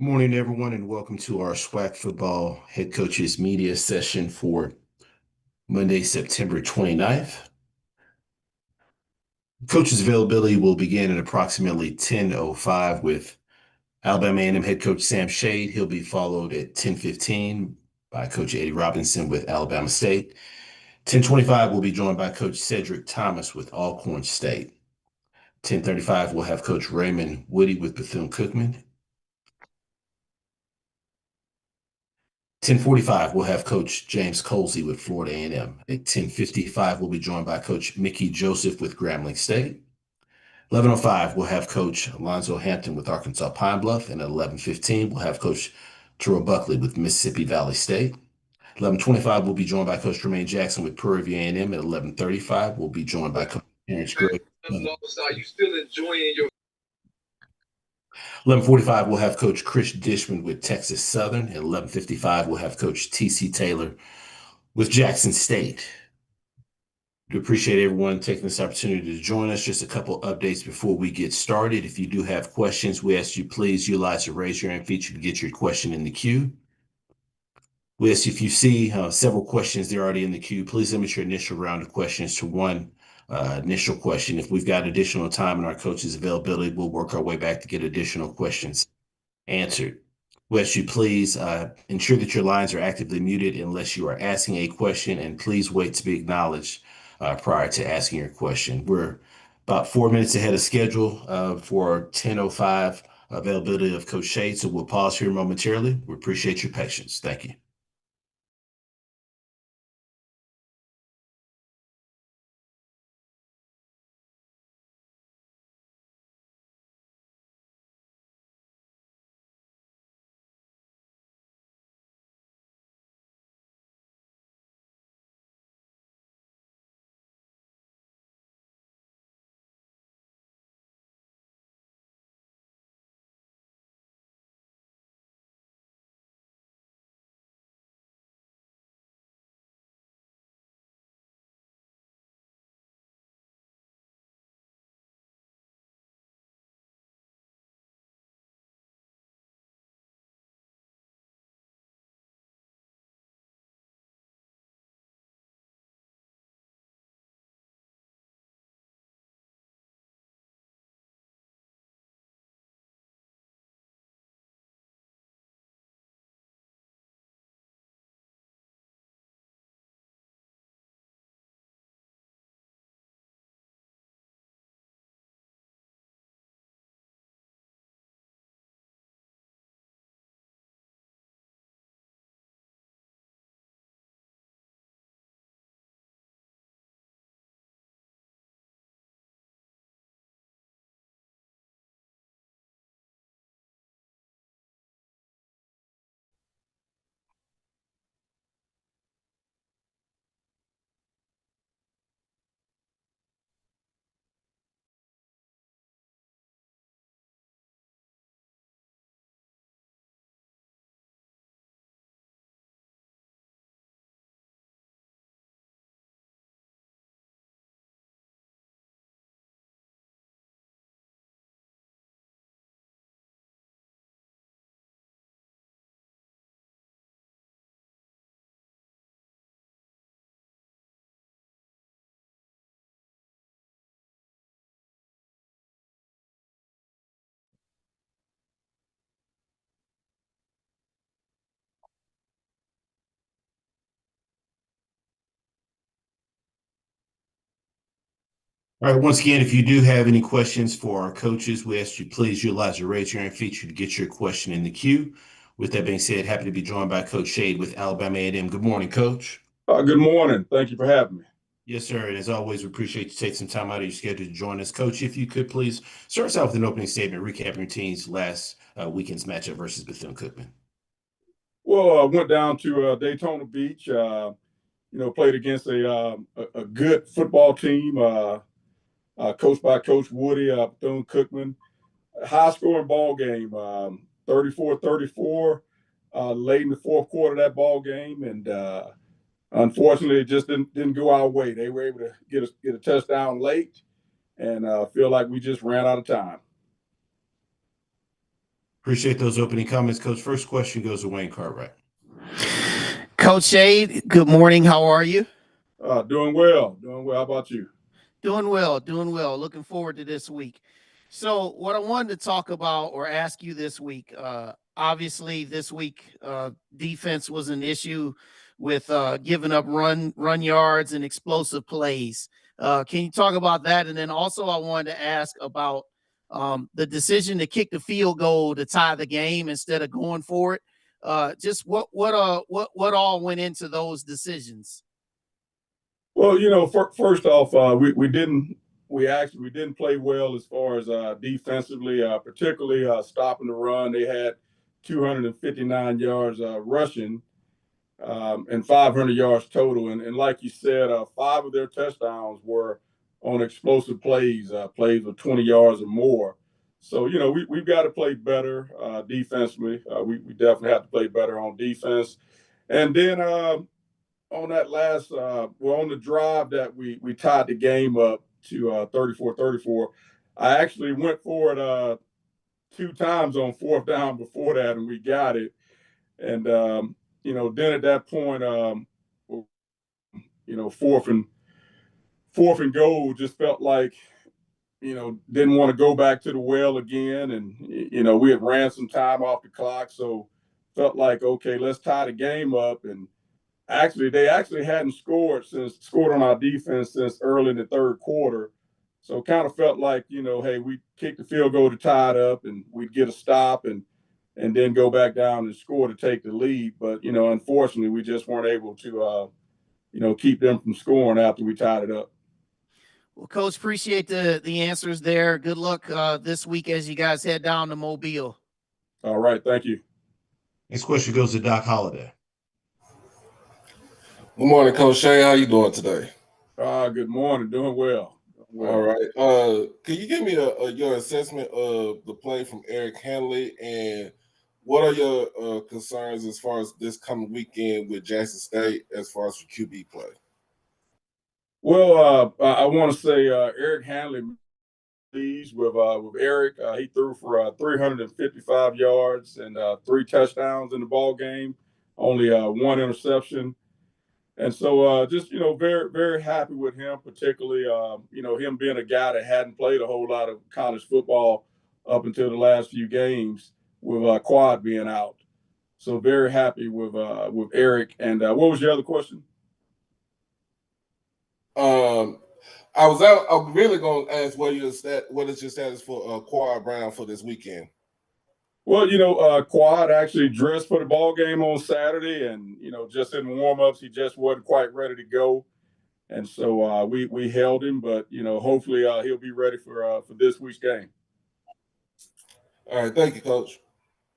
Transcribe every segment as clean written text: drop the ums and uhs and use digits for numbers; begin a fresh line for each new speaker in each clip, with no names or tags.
Good morning, everyone, and welcome to our SWAC football head coaches media session for Monday, September 29th. Coaches availability will begin at approximately 10:05 with Alabama A&M head coach Sam Shade. He'll be followed at 10:15 by Coach Eddie Robinson with Alabama State. 10:25 will be joined by Coach Cedric Thomas with Alcorn State. 10:35 we'll have Coach Raymond Woody with Bethune-Cookman. 10:45, we'll have Coach James Colsey with Florida A&M. At 10:55, we'll be joined by Coach Mickey Joseph with Grambling State. 11:05, we'll have Coach Alonzo Hampton with Arkansas Pine Bluff. And at 11:15, we'll have Coach Terrell Buckley with Mississippi Valley State. 11:25, we'll be joined by Coach Tremaine Jackson with Prairie View A&M. At 11:35, we'll be joined by Coach Terrence Gregg.
Are you still enjoying your
11:45, we'll have Coach Chris Dishman with Texas Southern. At 11:55, we'll have Coach T.C. Taylor with Jackson State. We appreciate everyone taking this opportunity to join us. Just a couple updates before we get started. If you do have questions, we ask you please utilize the raise your hand feature to get your question in the queue. We ask you if you see several questions that are already in the queue, please limit your initial round of questions to one initial question. If we've got additional time in our coaches' availability, we'll work our way back to get additional questions answered. We ask you please ensure that your lines are actively muted unless you are asking a question, and please wait to be acknowledged prior to asking your question. We're about 4 minutes ahead of schedule for 10:05 availability of Coach Shade, so we'll pause here momentarily. We appreciate your patience. Thank you. All right, once again, if you do have any questions for our coaches, we ask you please utilize the raise your hand feature to get your question in the queue. With that being said, happy to be joined by Coach Shade with Alabama A&M. Good morning, Coach.
Good morning. Thank you for having me.
Yes, sir. And as always, we appreciate you taking some time out of your schedule to join us. Coach, if you could please start us out with an opening statement, recapping your team's last weekend's matchup versus Bethune-Cookman.
Well, I went down to Daytona Beach, played against a good football team, coached by Coach Woody, Bethune-Cookman. High-scoring ball game, 34-34, late in the fourth quarter of that ball game. And unfortunately, it just didn't go our way. They were able to get a touchdown late, and feel like we just ran out of time.
Appreciate those opening comments, Coach. First question goes to Wayne Cartwright.
Coach Shade, good morning. How are you?
Doing well. Doing well. How about you?
Doing well. Doing well. Looking forward to this week. So, what I wanted to talk about or ask you this week, obviously, this week defense was an issue with giving up run yards and explosive plays. Can you talk about that? And then also, I wanted to ask about the decision to kick the field goal to tie the game instead of going for it. Just what all went into those decisions?
Well, first off, we didn't play well as far as defensively, particularly stopping the run. They had 259 yards rushing and 500 yards total. And like you said, 5 of their touchdowns were on explosive plays, plays with 20 yards or more. So, we've got to play better defensively. We definitely have to play better on defense. And then on that last, on the drive that we tied the game up to 34-34, I actually went for it 2 times on 4th down before that, and we got it. And, then at that point, 4th and goal just felt like, didn't want to go back to the well again. And, we had ran some time off the clock. So felt like, okay, let's tie the game up. And they hadn't scored on our defense since early in the 3rd quarter. So kind of felt like, hey, we kick the field goal to tie it up and we'd get a stop and then go back down and score to take the lead. But, unfortunately, we just weren't able to, keep them from scoring after we tied it up.
Well, Coach, appreciate the answers there. Good luck this week as you guys head down to Mobile.
All right. Thank you.
Next question goes to Doc Holliday.
Good morning, Coach Shay. How you doing today?
Good morning. Doing well.
All right. Can you give me your assessment of the play from Eric Hanley, and what are your concerns as far as this coming weekend with Jackson State as far as for QB play?
Well, I want to say Eric Hanley, pleased with Eric. He threw for 355 yards and 3 touchdowns in the ball game, only 1 interception. And so just, very, very happy with him, particularly, him being a guy that hadn't played a whole lot of college football up until the last few games with Quad being out. So very happy with Eric. And what was your other question?
I'm really going to ask what is your status for Quad Brown for this weekend?
Well, Quad actually dressed for the ball game on Saturday, and just in warm-ups, he just wasn't quite ready to go, and so we held him. But hopefully he'll be ready for this week's game.
All right, thank you, Coach.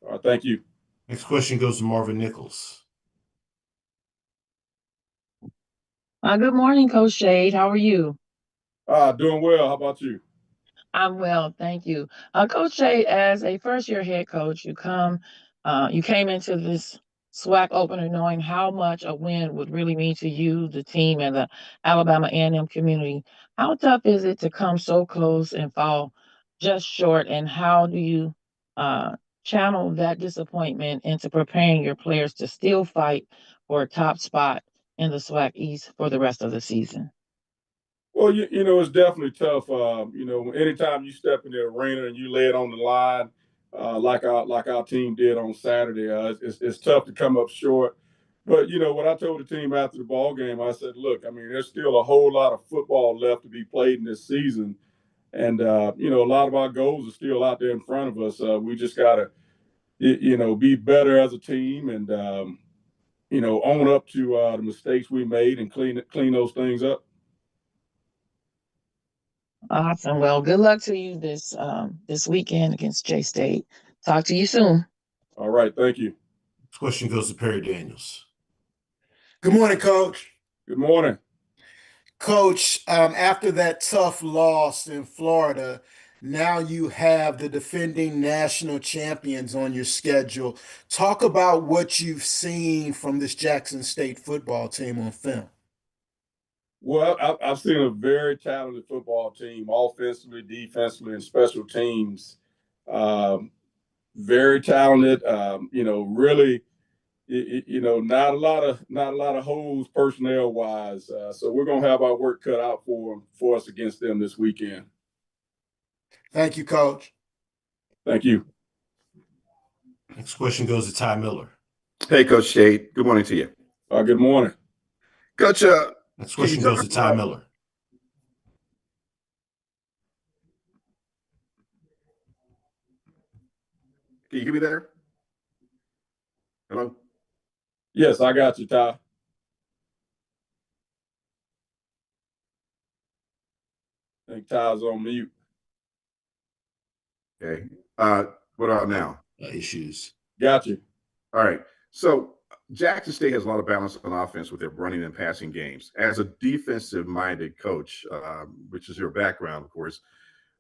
All right, thank you.
Next question goes to Marvin Nichols.
Good morning, Coach Shade. How are you?
Doing well. How about you?
I'm well, thank you. Coach Shade, as a first-year head coach, you came into this SWAC opener knowing how much a win would really mean to you, the team, and the Alabama A&M community. How tough is it to come so close and fall just short, and how do you channel that disappointment into preparing your players to still fight for a top spot in the SWAC East for the rest of the season?
Well, it's definitely tough. Anytime you step in the arena and you lay it on the line, like our team did on Saturday, it's tough to come up short. But what I told the team after the ball game, I said, look, I mean, there's still a whole lot of football left to be played in this season, and a lot of our goals are still out there in front of us. We just gotta, be better as a team, and own up to the mistakes we made and clean those things up.
Awesome. Well, good luck to you this weekend against J-State. Talk to you soon.
All right. Thank you.
Next question goes to Perry Daniels.
Good morning, Coach.
Good morning.
Coach, after that tough loss in Florida, now you have the defending national champions on your schedule. Talk about what you've seen from this Jackson State football team on film.
Well, I've seen a very talented football team, offensively, defensively, and special teams. very talented. Really, not a lot of holes personnel wise. So we're gonna have our work cut out for us against them this weekend.
Thank you, Coach.
Thank you.
Next question goes to Ty Miller.
Hey, Coach Shade. Good morning to you.
Good morning.
Coach,
Next question goes to Ty Miller.
Can you hear me there? Hello?
Yes, I got you, Ty. I think Ty's on mute.
Okay. What about now?
Issues.
Got you.
All right. So Jackson State has a lot of balance on offense with their running and passing games. As a defensive-minded coach, which is your background, of course,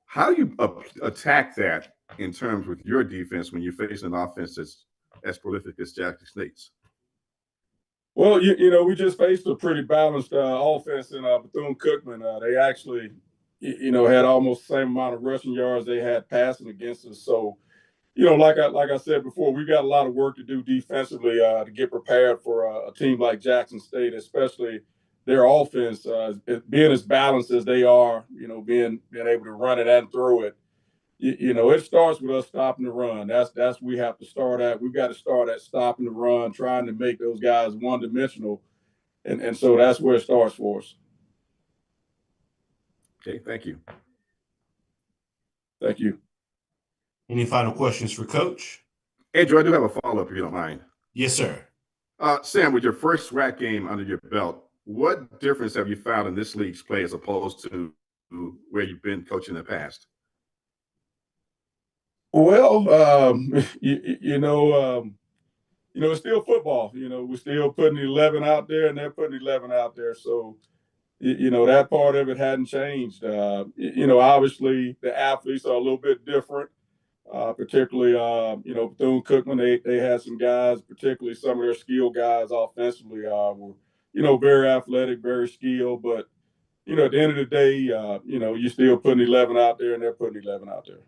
how do you attack that in terms with your defense when you're facing an offense that's as prolific as Jackson State's?
Well, we just faced a pretty balanced offense in Bethune-Cookman. They actually, had almost the same amount of rushing yards they had passing against us. So, like I said before, we've got a lot of work to do defensively to get prepared for a team like Jackson State, especially their offense being as balanced as they are. Being able to run it and throw it. It starts with us stopping the run. That's we have to start at. We've got to start at stopping the run, trying to make those guys one-dimensional, and so that's where it starts for us.
Okay, thank you.
Thank you.
Any final questions for Coach?
Andrew, I do have a follow-up if you don't mind.
Yes, sir.
Sam, with your first SWAC game under your belt, what difference have you found in this league's play as opposed to where you've been coaching in the past?
Well, it's still football. We're still putting 11 out there, and they're putting 11 out there. So, that part of it hadn't changed. Obviously the athletes are a little bit different, particularly, Bethune-Cookman. They had some guys, particularly some of their skilled guys offensively, were, very athletic, very skilled. But, at the end of the day, you're still putting 11 out there, and they're putting 11 out there.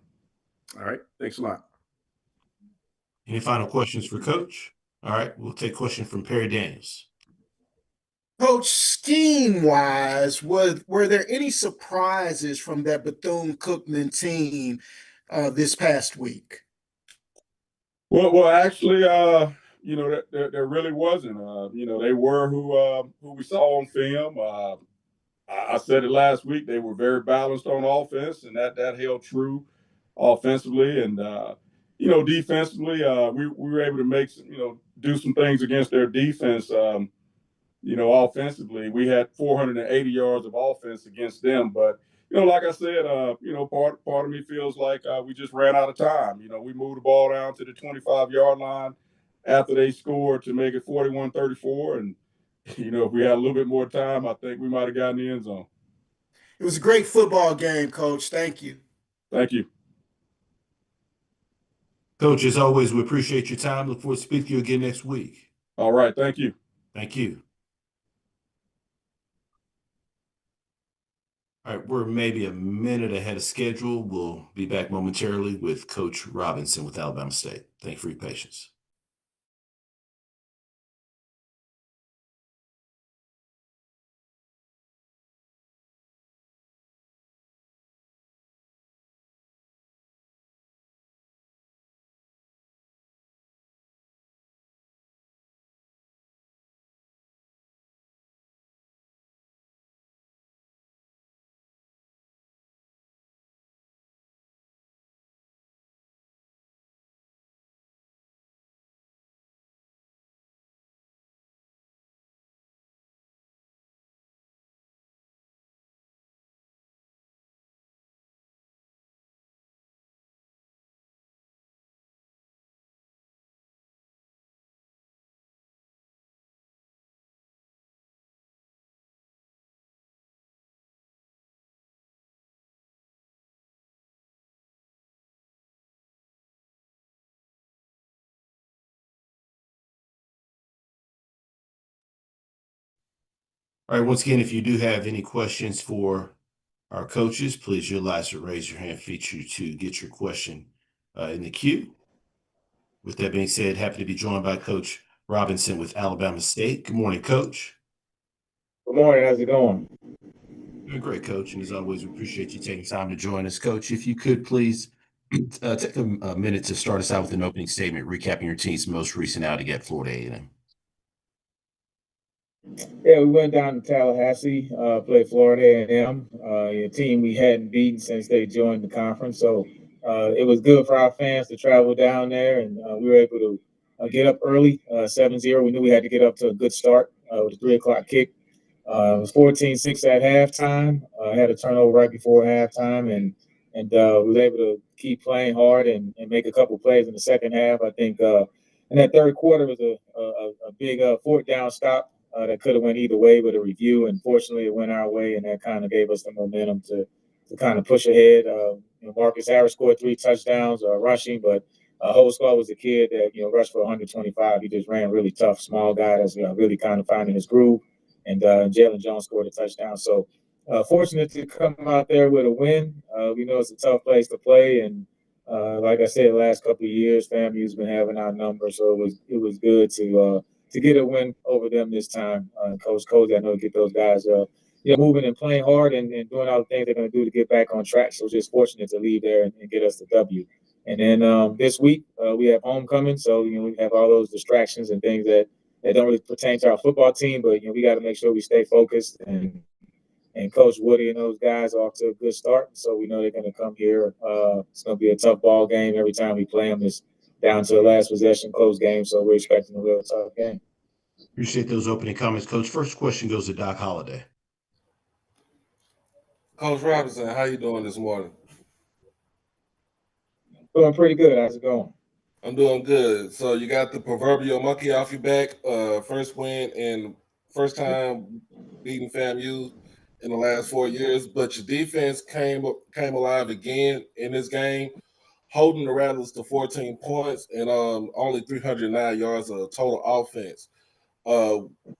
All right. Thanks a lot.
Any final questions for Coach? All right, we'll take a question from Perry Daniels.
Coach, scheme-wise, were there any surprises from that Bethune-Cookman team this past week?
Well, actually, there really wasn't. They were who we saw on film. I said it last week. They were very balanced on offense, and that held true offensively. And defensively, we were able to make some, do some things against their defense. Offensively, we had 480 yards of offense against them. But like I said, part of me feels like we just ran out of time. We moved the ball down to the 25-yard line after they scored to make it 41-34, and if we had a little bit more time, I think we might have gotten the end zone.
It was a great football game, Coach. Thank you.
Thank you.
Coach, as always, we appreciate your time. Look forward to speaking to you again next week.
All right. Thank you.
Thank you. All right, we're maybe a minute ahead of schedule. We'll be back momentarily with Coach Robinson with Alabama State. Thank you for your patience. All right, once again, if you do have any questions for our coaches, please utilize the raise your hand feature to get your question in the queue. With that being said, happy to be joined by Coach Robinson with Alabama State. Good morning, Coach.
Good morning. How's it going?
Doing great, Coach. And as always, we appreciate you taking time to join us. Coach, if you could please take a minute to start us out with an opening statement, recapping your team's most recent outing at Florida A&M.
Yeah, we went down to Tallahassee, played Florida A&M, a team we hadn't beaten since they joined the conference. So it was good for our fans to travel down there, and we were able to get up early, 7-0. We knew we had to get up to a good start with a 3 o'clock kick. It was 14-6 at halftime. Had a turnover right before halftime, and we were able to keep playing hard and make a couple plays in the second half. I think in that third quarter was a big fourth down stop that could have went either way with a review, and fortunately it went our way, and that kind of gave us the momentum to kind of push ahead. Marcus Harris scored 3 touchdowns rushing, but whole squad was a kid that rushed for 125. He just ran really tough, small guy that's really kind of finding his groove. And Jalen Jones scored a touchdown. So fortunate to come out there with a win. We know it's a tough place to play, and like I said, the last couple of years, FAMU's been having our number, so it was good to get a win over them this time. Coach Cody, I know, get those guys moving and playing hard and doing all the things they're going to do to get back on track. So just fortunate to leave there and get us the W. And then this week we have homecoming, so we have all those distractions and things that don't really pertain to our football team, but we got to make sure we stay focused. And Coach Woody and those guys are off to a good start, so we know they're going to come here. It's going to be a tough ball game every time we play them. It's down to the last possession, close game, so we're expecting a real tough game.
Appreciate those opening comments, Coach. First question goes to Doc Holliday.
Coach Robinson, how you doing this morning?
Doing pretty good. How's it going?
I'm doing good. So you got the proverbial monkey off your back. First win and first time beating FAMU in the last 4 years, but your defense came alive again in this game, holding the Rattlers to 14 points and only 309 yards of total offense.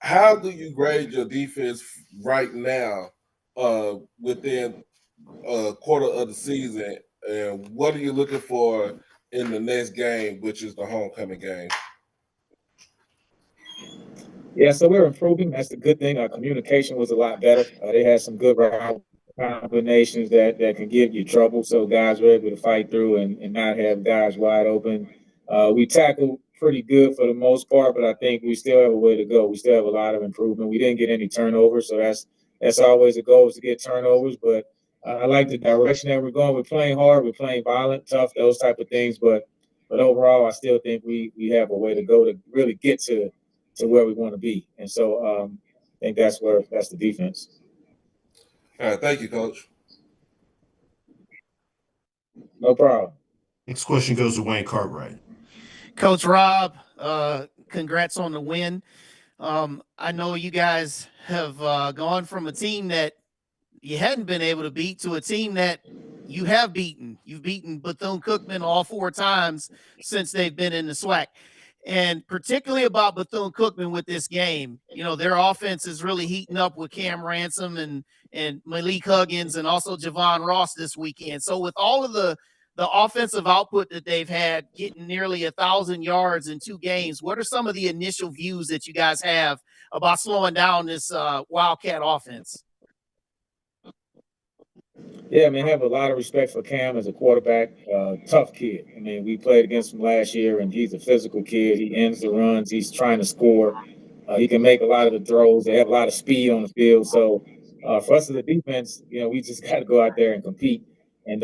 How do you grade your defense right now within a quarter of the season, and what are you looking for in the next game, which is the homecoming game?
Yeah, so we're improving. That's the good thing. Our communication was a lot better. They had some good route combinations that can give you trouble, so guys were able to fight through and not have guys wide open. We tackled pretty good for the most part, but I think we still have a way to go. We still have a lot of improvement. We didn't get any turnovers, so that's always a goal, is to get turnovers. But I like the direction that we're going. We're playing hard. We're playing violent, tough, those type of things. But overall, I still think we have a way to go to really get to where we want to be. And so I think that's the defense.
All right, thank you, Coach.
No problem.
Next question goes to Wayne Cartwright.
Coach Rob, congrats on the win. I know you guys have gone from a team that you hadn't been able to beat to a team that you have beaten. You've beaten Bethune-Cookman all 4 times since they've been in the SWAC. And particularly about Bethune-Cookman with this game, their offense is really heating up with Cam Ransom and Malik Huggins and also Javon Ross this weekend. So with all of the offensive output that they've had, getting nearly 1,000 yards in 2 games, what are some of the initial views that you guys have about slowing down this Wildcat offense?
Yeah, I mean, I have a lot of respect for Cam as a quarterback. Tough kid. I mean, we played against him last year, and he's a physical kid. He ends the runs. He's trying to score. He can make a lot of the throws. They have a lot of speed on the field. So for us as a defense, we just got to go out there and compete and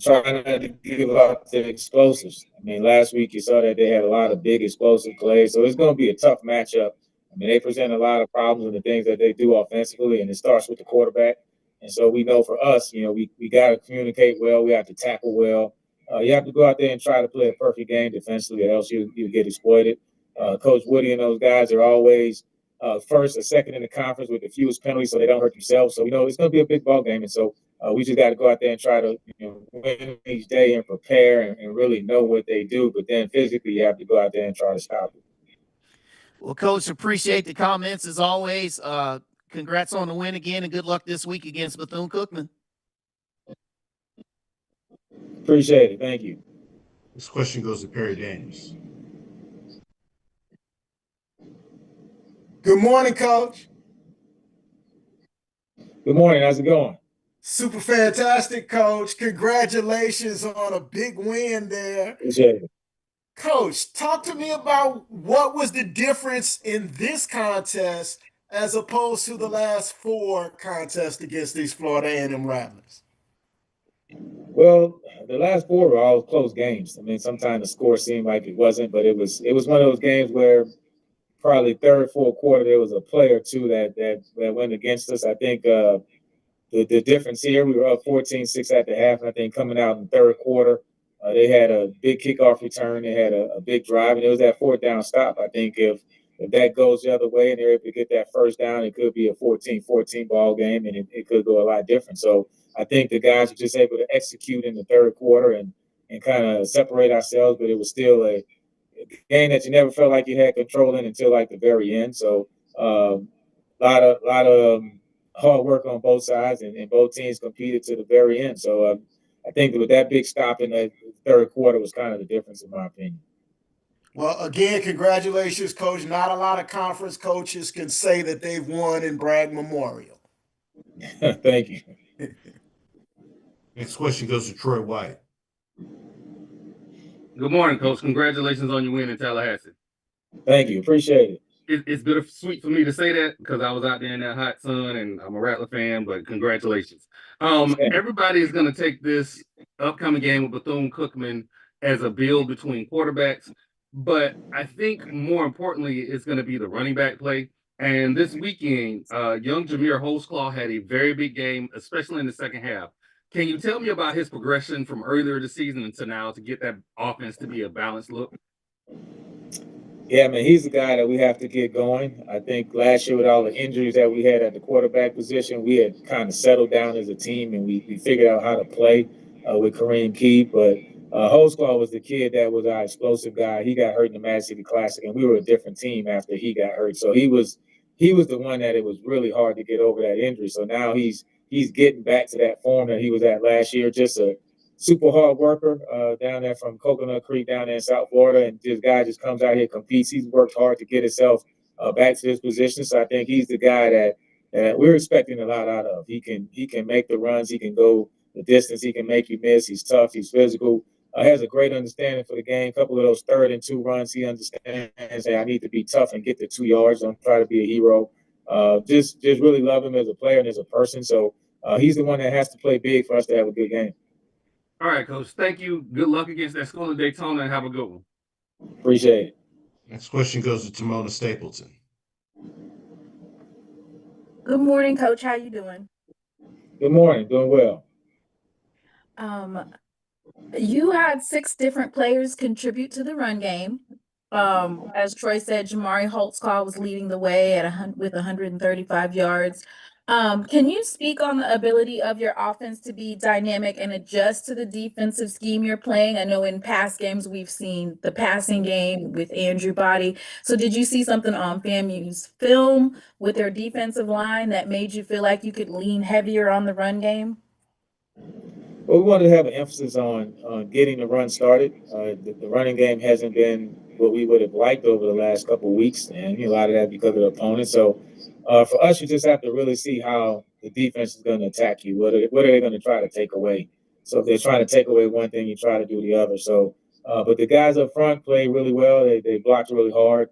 try not to give up the explosives. I mean, last week you saw that they had a lot of big explosive plays. So it's going to be a tough matchup. I mean, they present a lot of problems in the things that they do offensively, and it starts with the quarterback. And so we know for us, we got to communicate well. We have to tackle well. You have to go out there and try to play a perfect game defensively, or else you get exploited. Coach Woody and those guys are always first or second in the conference with the fewest penalties, so they don't hurt themselves. So, it's going to be a big ball game. And so we just got to go out there and try to win each day and prepare and really know what they do. But then physically, you have to go out there and try to stop it.
Well, Coach, appreciate the comments as always. Congrats on the win again, and good luck this week against Bethune-Cookman.
Appreciate it. Thank you.
This question goes to Perry Daniels.
Good morning, Coach.
Good morning. How's it going?
Super fantastic, Coach. Congratulations on a big win there.
Appreciate it.
Coach, talk to me about what was the difference in this contest as opposed to the last 4 contests against these Florida A&M Rattlers.
Well, the last 4 were all close games. I mean, sometimes the score seemed like it wasn't, but it was one of those games where probably third, fourth quarter there was a play or two that went against us. I think the difference here, we were up 14-6 at the half, and I think coming out in the third quarter, they had a big kickoff return. They had a big drive, and it was that 4th down stop. I think if that goes the other way and they're able to get that first down, it could be a 14-14 ball game, and it could go a lot different. So I think the guys were just able to execute in the third quarter and kind of separate ourselves, but it was still a game that you never felt like you had control in until like the very end. So a lot of hard work on both sides, and both teams competed to the very end. So I think with that big stop in the third quarter was kind of the difference, in my opinion.
Well, again, congratulations, Coach. Not a lot of conference coaches can say that they've won in Bragg Memorial.
Thank you.
Next question goes to Troy White.
Good morning, Coach. Congratulations on your win in Tallahassee.
Thank you. Appreciate it.
It's bittersweet for me to say that because I was out there in that hot sun and I'm a Rattler fan, but congratulations. Everybody is going to take this upcoming game with Bethune-Cookman as a build between quarterbacks, but I think more importantly, it's going to be the running back play. And this weekend, young Jameer Holtzclaw had a very big game, especially in the second half. Can you tell me about his progression from earlier this season until now to get that offense to be a balanced look?
Yeah, man, he's the guy that we have to get going. I think last year with all the injuries that we had at the quarterback position, we had kind of settled down as a team, and we figured out how to play with Kareem Keith. But Holtzclaw was the kid that was our explosive guy. He got hurt in the Mad City Classic, and we were a different team after he got hurt. So he was the one that it was really hard to get over that injury. So now he's getting back to that form that he was at last year. Just a super hard worker down there from Coconut Creek down there in South Florida. And this guy just comes out here, competes. He's worked hard to get himself back to this position. So I think he's the guy that we're expecting a lot out of. He can make the runs. He can go the distance. He can make you miss. He's tough. He's physical. Has a great understanding for the game. A couple of those 3rd and 2 runs, he understands that I need to be tough and get the 2 yards. Don't try to be a hero. Just really love him as a player and as a person. So he's the one that has to play big for us to have a good game.
All right, Coach. Thank you. Good luck against that school in Daytona, and have a good one.
Appreciate it.
Next question goes to Timona Stapleton.
Good morning, Coach. How you doing?
Good morning. Doing well.
You had 6 different players contribute to the run game. As Troy said, Jamari Holtzclaw was leading the way with 135 yards. Can you speak on the ability of your offense to be dynamic and adjust to the defensive scheme you're playing? I know in past games we've seen the passing game with Andrew Body. So did you see something on FAMU's film with their defensive line that made you feel like you could lean heavier on the run game?
Well, we wanted to have an emphasis on getting the run started. The running game hasn't been what we would have liked over the last couple of weeks, and a lot of that because of the opponent. So for us, you just have to really see how the defense is going to attack you. What are they going to try to take away? So if they're trying to take away one thing, you try to do the other. So, but the guys up front play really well. They blocked really hard.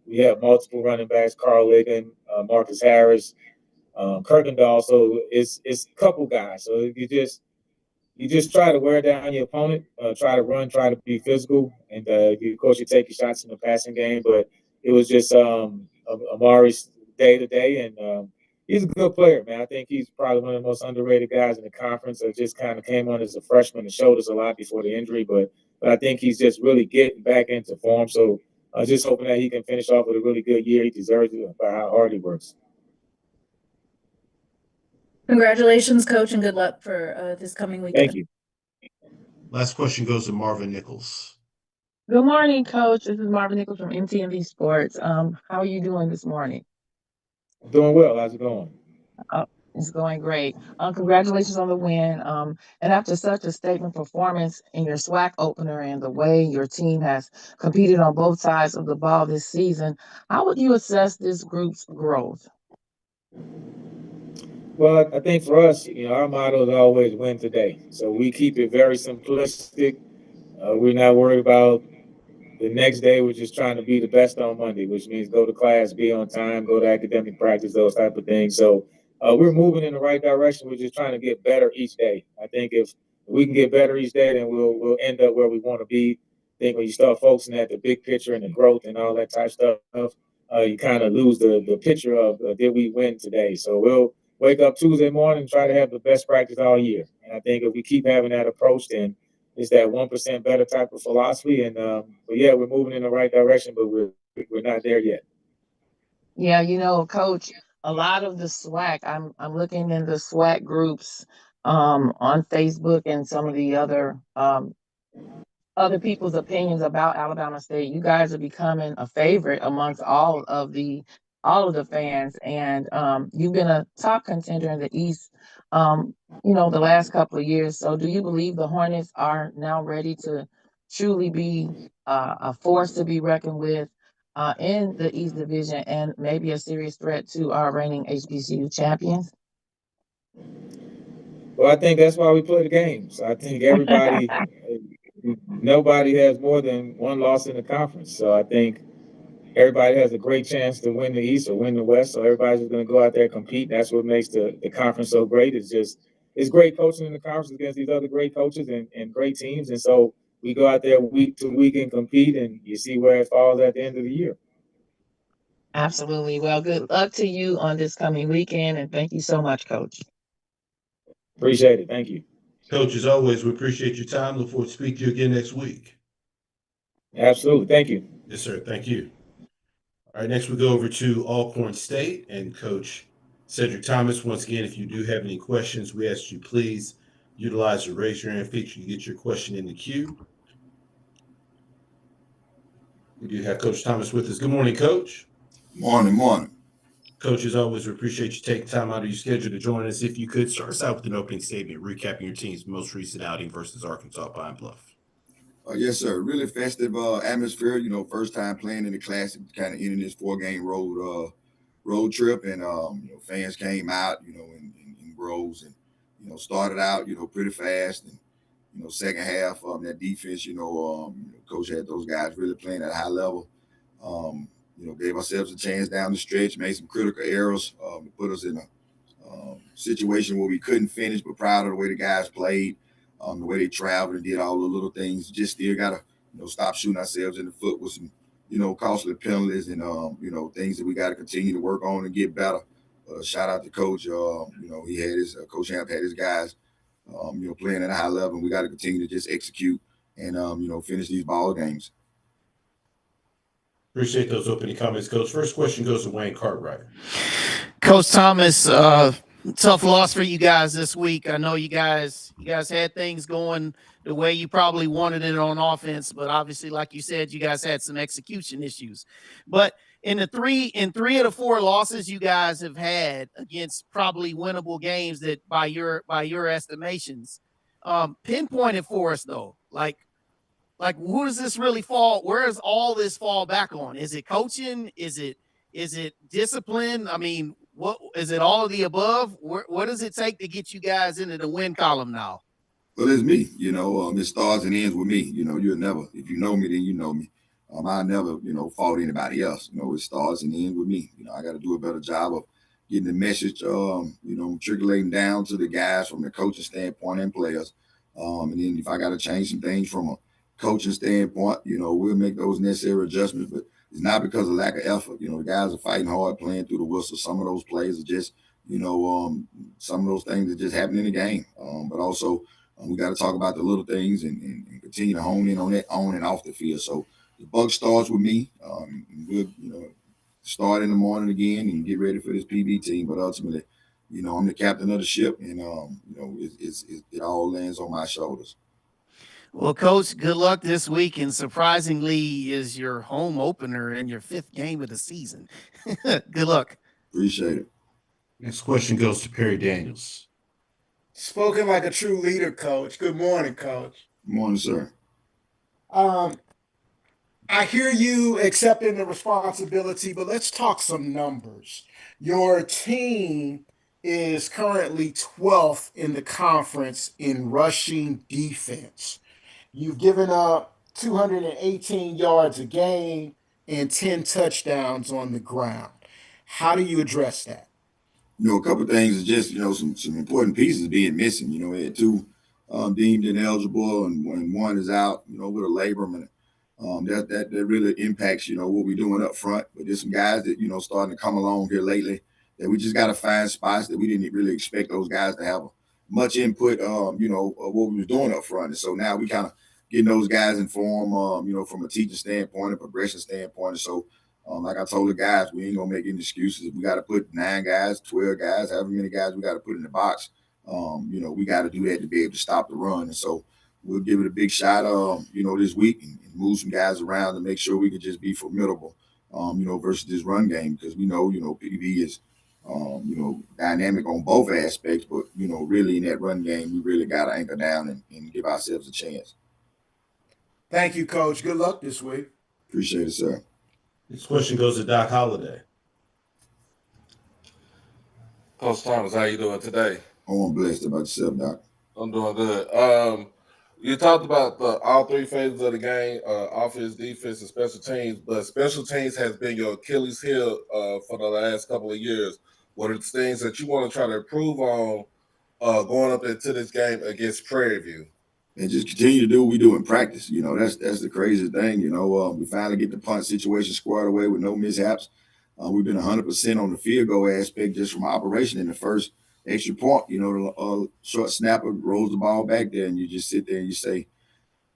We have multiple running backs: Carl Ligon, Marcus Harris, Kirkendall. So it's a couple guys. So you just try to wear down your opponent, try to run, try to be physical, and of course you take your shots in the passing game. But it was just Amari's day to day, and he's a good player, man. I think he's probably one of the most underrated guys in the conference. That just kind of came on as a freshman and showed us a lot before the injury, but I think he's just really getting back into form. So just hoping that he can finish off with a really good year. He deserves it by how hard he works.
Congratulations, Coach, and good luck for this coming weekend.
Thank you.
Last question goes to Marvin Nichols.
Good morning, Coach. This is Marvin Nichols from MTMV Sports. How are you doing this morning?
Doing well. How's it going?
It's going great. Congratulations on the win. And after such a statement performance in your SWAC opener and the way your team has competed on both sides of the ball this season, how would you assess this group's growth?
Well, I think for us, our motto is always win today. So we keep it very simplistic. We're not worried about the next day. We're just trying to be the best on Monday, which means go to class, be on time, go to academic practice, those type of things. So we're moving in the right direction. We're just trying to get better each day. I think if we can get better each day, then we'll end up where we want to be. I think when you start focusing at the big picture and the growth and all that type of stuff, you kind of lose the picture of did we win today. So we'll wake up Tuesday morning and try to have the best practice all year. And I think if we keep having that approach, then it's that 1% better type of philosophy. And but yeah, we're moving in the right direction, but we're not there yet.
Yeah, Coach, a lot of the SWAC, I'm looking in the SWAC groups on Facebook and some of the other people's opinions about Alabama State. You guys are becoming a favorite amongst all of the fans, and you've been a top contender in the East, the last couple of years. So, do you believe the Hornets are now ready to truly be a force to be reckoned with in the East Division and maybe a serious threat to our reigning HBCU champions?
Well, I think that's why we play the games. I think nobody has more than one loss in the conference. So I think everybody has a great chance to win the East or win the West. So everybody's just going to go out there and compete. That's what makes the conference so great. It's great coaching in the conference against these other great coaches and great teams. And so we go out there week to week and compete, and you see where it falls at the end of the year.
Absolutely. Well, good luck to you on this coming weekend, and thank you so much, Coach.
Appreciate it. Thank you.
Coach, as always, we appreciate your time. Look forward to speaking to you again next week.
Absolutely. Thank you.
Yes, sir. Thank you. All right, next we go over to Alcorn State and Coach Cedric Thomas. Once again, if you do have any questions, we ask you please utilize the raise your hand feature to get your question in the queue. We do have Coach Thomas with us. Good morning, Coach.
Morning.
Coach, as always, we appreciate you taking time out of your schedule to join us. If you could, start us out with an opening statement, recapping your team's most recent outing versus Arkansas Pine Bluff.
Yes, sir. Really festive atmosphere. First time playing in the Classic, kind of ending this 4-game road trip, and fans came out, in groves, and started out, pretty fast, and second half that defense, coach had those guys really playing at a high level. Gave ourselves a chance down the stretch, made some critical errors, to put us in a situation where we couldn't finish, but proud of the way the guys played. The way they traveled and did all the little things. Just still gotta, stop shooting ourselves in the foot with some, costly penalties and things that we got to continue to work on and get better. Shout out to Coach. He had his Coach Hamp had his guys, playing at a high level. And we got to continue to just execute and finish these ball games.
Appreciate those opening comments, Coach. First question goes to Wayne Cartwright.
Coach Thomas, tough loss for you guys this week. I know you guys had things going the way you probably wanted it on offense, but obviously, like you said, you guys had some execution issues. But in three of the 4 losses you guys have had against probably winnable games that by your estimations, pinpoint it for us though. Like who does this really fall? Where does all this fall back on? Is it coaching? Is it discipline? I mean, what is it? All of the above? What does it take to get you guys into the win column now?
Well, it's me. It starts and ends with me. You'll never, if you know me, then you know me. I never, fault anybody else. It starts and ends with me. I got to do a better job of getting the message, trickling down to the guys from the coaching standpoint and players. And then if I got to change some things from a coaching standpoint, we'll make those necessary adjustments. But it's not because of lack of effort. The guys are fighting hard, playing through the whistle. Some of those plays are just, some of those things that just happen in the game. But also, we got to talk about the little things and continue to hone in on that on and off the field. So the buck starts with me. We'll, start in the morning again and get ready for this PV team. But ultimately, I'm the captain of the ship, and it all lands on my shoulders.
Well, Coach, good luck this week, and surprisingly is your home opener in your 5th game of the season. Good luck.
Appreciate it.
Next question goes to Perry Daniels.
Spoken like a true leader, Coach. Good morning, Coach.
Good morning, sir.
I hear you accepting the responsibility, but let's talk some numbers. Your team is currently 12th in the conference in rushing defense. You've given up 218 yards a game and 10 touchdowns on the ground. How do you address that?
A couple of things is just, some important pieces being missing. We had two deemed ineligible and one is out, with a laborman. That really impacts, what we're doing up front. But there's some guys that, starting to come along here lately that we just got to find spots that we didn't really expect those guys to have much input, of what we was doing up front. And so now we kind of getting those guys in form, from a teaching standpoint, a progression standpoint. And so, like I told the guys, we ain't gonna make any excuses. If we got to put 9 guys, 12 guys, however many guys we got to put in the box, we got to do that to be able to stop the run. And so we'll give it a big shot, this week and move some guys around to make sure we can just be formidable, versus this run game because we know, PV is, dynamic on both aspects, but really in that run game, we really got to anchor down and give ourselves a chance.
Thank you, Coach. Good luck this week.
Appreciate it, sir.
This question goes to Doc Holliday.
Coach Thomas, how you doing today?
Oh, I'm blessed. About yourself, Doc.
I'm doing good. You talked about all 3 phases of the game, offense, defense, and special teams, but special teams has been your Achilles heel for the last couple of years. What are the things that you want to try to improve on going up into this game against Prairie View?
And just continue to do what we do in practice. That's the craziest thing. We finally get the punt situation squared away with no mishaps. We've been 100% on the field goal aspect just from operation in the first extra point. The short snapper rolls the ball back there, and you just sit there and you say,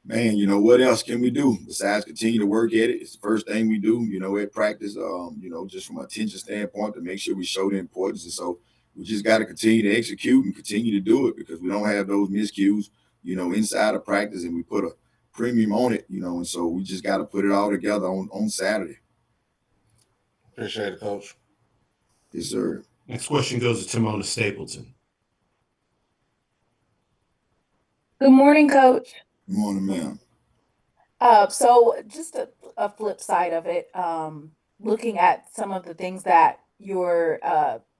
man, what else can we do besides continue to work at it? It's the first thing we do, at practice, just from an attention standpoint to make sure we show the importance. And so we just got to continue to execute and continue to do it because we don't have those miscues, inside of practice, and we put a premium on it, and so we just got to put it all together on Saturday.
Appreciate it, Coach.
Yes, sir.
Next question goes to Timona Stapleton.
Good morning, Coach.
Good morning, ma'am.
So just a flip side of it, looking at some of the things that your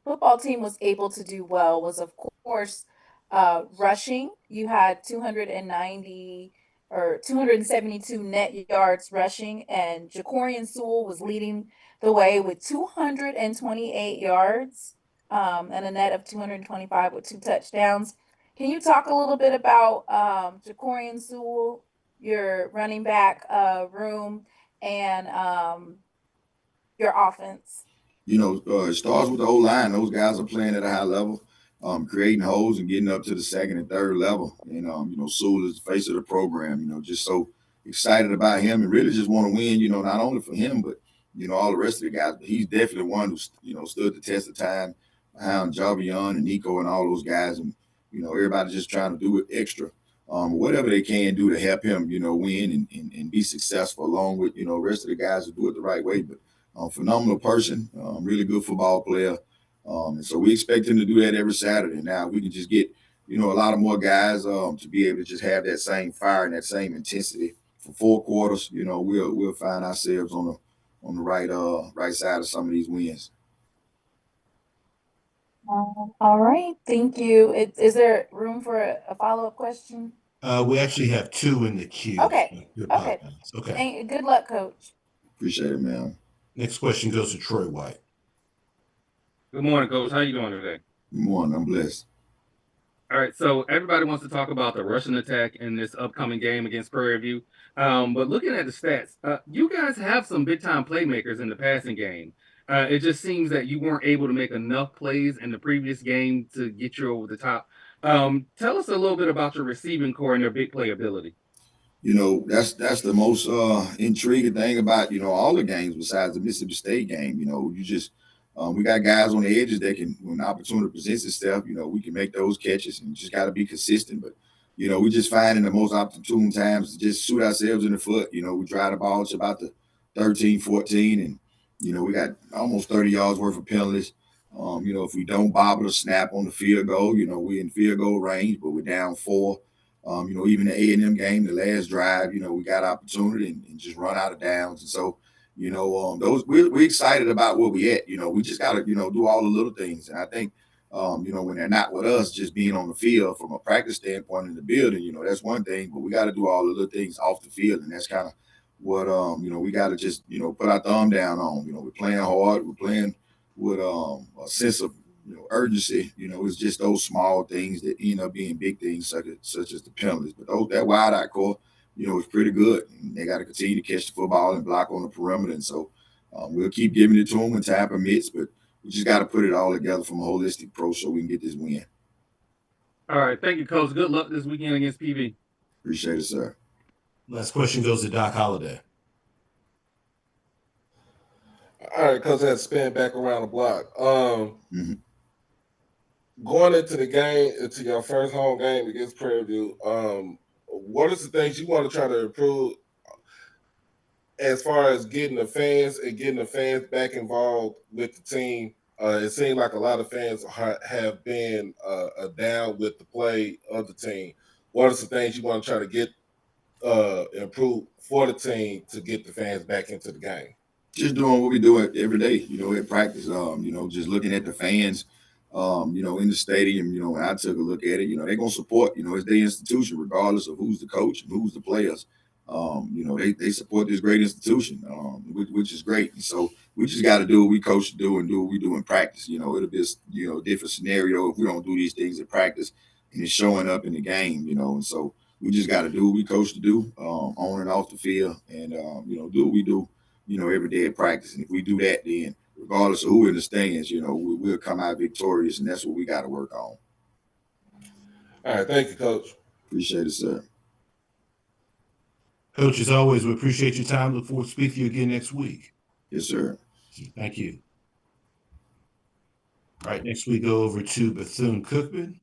football team was able to do well was, of course, rushing. You had 290 or 272 net yards rushing, and Jacorian Sewell was leading the way with 228 yards and a net of 225 with 2 touchdowns. Can you talk a little bit about Jacorian Sewell, your running back room, and your offense?
It starts with the O-line. Those guys are playing at a high level, creating holes and getting up to the second and third level. And, Sewell is the face of the program, just so excited about him and really just want to win, not only for him, but, all the rest of the guys. But he's definitely one who, stood the test of time behind Javion and Nico and all those guys. And, everybody's just trying to do it extra. Whatever they can do to help him, win and be successful along with, the rest of the guys who do it the right way. But phenomenal person, really good football player. And so we expect him to do that every Saturday. Now we can just get, a lot of more guys to be able to just have that same fire and that same intensity for 4 quarters. We'll find ourselves on the right side of some of these wins.
All right, thank you. Is there room for a follow-up question?
We actually have 2 in the queue.
Okay. Okay. And good luck, Coach.
Appreciate it, man.
Next question goes to Troy White.
Good morning, Coach. How you doing today?
Good morning. I'm blessed.
All right, so everybody wants to talk about the rushing attack in this upcoming game against Prairie View. But looking at the stats, you guys have some big-time playmakers in the passing game. It just seems that you weren't able to make enough plays in the previous game to get you over the top. Tell us a little bit about your receiving core and their big play ability.
That's the most intriguing thing about, all the games besides the Mississippi State game. We got guys on the edges that can, when opportunity presents itself, we can make those catches and just got to be consistent. But, we just find in the most opportune times to just shoot ourselves in the foot. We drive the ball to about the 13, 14, and, we got almost 30 yards worth of penalties. If we don't bobble the snap on the field goal, we're in field goal range, but we're down 4. Even the A&M game, the last drive, we got opportunity and just run out of downs. And so, those we're excited about where we at. We just got to, do all the little things. And I think, when they're not with us, just being on the field from a practice standpoint in the building, that's one thing, but we got to do all the little things off the field. And that's kind of what, we got to just, put our thumb down on. We're playing hard. We're playing with a sense of urgency. It's just those small things that end up being big things, such as the penalties. But that wide out core, is pretty good. And they got to continue to catch the football and block on the perimeter. And so we'll keep giving it to them when time permits, but we just got to put it all together from a holistic approach so we can get this win.
All right. Thank you, Coach. Good luck this weekend against PV.
Appreciate it, sir.
Last question goes to Doc Holliday.
All right, Coach, had to spin back around the block.
Mm-hmm.
Going into the game, into your first home game against Prairie View, what are the things you want to try to improve as far as getting the fans back involved with the team? It seems like a lot of fans have been down with the play of the team. What are some things you want to try to get improved for the team to get the fans back into the game?
Just doing what we do every day, at practice, just looking at the fans, in the stadium, when I took a look at it, they're going to support, it's their institution, regardless of who's the coach and who's the players. They support this great institution, which is great. And so we just got to do what we coach to do and do what we do in practice. It'll be a different scenario if we don't do these things in practice and it's showing up in the game, and so we just got to do what we coach to do, on and off the field, and, do what we do, every day at practice. And if we do that, then regardless of who in the stands, we'll come out victorious, and that's what we got to work on.
All right. Thank you, Coach.
Appreciate it, sir.
Coach, as always, we appreciate your time. Look forward to speaking to you again next week.
Yes, sir.
Thank you. All right, next we go over to Bethune-Cookman.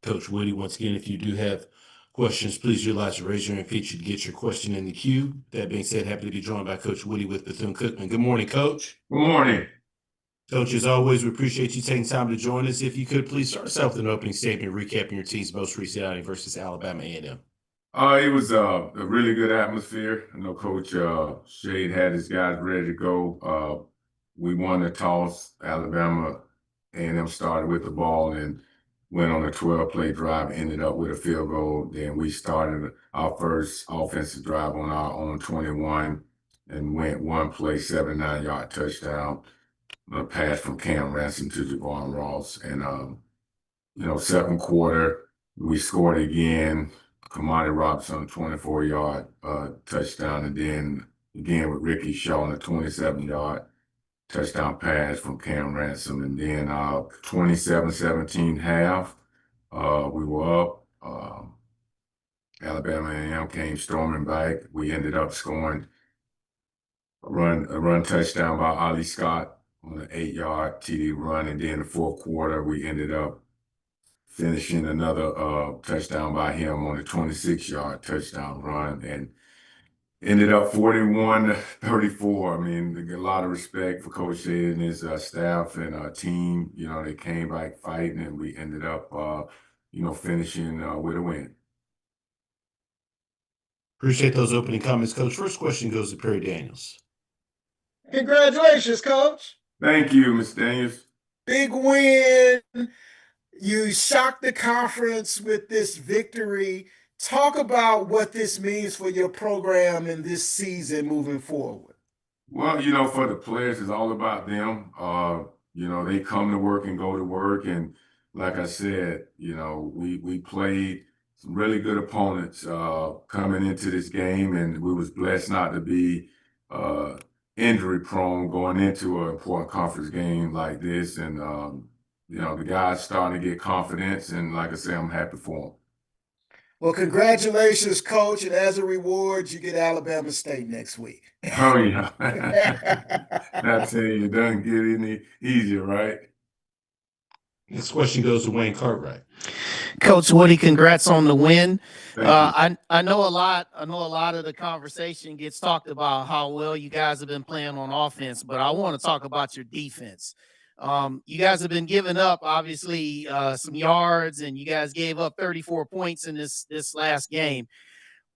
Coach Woody, once again, if you do have questions, please utilize the raise your hand feature to get your question in the queue. That being said, happy to be joined by Coach Woody with Bethune-Cookman. Good morning, Coach.
Good morning.
Coach, as always, we appreciate you taking time to join us. If you could, please start us off with an opening statement, recapping your team's most recent outing versus Alabama A&M.
It was a really good atmosphere. I know Coach Shade had his guys ready to go. We won the toss. Alabama A&M started with the ball and went on a 12-play drive, ended up with a field goal. Then we started our first offensive drive on our own 21 and went one play, 79-yard touchdown. A pass from Cam Ransom to Javon Ross. And, second quarter, we scored again. Kamani Robinson, 24-yard touchdown. And then again with Ricky Shaw on a 27-yard touchdown pass from Cam Ransom. And then 27-17 half, we were up. Alabama A&M came storming back. We ended up scoring a run touchdown by Ali Scott on an 8-yard TD run. And then the fourth quarter, we ended up finishing another touchdown by him on a 26-yard touchdown run and ended up 41-34. I mean, a lot of respect for Coach Shea and his staff and our team. They came back fighting, and we ended up, finishing with a win.
Appreciate those opening comments, Coach. First question goes to Perry Daniels.
Congratulations, Coach.
Thank you, Mr. Daniels.
Big win. You shocked the conference with this victory. Talk about what this means for your program in this season moving forward.
Well, for the players, it's all about them. They come to work and go to work. And like I said, we played some really good opponents coming into this game, and we was blessed not to be injury prone going into an important conference game like this. And, the guys starting to get confidence, and like I say, I'm happy for them.
Well, congratulations, Coach, and as a reward, you get Alabama State next week.
Oh, yeah. I tell you, it doesn't get any easier, right?
This question goes to Wayne Cartwright.
Coach Woody, congrats on the win.
Thank you.
I know a lot. I know a lot of the conversation gets talked about how well you guys have been playing on offense, but I want to talk about your defense. You guys have been giving up, obviously, some yards, and you guys gave up 34 points in this last game.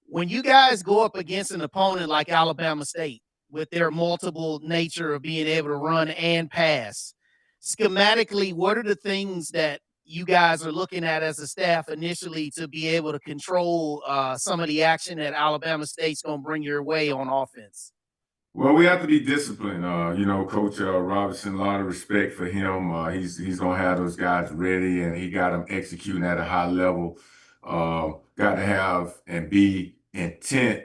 When you guys go up against an opponent like Alabama State, with their multiple nature of being able to run and pass, schematically, what are the things that you guys are looking at as a staff initially to be able to control some of the action that Alabama State's going to bring your way on offense?
Well, we have to be disciplined. You know, Coach Robinson, a lot of respect for him. He's gonna have those guys ready, and he got them executing at a high level. Got to have and be intent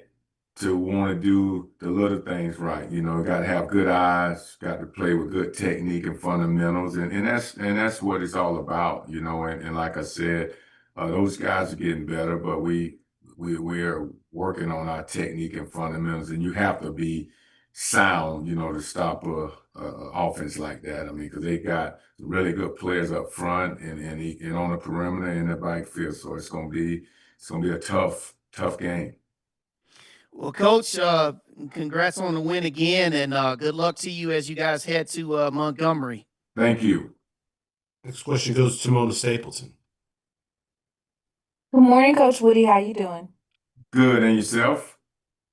to want to do the little things right. You know, got to have good eyes. Got to play with good technique and fundamentals, and that's what it's all about. You know, and like I said, those guys are getting better, but we're working on our technique and fundamentals, and you have to be sound, you know, to stop a offense like that. I mean, because they got really good players up front and on the perimeter and the backfield. So it's gonna be a tough game.
Well, Coach, congrats on the win again, and good luck to you as you guys head to Montgomery.
Thank you.
Next question goes to Mona Stapleton.
Good morning, Coach Woody. How you doing?
Good, and yourself?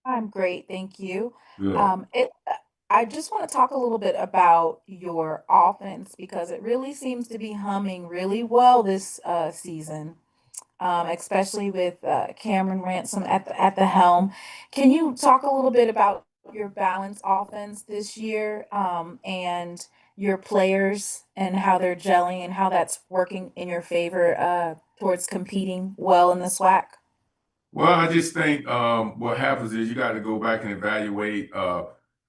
I'm great, thank you.
Good.
I just want to talk a little bit about your offense because it really seems to be humming really well this season, especially with Cameron Ransom at the helm. Can you talk a little bit about your balanced offense this year, and your players and how they're gelling and how that's working in your favor towards competing well in the SWAC?
Well, I just think what happens is you got to go back and evaluate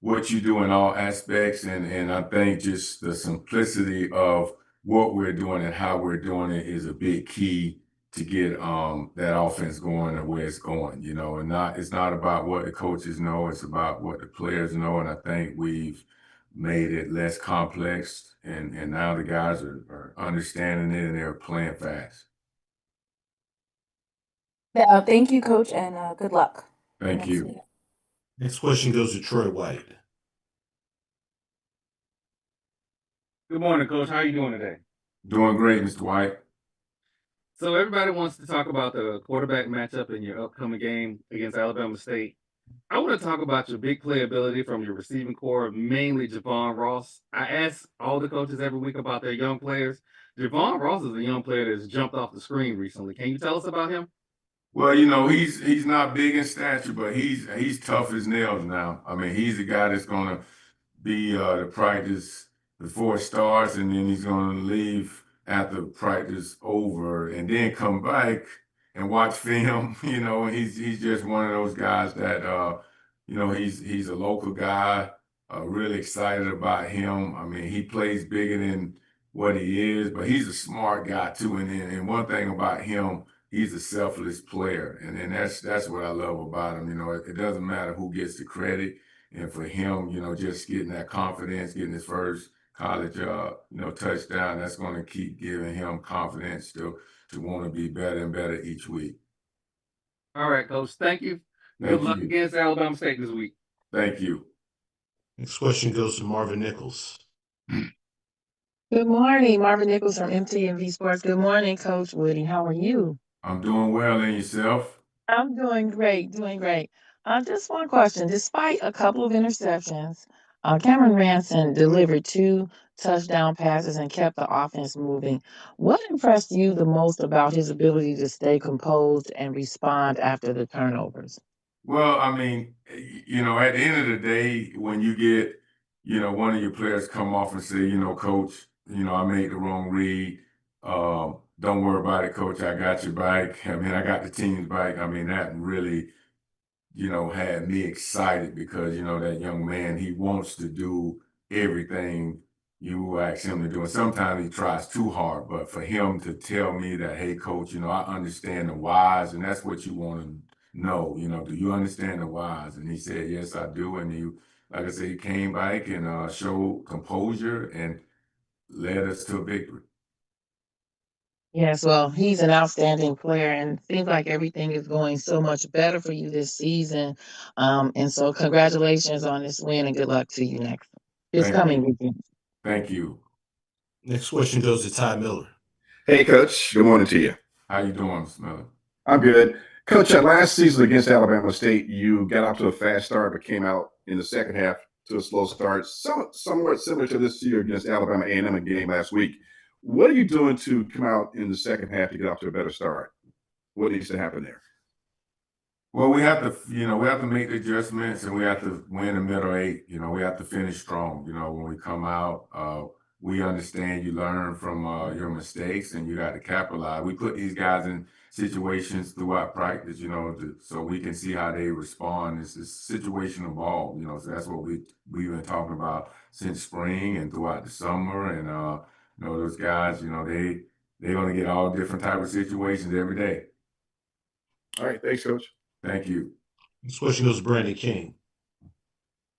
what you do in all aspects, and I think just the simplicity of what we're doing and how we're doing it is a big key to get that offense going and where it's going. You know, and it's not about what the coaches know; it's about what the players know. And I think we've made it less complex, and now the guys are understanding it and they're playing fast.
Thank you, Coach, and good luck.
Thank you.
Next question goes to Troy White.
Good morning, Coach. How are you doing today?
Doing great, Mr. White.
So everybody wants to talk about the quarterback matchup in your upcoming game against Alabama State. I want to talk about your big playability from your receiving core, mainly Javon Ross. I ask all the coaches every week about their young players. Javon Ross is a young player that's jumped off the screen recently. Can you tell us about him?
Well, you know, he's not big in stature, but he's tough as nails now. I mean, he's the guy that's gonna be to practice before it starts, and then he's gonna leave after practice over, and then come back and watch film. You know, he's just one of those guys that you know, he's a local guy. Really excited about him. I mean, he plays bigger than what he is, but he's a smart guy too. And one thing about him, he's a selfless player, and that's what I love about him. You know, it doesn't matter who gets the credit, and for him, you know, just getting that confidence, getting his first college, you know, touchdown, that's going to keep giving him confidence to want to be better and better each week.
All right, Coach. Thank you.
Thank
Good luck
you.
against Alabama State this week.
Thank you.
Next question goes to Marvin Nichols.
Good morning, Marvin Nichols from MTMV Sports. Good morning, Coach Woody. How are you?
I'm doing well, and yourself?
I'm doing great, doing great. Just one question. Despite a couple of interceptions, Cameron Ransom delivered 2 touchdown passes and kept the offense moving. What impressed you the most about his ability to stay composed and respond after the turnovers?
Well, I mean, you know, at the end of the day, when you get, you know, one of your players come off and say, you know, Coach, you know, I made the wrong read. Don't worry about it, Coach. I got your back. I mean, I got the team's back. I mean, that really, you know, had me excited because, you know, that young man, he wants to do everything you ask him to do. And sometimes he tries too hard, but for him to tell me that, hey, Coach, you know, I understand the whys, and that's what you want to know, you know, do you understand the whys? And he said, yes, I do. And he, like I said, he came back and showed composure and led us to a victory.
Yes, well, he's an outstanding player, and seems like everything is going so much better for you this season. And so, congratulations on this win, and good luck to you this
Thank
coming
you.
weekend.
Thank you.
Next question goes to Ty Miller.
Hey, Coach. Good morning to you.
How you doing, Mr. Miller?
I'm good. Coach, last season against Alabama State, you got off to a fast start, but came out in the second half to a slow start, somewhat similar to this year against Alabama A&M game last week. What are you doing to come out in the second half to get off to a better start? What needs to happen there?
Well, we have to, we have to make the adjustments and we have to win the middle eight. We have to finish strong. When we come out, we understand you learn from your mistakes and you got to capitalize. We put these guys in situations throughout practice, so we can see how they respond. It's situational ball, so that's what we've been talking about since spring and throughout the summer. And, those guys, they're going to get all different type of situations every day.
All right. Thanks, Coach.
Thank you.
This question goes to Brandon King.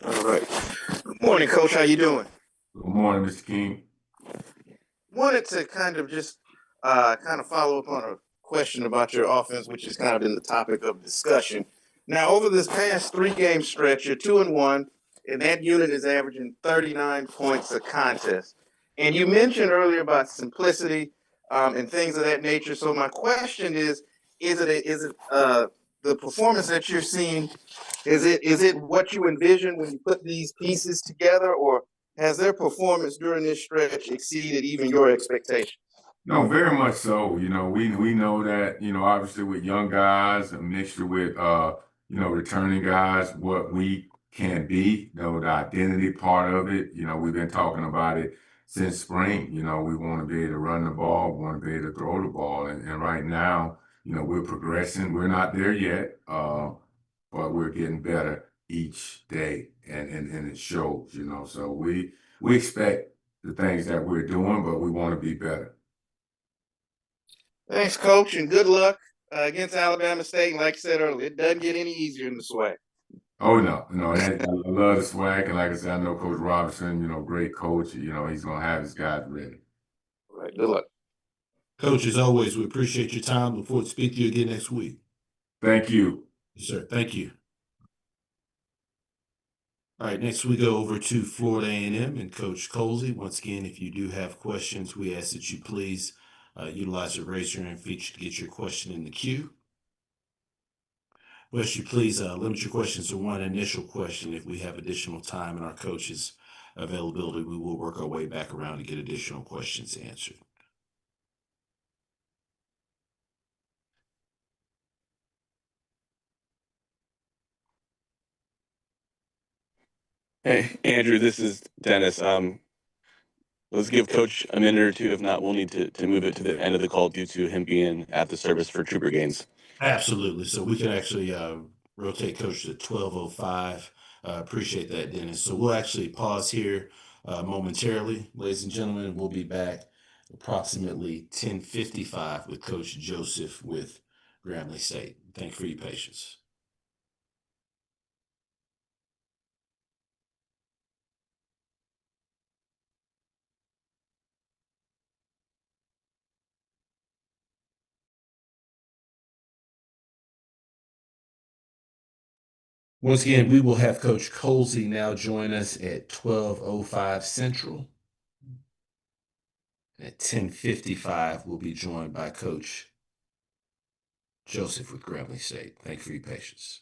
All right. Good morning, Coach. How you doing?
Good morning, Mr. King.
Wanted to kind of just follow up on a question about your offense, which is kind of in the topic of discussion. Now, over this past 3-game stretch, you're 2-1, and that unit is averaging 39 points a contest. And you mentioned earlier about simplicity and things of that nature. So my question is it the performance that you're seeing? Is it what you envision when you put these pieces together, or has their performance during this stretch exceeded even your expectations?
No, very much so. We know that, obviously with young guys, a mixture with returning guys, what we can be, the identity part of it, we've been talking about it since spring. We want to be able to run the ball, we want to be able to throw the ball. And right now, we're progressing. We're not there yet, but we're getting better each day, and it shows, So we expect the things that we're doing, but we want to be better.
Thanks, Coach, and good luck against Alabama State. And like I said earlier, it doesn't get any easier in the SWAC.
Oh no, I love the SWAC, and like I said, I know Coach Robinson, great coach. He's gonna have his guys ready.
All right, good luck.
Coach, as always, we appreciate your time. Look forward to speaking to you again next week.
Thank you.
Yes, sir. Thank you. All right, next we go over to Florida A&M and Coach Colsey. Once again, if you do have questions, we ask that you please utilize the raise your hand feature to get your question in the queue. We ask you please limit your questions to one initial question. If we have additional time and our coaches' availability, we will work our way back around to get additional questions answered.
Hey, Andrew, this is Dennis. Let's give Coach a minute or two. If not, we'll need to move it to the end of the call due to him being at the service for Trooper games.
Absolutely. So we can actually rotate Coach to 12:05. Appreciate that, Dennis. So we'll actually pause here momentarily, ladies and gentlemen. We'll be back approximately 10:55 with Coach Joseph with Grambling State. Thank you for your patience. Once again, we will have Coach Colsey now join us at 12:05 Central. At 10:55, we'll be joined by Coach Joseph with Grambling State. Thank you for your patience.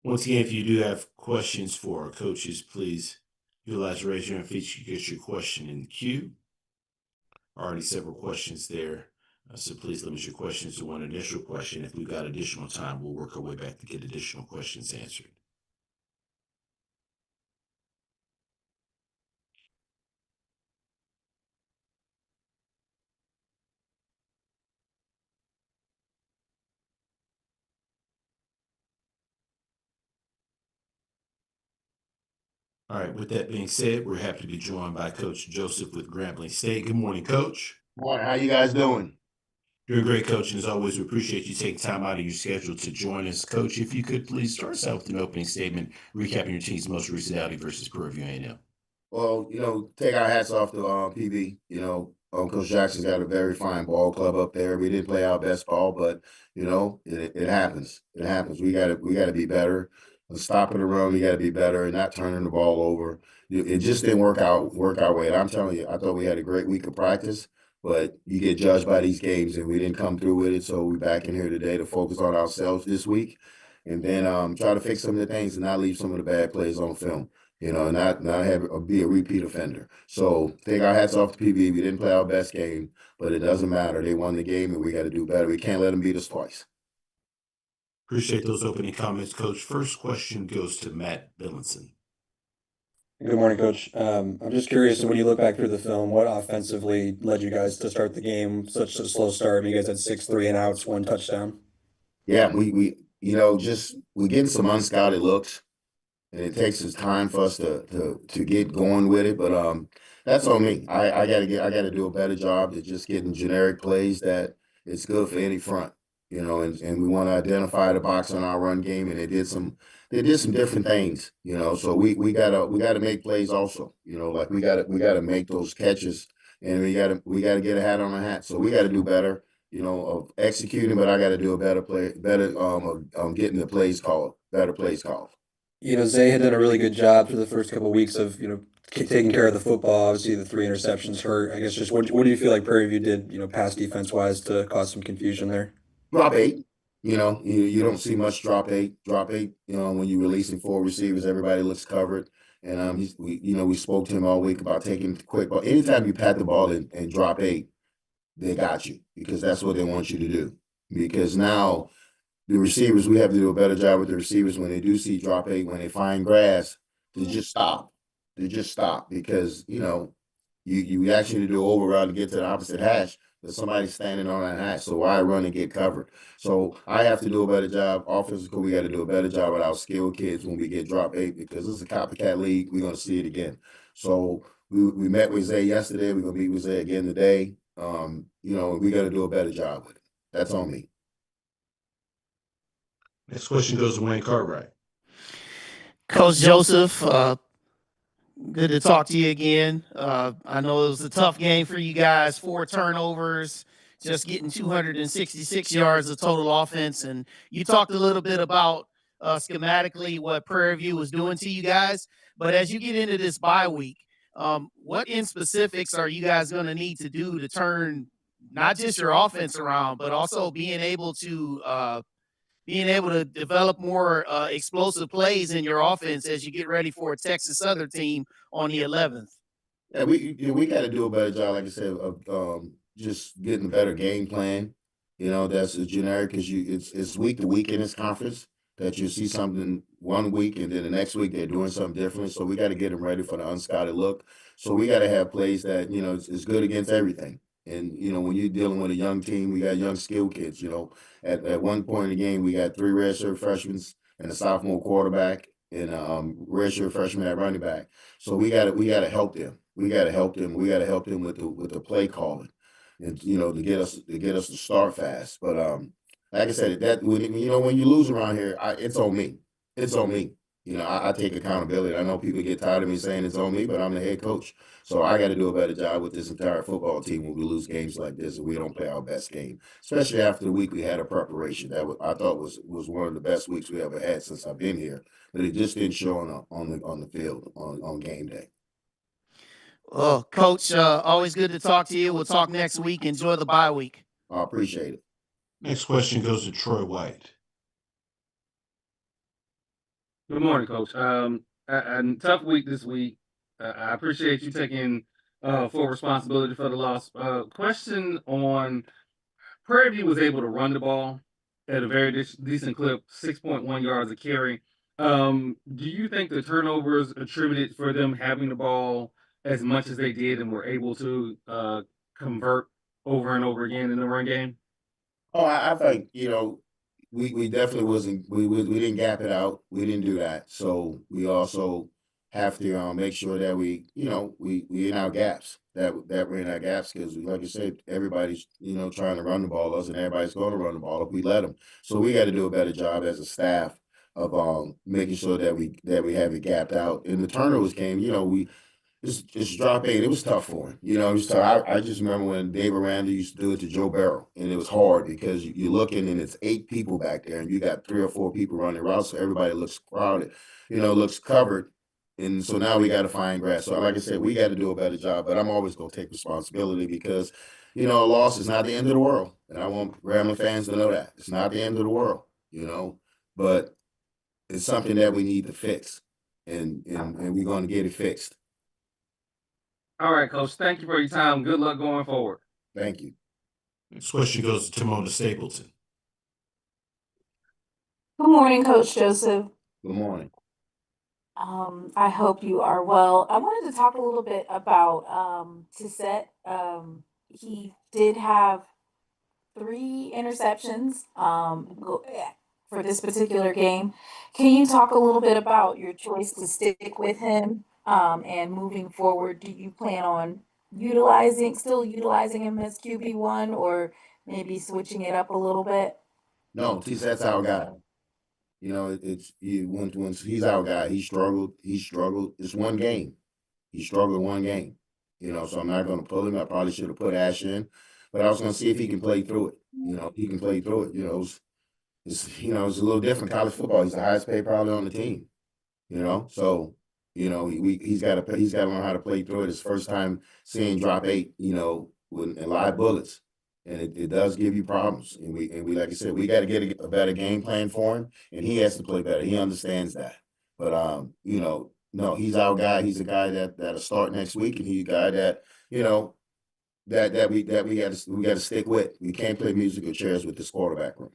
Once again, if you do have questions for our coaches, please utilize the raise your hand feature to get your question in the queue. Already several questions there. So please limit your questions to one initial question. If we've got additional time, we'll work our way back to get additional questions answered. All right, with that being said, we're happy to be joined by Coach Joseph with Grambling State. Good morning, Coach.
Morning. How you guys doing?
Doing great, Coach. And as always, we appreciate you taking time out of your schedule to join us. Coach, if you could please start us out with an opening statement, recapping your team's most recent outing versus Prairie View A&M.
Well, take our hats off to PV. Coach Jackson's got a very fine ball club up there. We didn't play our best ball, but it happens. It happens. We got to be better. Stopping the run, we got to be better and not turning the ball over. It just didn't work our way. And I'm telling you, I thought we had a great week of practice, but you get judged by these games, and we didn't come through with it. So we're back in here today to focus on ourselves this week, and then try to fix some of the things and not leave some of the bad plays on film. And not be a repeat offender. So take our hats off to PV. We didn't play our best game, but it doesn't matter. They won the game, and we got to do better. We can't let them beat us twice.
Appreciate those opening comments, Coach. First question goes to Matt Billinson.
Good morning, Coach. I'm just curious, when you look back through the film, what offensively led you guys to start the game such a slow start? I mean, you guys had 6 3-and-outs, 1 touchdown.
Yeah, we getting some unscouted looks, and it takes some time for us to get going with it. But that's on me. I gotta do a better job at just getting generic plays that it's good for any front. And we want to identify the box on our run game, and they did some different things. So we gotta make plays also. Like we gotta make those catches, and we gotta get a hat on a hat. So we gotta do better. Of executing, but I got to do a better getting the plays called, better plays called.
Zay had done a really good job for the first couple of weeks of, taking care of the football. Obviously, the 3 interceptions hurt. I guess just what do you feel like Prairie View did, pass defense-wise to cause some confusion there?
Drop 8. You don't see much drop 8. Drop 8, when you're releasing 4 receivers, everybody looks covered. And we spoke to him all week about taking the quick ball. Anytime you pat the ball and drop 8, they got you, because that's what they want you to do. Because now the receivers, we have to do a better job with the receivers when they do see drop 8, when they find grass, to just stop. Because, you actually do over route to get to the opposite hash, but somebody's standing on that hash. So why run and get covered? So I have to do a better job. Offensively, we got to do a better job with our skilled kids when we get drop 8, because this is a copycat league. We're going to see it again. So we met with Zay yesterday. We're going to meet with Zay again today. We got to do a better job with it. That's on me.
Next question goes to Wayne Cartwright.
Coach Joseph, good to talk to you again. I know it was a tough game for you guys, 4 turnovers, just getting 266 yards of total offense. And you talked a little bit about schematically what Prairie View was doing to you guys. But as you get into this bye week, what in specifics are you guys going to need to do to turn not just your offense around, but also being able to develop more explosive plays in your offense as you get ready for a Texas Southern team on the 11th?
Yeah, we got to do a better job, like I said, of just getting a better game plan. That's a generic, because it's week to week in this conference that you see something one week, and then the next week they're doing something different. So we got to get them ready for the unscouted look. So we got to have plays that is good against everything. And when you're dealing with a young team, we got young skill kids. At one point in the game, we got 3 redshirt freshmen and a sophomore quarterback, and redshirt freshman at running back. So we got to help them. We got to help them with the play calling, and to get us to start fast. But like I said, that when you lose around here, it's on me. It's on me. I take accountability. I know people get tired of me saying it's on me, but I'm the head coach. So I got to do a better job with this entire football team when we lose games like this and we don't play our best game, especially after the week we had a preparation. I thought was one of the best weeks we ever had since I've been here, but it just didn't show on the field on game day.
Well, Coach, always good to talk to you. We'll talk next week. Enjoy the bye week.
I appreciate it.
Next question goes to Troy White.
Good morning, Coach. A tough week this week. I appreciate you taking full responsibility for the loss. Question on Prairie View was able to run the ball at a very decent clip, 6.1 yards a carry. Do you think the turnovers attributed for them having the ball as much as they did and were able to convert over and over again in the run game?
Oh, I think, we definitely we didn't gap it out. We didn't do that. So we also have to make sure that we in our gaps, that we're in our gaps, because like I said, everybody's trying to run the ball us, and everybody's going to run the ball if we let them. So we got to do a better job as a staff of making sure that we have it gapped out. And the turnovers came, it's drop 8. It was tough for him. It was tough. I just remember when Dave Aranda used to do it to Joe Barrow, and it was hard because you're looking and it's 8 people back there, and you got 3 or 4 people running routes, so everybody looks crowded, looks covered. And so now we got to find grass. So like I said, we got to do a better job, but I'm always going to take responsibility because, a loss is not the end of the world. And I want Grambling fans to know that. It's not the end of the world, but it's something that we need to fix, and we're going to get it fixed.
All right, Coach. Thank you for your time. Good luck going forward.
Thank you.
Next question goes to Timona Stapleton.
Good morning, Coach Joseph.
Good morning.
I hope you are well. I wanted to talk a little bit about Tissette. He did have 3 interceptions for this particular game. Can you talk a little bit about your choice to stick with him and moving forward? Do you plan on still utilizing him as QB1, or maybe switching it up a little bit?
No, Tissette's our guy. Once he's our guy, he struggled. It's one game. He struggled one game. So I'm not going to pull him. I probably should have put Ash in, but I was going to see if he can play through it. He can play through it. It's a little different. College football. He's the highest paid probably on the team. So he's got to learn how to play through it. His first time seeing drop 8. With live bullets. And it does give you problems. And we like I said, we got to get a better game plan for him, and he has to play better. He understands that. But no, he's our guy. He's a guy that'll start next week, and he's a guy that that we got to stick with. We can't play musical chairs with this quarterback room.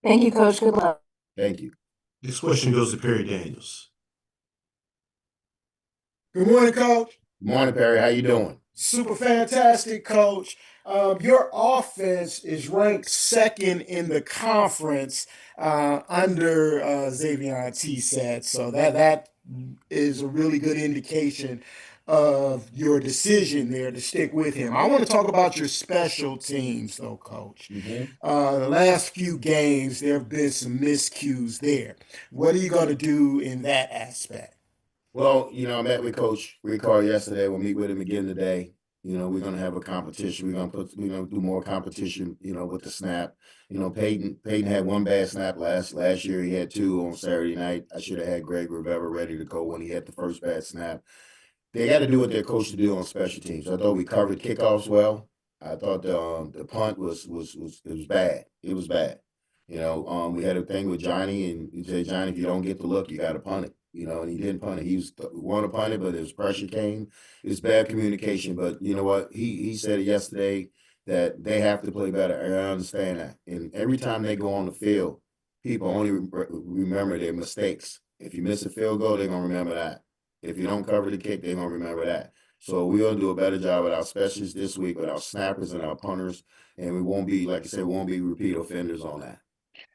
Thank you, Coach. Good luck.
Thank you.
Next question goes to Perry Daniels.
Good morning, Coach.
Good morning, Perry. How you doing?
Super fantastic, Coach. Your offense is ranked 2nd in the conference under Xavier Tissette, so that is a really good indication of your decision there to stick with him. I want to talk about your special teams, though, Coach.
Mm-hmm.
The last few games, there have been some miscues there. What are you going to do in that aspect?
Well, I met with Coach Ricard yesterday. We'll meet with him again today. We're going to have a competition. We're going to do more competition, with the snap. Peyton had 1 bad snap last year. He had 2 on Saturday night. I should have had Greg Rivera ready to go when he had the first bad snap. They got to do what they're coached to do on special teams. I thought we covered kickoffs well. I thought the punt was bad. It was bad. We had a thing with Johnny, and he said, Johnny, if you don't get the look, you got to punt it. And he didn't punt it. He wanted to punt it, but his pressure came. It's bad communication. But you know what? He said it yesterday that they have to play better. And I understand that. And every time they go on the field, people only remember their mistakes. If you miss a field goal, they're going to remember that. If you don't cover the kick, they're going to remember that. So we're going to do a better job with our specialists this week, with our snappers and our punters. And we won't be, like I said, repeat offenders on that.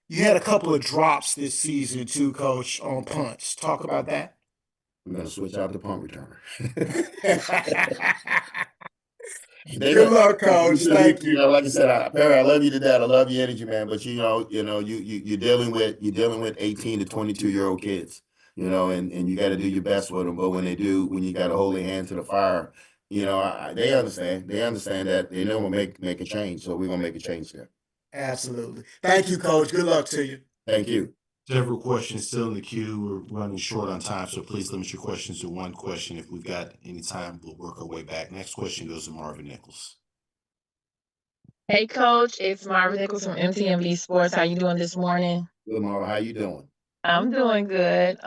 You had a couple of drops this season too, Coach, on punts. Talk about that.
We're going to switch out the punt returner.
Good luck, Coach. Thank you.
Like I said, Perry, I love you to death. I love your energy, man. But you're dealing with 18 to 22-year-old kids. And you got to do your best with them. But when you got to hold their hand to the fire, they understand. They understand that they know we'll make a change. So we're going to make a change there.
Absolutely. Thank you, Coach. Good luck to you.
Thank you.
Several questions still in the queue. We're running short on time, so please limit your questions to 1 question. If we've got any time, we'll work our way back. Next question goes to Marvin Nichols.
Hey, Coach. It's Marvin Nichols from MTMV Sports. How you doing this morning?
Good, Mara. How you doing?
I'm doing good.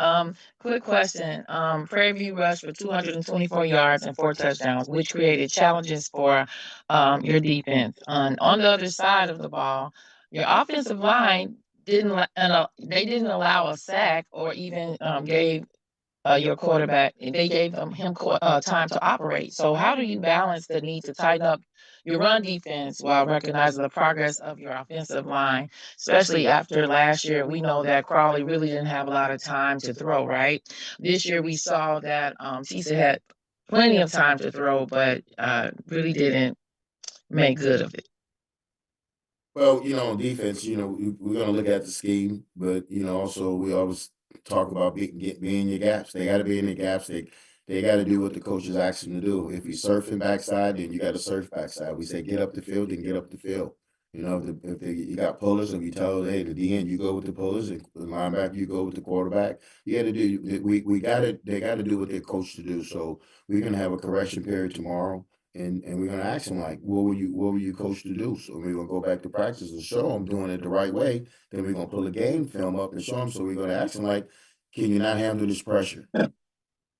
Quick question. Prairie View rushed for 224 yards and 4 touchdowns, which created challenges for your defense. On the other side of the ball, your offensive line they didn't allow a sack or even gave your quarterback. They gave him time to operate. So how do you balance the need to tighten up your run defense while recognizing the progress of your offensive line, especially after last year? We know that Crawley really didn't have a lot of time to throw, right? This year we saw that Tisa had plenty of time to throw, but really didn't make good of it.
Well, on defense, we're going to look at the scheme, but also we always talk about being in your gaps. They got to be in the gaps. They got to do what the coaches ask them to do. If you're surfing backside, then you got to surf backside. We say get up the field, then get up the field. If you got pullers, and we tell them, hey, the DN, you go with the pullers, and the linebacker, you go with the quarterback. You got to do. They got to do what they're coached to do. So we're going to have a correction period tomorrow. And we're gonna ask them like, what were you coached to do? So we're gonna go back to practice and show them doing it the right way. Then we're gonna pull a game film up and show them. So we're gonna ask them like, can you not handle this pressure? Can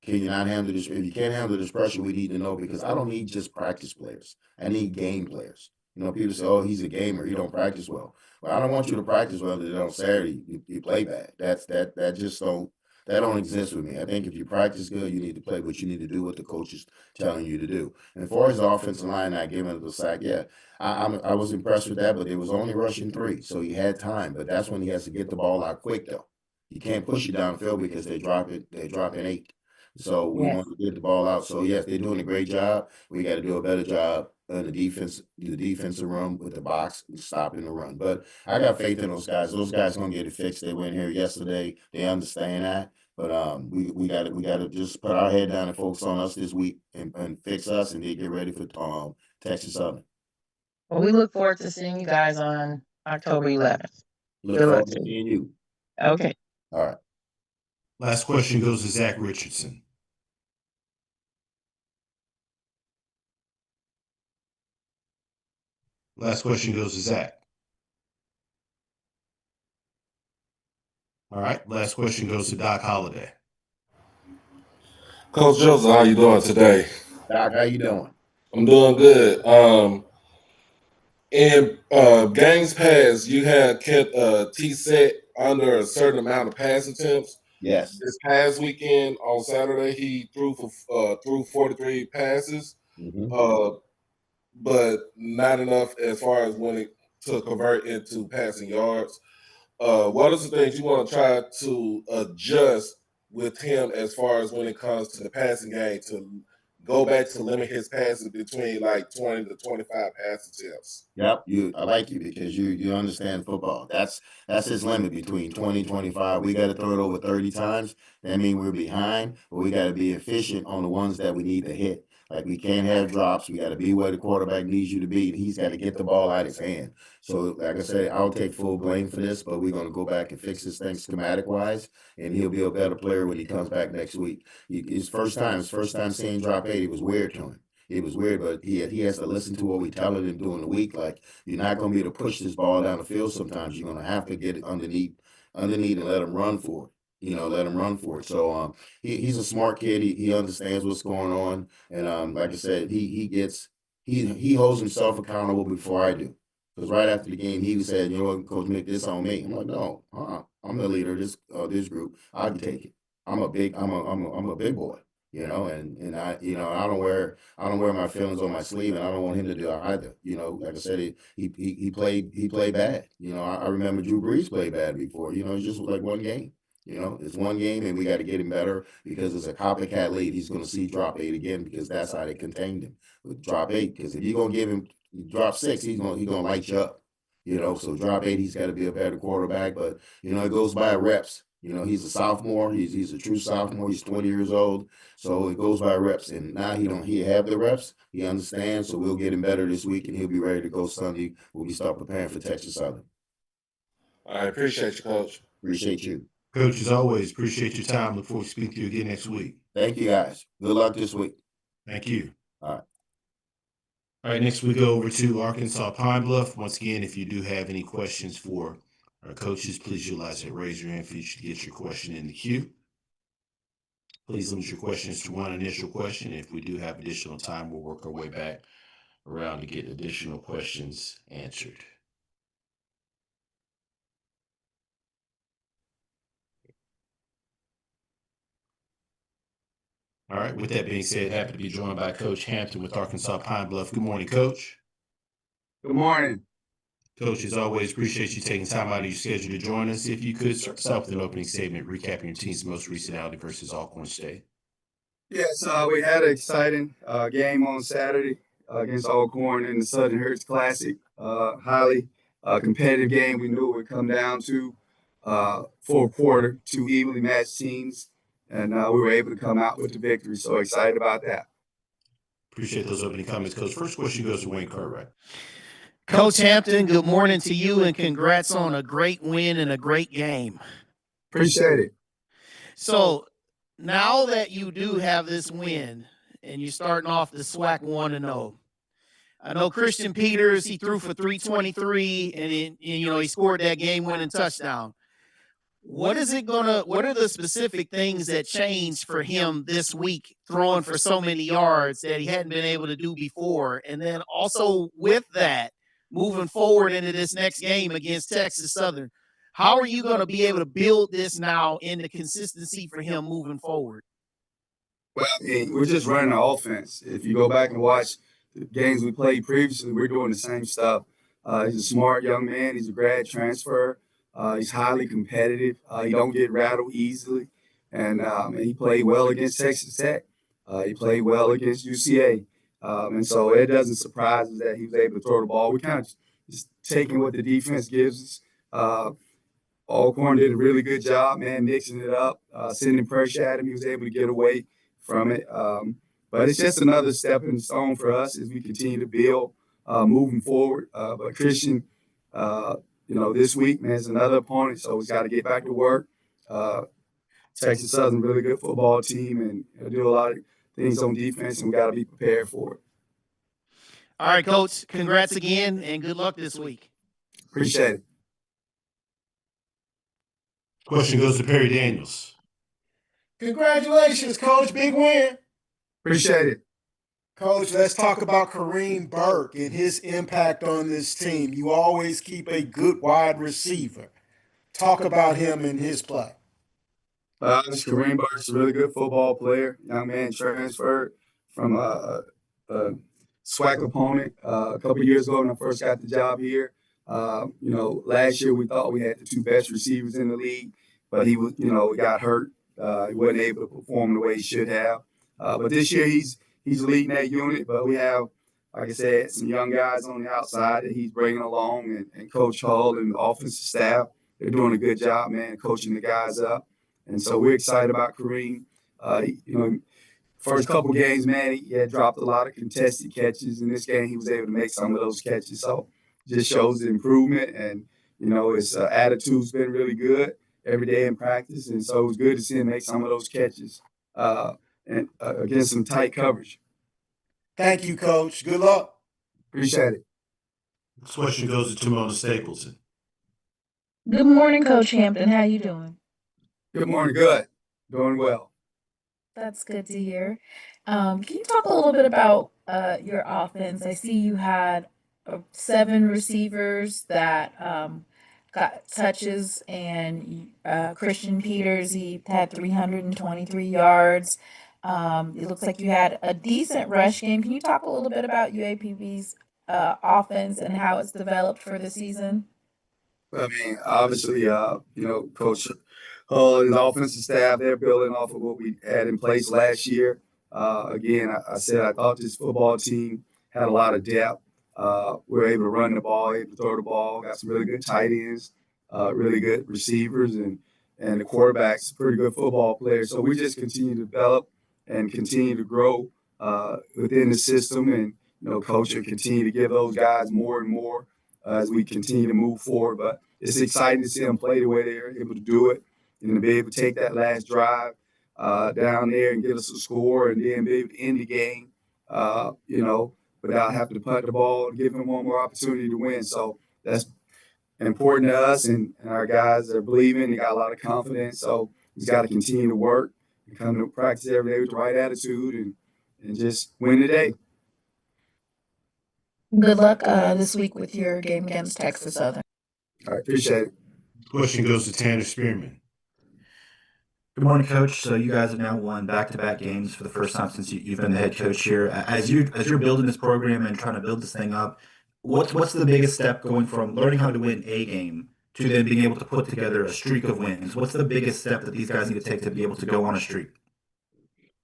you not handle this? If you can't handle this pressure, we need to know, because I don't need just practice players. I need game players. People say, oh, he's a gamer, he don't practice well. Well, I don't want you to practice well, that on Saturday you play bad. That don't exist with me. I think if you practice good, you need to play, but you need to do what the coach is telling you to do. And as far as the offensive line not giving up the sack, yeah, I was impressed with that, but it was only rushing 3, so he had time. But that's when he has to get the ball out quick, though. You can't push it downfield because they're dropping 8. So we want to get the ball out. So yes, they're doing a great job. We got to do a better job in the defensive run with the box and stopping the run. But I got faith in those guys. Those guys gonna get it fixed. They went here yesterday. They understand that. But we gotta just put our head down and focus on us this week and fix us, and then get ready for Texas Southern.
Well, we look forward to seeing you guys on October 11th.
Look forward to seeing you.
Okay.
All right.
Last question goes to Zach Richardson. Last question goes to Zach. All right. Last question goes to Doc Holliday.
Coach Joseph, how you doing today?
Doc, how you doing?
I'm doing good. In games past, you had kept T-Set under a certain amount of pass attempts.
Yes.
This past weekend on Saturday, he threw 43 passes, but not enough as far as to convert into passing yards. What are some things you want to try to adjust with him as far as when it comes to the passing game, to go back to limit his passes between like 20 to 25 pass attempts?
Yep, I like you because you understand football. That's his limit, between 20 and 25. We got to throw it over 30 times. That means we're behind, but we got to be efficient on the ones that we need to hit. Like, we can't have drops. We got to be where the quarterback needs you to be. He's got to get the ball out of his hand. So, like I said, I'll take full blame for this, but we're going to go back and fix this thing schematic-wise, and he'll be a better player when he comes back next week. His first time seeing drop 8, it was weird to him. It was weird, but he has to listen to what we tell him during the week. Like, you're not going to be able to push this ball down the field sometimes. You're going to have to get it underneath and let him run for it. Let him run for it. So he's a smart kid. He understands what's going on. And like I said, he holds himself accountable before I do. Because right after the game, he said, you know what, Coach Mick, this on me. I'm like, no, I'm the leader of this group. I can take it. I'm a big boy. And I don't wear my feelings on my sleeve, and I don't want him to do it either. Like I said, he played bad. I remember Drew Brees played bad before. It's just like one game. It's one game, and we got to get him better, because it's a copycat lead. He's going to see drop 8 again, because that's how they contained him with drop 8. Because if you're going to give him drop 6, he's going to light you up. So drop 8, he's got to be a better quarterback. But it goes by reps. He's a sophomore. He's a true sophomore. He's 20 years old. So it goes by reps. And now he have the reps. He understands. So we'll get him better this week, and he'll be ready to go Sunday when we start preparing for Texas Southern.
I appreciate you, Coach.
Appreciate you.
Coach, as always, appreciate your time. Look forward to speaking to you again next week.
Thank you, guys. Good luck this week.
Thank you.
All right.
All right, next we go over to Arkansas Pine Bluff. Once again, if you do have any questions for Our coaches, please utilize that raise your hand feature to get your question in the queue. Please limit your questions to one initial question. If we do have additional time, we'll work our way back around to get additional questions answered. All right, with that being said, happy to be joined by Coach Hampton with Arkansas Pine Bluff. Good morning, Coach.
Good morning.
Coach, as always, appreciate you taking time out of your schedule to join us. If you could start us off with an opening statement recapping your team's most recent outing versus Alcorn State.
Yes, we had an exciting game on Saturday against Alcorn in the Southern Hertz Classic. Highly competitive game. We knew it would come down to fourth quarter, two evenly matched teams, and we were able to come out with the victory. So excited about that.
Appreciate those opening comments, Coach. First question goes to Wayne Cartwright.
Coach Hampton, good morning to you and congrats on a great win and a great game.
Appreciate it.
So now that you do have this win and you're starting off the SWAC 1-0, I know Christian Peters, he threw for 323 and he scored that game-winning touchdown. What are the specific things that changed for him this week, throwing for so many yards that he hadn't been able to do before? And then also with that, moving forward into this next game against Texas Southern, how are you going to be able to build this now into consistency for him moving forward?
Well, I mean, we're just running the offense. If you go back and watch the games we played previously, we're doing the same stuff. He's a smart young man. He's a grad transfer. He's highly competitive. He don't get rattled easily. And he played well against Texas Tech. He played well against UCA. And so it doesn't surprise us that he was able to throw the ball. We kind of just taking what the defense gives us. Alcorn did a really good job, man, mixing it up, sending pressure at him. He was able to get away from it. But it's just another stepping stone for us as we continue to build moving forward. But Christian, this week, man, is another opponent, so we got to get back to work. Texas Southern, really good football team, and do a lot of things on defense, and we got to be prepared for it.
All right, Coach, congrats again, and good luck this week.
Appreciate it.
Question goes to Perry Daniels.
Congratulations, Coach. Big win.
Appreciate it.
Coach, let's talk about Kareem Burke and his impact on this team. You always keep a good wide receiver. Talk about him and his play.
Kareem Burke's a really good football player. Young man transferred from a SWAC opponent a couple of years ago when I first got the job here. Last year we thought we had the two best receivers in the league, but he got hurt. He wasn't able to perform the way he should have. But this year he's leading that unit. But we have, like I said, some young guys on the outside that he's bringing along, and Coach Hull and the offensive staff, they're doing a good job, man, coaching the guys up. And so we're excited about Kareem. First couple games, man, he had dropped a lot of contested catches. In this game, he was able to make some of those catches. So just shows the improvement, and his attitude's been really good every day in practice, and so it was good to see him make some of those catches and against some tight coverage.
Thank you, Coach. Good luck.
Appreciate it.
This question goes to Timona Stapleton.
Good morning, Coach Hampton. How you doing?
Good morning. Good. Doing well.
That's good to hear. Can you talk a little bit about your offense? I see you had 7 receivers that got touches, and Christian Peters, he had 323 yards. It looks like you had a decent rush game. Can you talk a little bit about UAPB's offense and how it's developed for the season?
I mean, obviously, Coach Hull and his offensive staff, they're building off of what we had in place last year. Again, I said I thought this football team had a lot of depth. We were able to run the ball, able to throw the ball, got some really good tight ends, really good receivers, and the quarterback's a pretty good football player. So we just continue to develop and continue to grow within the system, and Coach will continue to give those guys more and more as we continue to move forward. But it's exciting to see them play the way they're able to do it, and to be able to take that last drive down there and get us a score, and then be able to end the game, without having to punt the ball and give them one more opportunity to win. So that's important to us, and our guys are believing. They got a lot of confidence. So he's got to continue to work and come to practice every day with the right attitude and just win the day.
Good luck this week with your game against Texas Southern.
All right, appreciate it.
Question goes to Tanner Spearman.
Good morning, Coach. So you guys have now won back-to-back games for the first time since you've been the head coach here. As you're building this program and trying to build this thing up, what's the biggest step going from learning how to win a game to then being able to put together a streak of wins? What's the biggest step that these guys need to take to be able to go on a streak?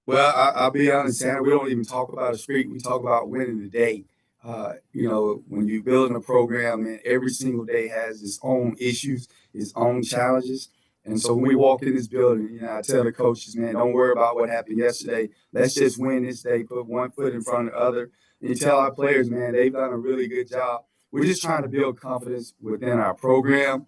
Well, I'll be honest, Santa, we don't even talk about a streak. We talk about winning the day. When you're building a program, man, every single day has its own issues, its own challenges. And so when we walk in this building, I tell the coaches, man, don't worry about what happened yesterday. Let's just win this day, put one foot in front of the other. And you tell our players, man, they've done a really good job. We're just trying to build confidence within our program,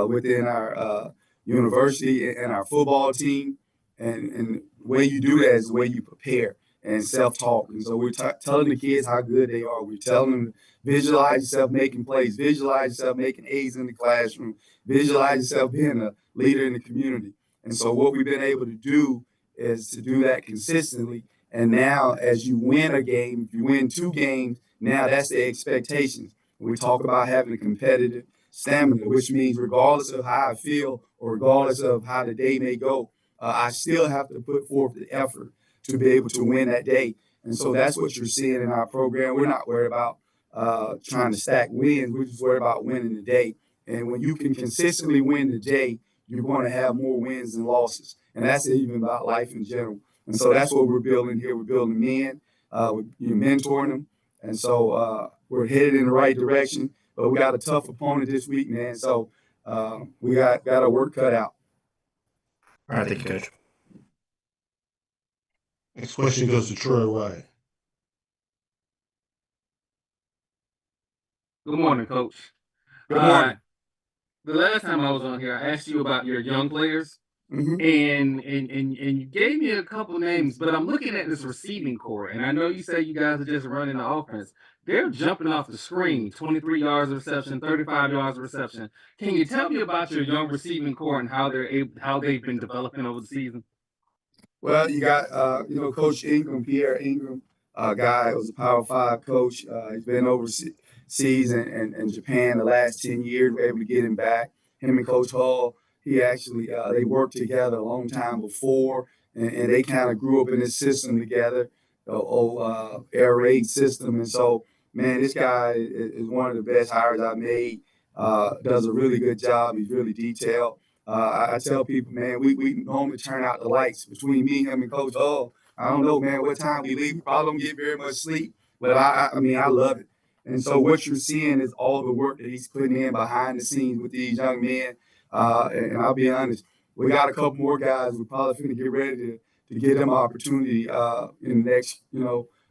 within our university and our football team. And the way you do that is the way you prepare and self-talk. And so we're telling the kids how good they are. We're telling them, visualize yourself making plays, visualize yourself making A's in the classroom, visualize yourself being a leader in the community. And so what we've been able to do is to do that consistently. And now as you win a game, if you win 2 games, now that's the expectations. We talk about having a competitive stamina, which means regardless of how I feel or regardless of how the day may go, I still have to put forth the effort to be able to win that day. And so that's what you're seeing in our program. We're not worried about trying to stack wins. We're just worried about winning the day. And when you can consistently win the day, you're going to have more wins than losses. And that's even about life in general. And so that's what we're building here. We're building men. You're mentoring them. And so we're headed in the right direction. But we got a tough opponent this week, man. So we got our work cut out.
All right, thank you, Coach.
Next question goes to Troy White.
Good morning, Coach.
Good morning.
The last time I was on here, I asked you about your young players, and you gave me a couple names, but I'm looking at this receiving core, and I know you say you guys are just running the offense. They're jumping off the screen, 23 yards of reception, 35 yards of reception. Can you tell me about your young receiving core and how they've been developing over the season?
Well, you got, Coach Ingram, Pierre Ingram, guy who was a Power 5 coach. He's been overseas and Japan the last 10 years. We're able to get him back. Him and Coach Hall, he actually, they worked together a long time before, and they kind of grew up in this system together, the old air raid system. And so, man, this guy is one of the best hires I've made. Does a really good job. He's really detailed. I tell people, man, we normally turn out the lights between me, him, and Coach Hall. I don't know, man, what time we leave. We probably don't get very much sleep, but I love it. And so what you're seeing is all the work that he's putting in behind the scenes with these young men. And I'll be honest, we got a couple more guys. We're probably going to get ready to give them opportunity in the next,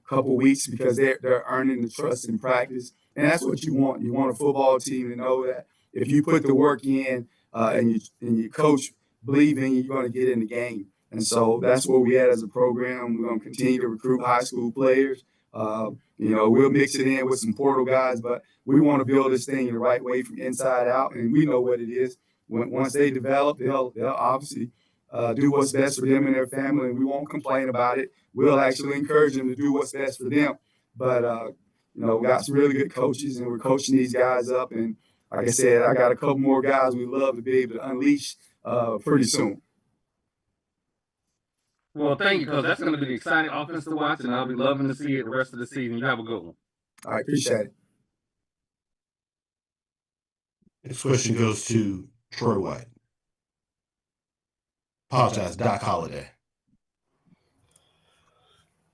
couple weeks because they're earning the trust in practice. And that's what you want. You want a football team to know that if you put the work in, and your coach believe in you, you're going to get in the game. And so that's where we at as a program. We're going to continue to recruit high school players. We'll mix it in with some portal guys, but we want to build this thing the right way from inside out. And we know what it is. Once they develop, they'll obviously do what's best for them and their family, and we won't complain about it. We'll actually encourage them to do what's best for them. But, we got some really good coaches, and we're coaching these guys up. And like I said, I got a couple more guys we'd love to be able to unleash pretty soon.
Well, thank you, because that's going to be an exciting offense to watch, and I'll be loving to see it the rest of the season. You have a good one.
All right, appreciate it.
Next question goes to Troy White. Apologize, Doc Holliday.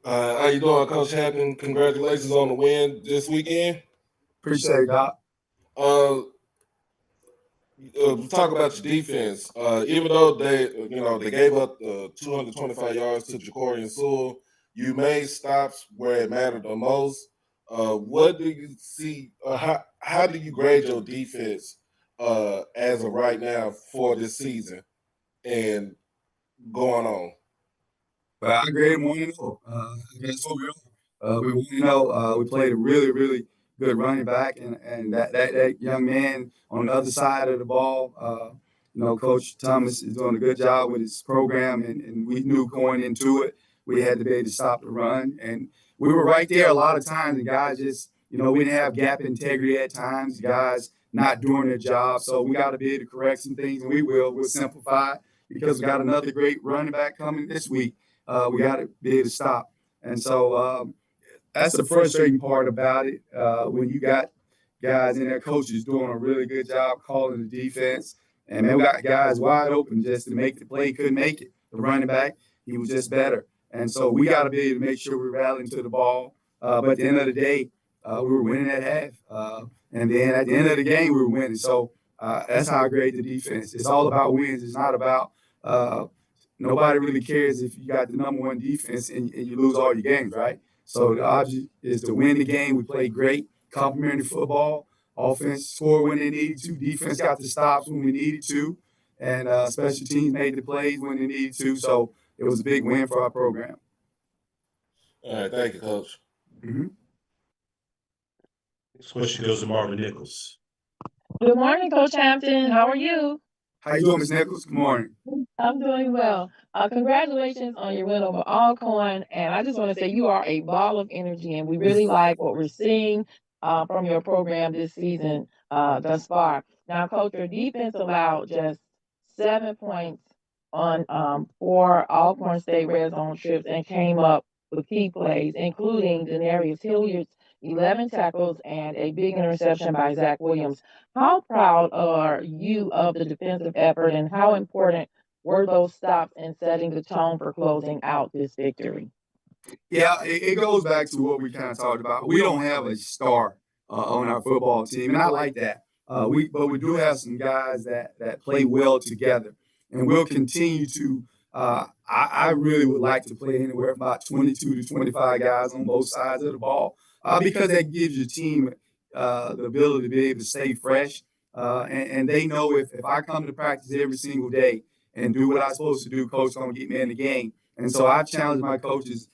How you doing, Coach Hampton? Congratulations on the win this weekend.
Appreciate it, Doc.
Talk about your defense. Even though they gave up 225 yards to Jacorian Sewell, you made stops where it mattered the most. What do you see? How do you grade your defense as of right now for this season and going on?
But I grade them 1-0. That's what we are. We 1-0. We played a really, really good running back, and that young man on the other side of the ball. Coach Thomas is doing a good job with his program, and we knew going into it, we had to be able to stop the run. And we were right there a lot of times, and guys just, we didn't have gap integrity at times, guys not doing their job. So we got to be able to correct some things, and we will. We'll simplify because we got another great running back coming this week. We got to be able to stop. And so that's the frustrating part about it when you got guys and their coaches doing a really good job calling the defense. And man, we got guys wide open just to make the play, couldn't make it. The running back, he was just better. And so we got to be able to make sure we're rallying to the ball. But at the end of the day, we were winning at half. And then at the end of the game, we were winning. So that's how I grade the defense. It's all about wins. It's not about nobody really cares if you got the number one defense and you lose all your games, right? So the object is to win the game. We played great, complimentary football. Offense scored when they needed to. Defense got the stops when we needed to. And special teams made the plays when they needed to. So it was a big win for our program.
All right, thank you, Coach.
Mm-hmm.
This question goes to Marvin Nichols.
Good morning, Coach Hampton. How are you?
How you doing, Ms. Nichols? Good morning.
I'm doing well. Congratulations on your win over Alcorn. And I just want to say you are a ball of energy, and we really like what we're seeing from your program this season thus far. Now, Coach, your defense allowed just 7 points on 4 Alcorn State red zone trips and came up with key plays, including Denarius Hilliard's 11 tackles and a big interception by Zach Williams. How proud are you of the defensive effort, and how important were those stops in setting the tone for closing out this victory?
Yeah, it goes back to what we kind of talked about. We don't have a star on our football team, and I like that. But we do have some guys that play well together, and we'll continue to. I really would like to play anywhere from about 22 to 25 guys on both sides of the ball because that gives your team the ability to be able to stay fresh. And they know if I come to practice every single day and do what I'm supposed to do, coach going to get me in the game. And so I've challenged my coaches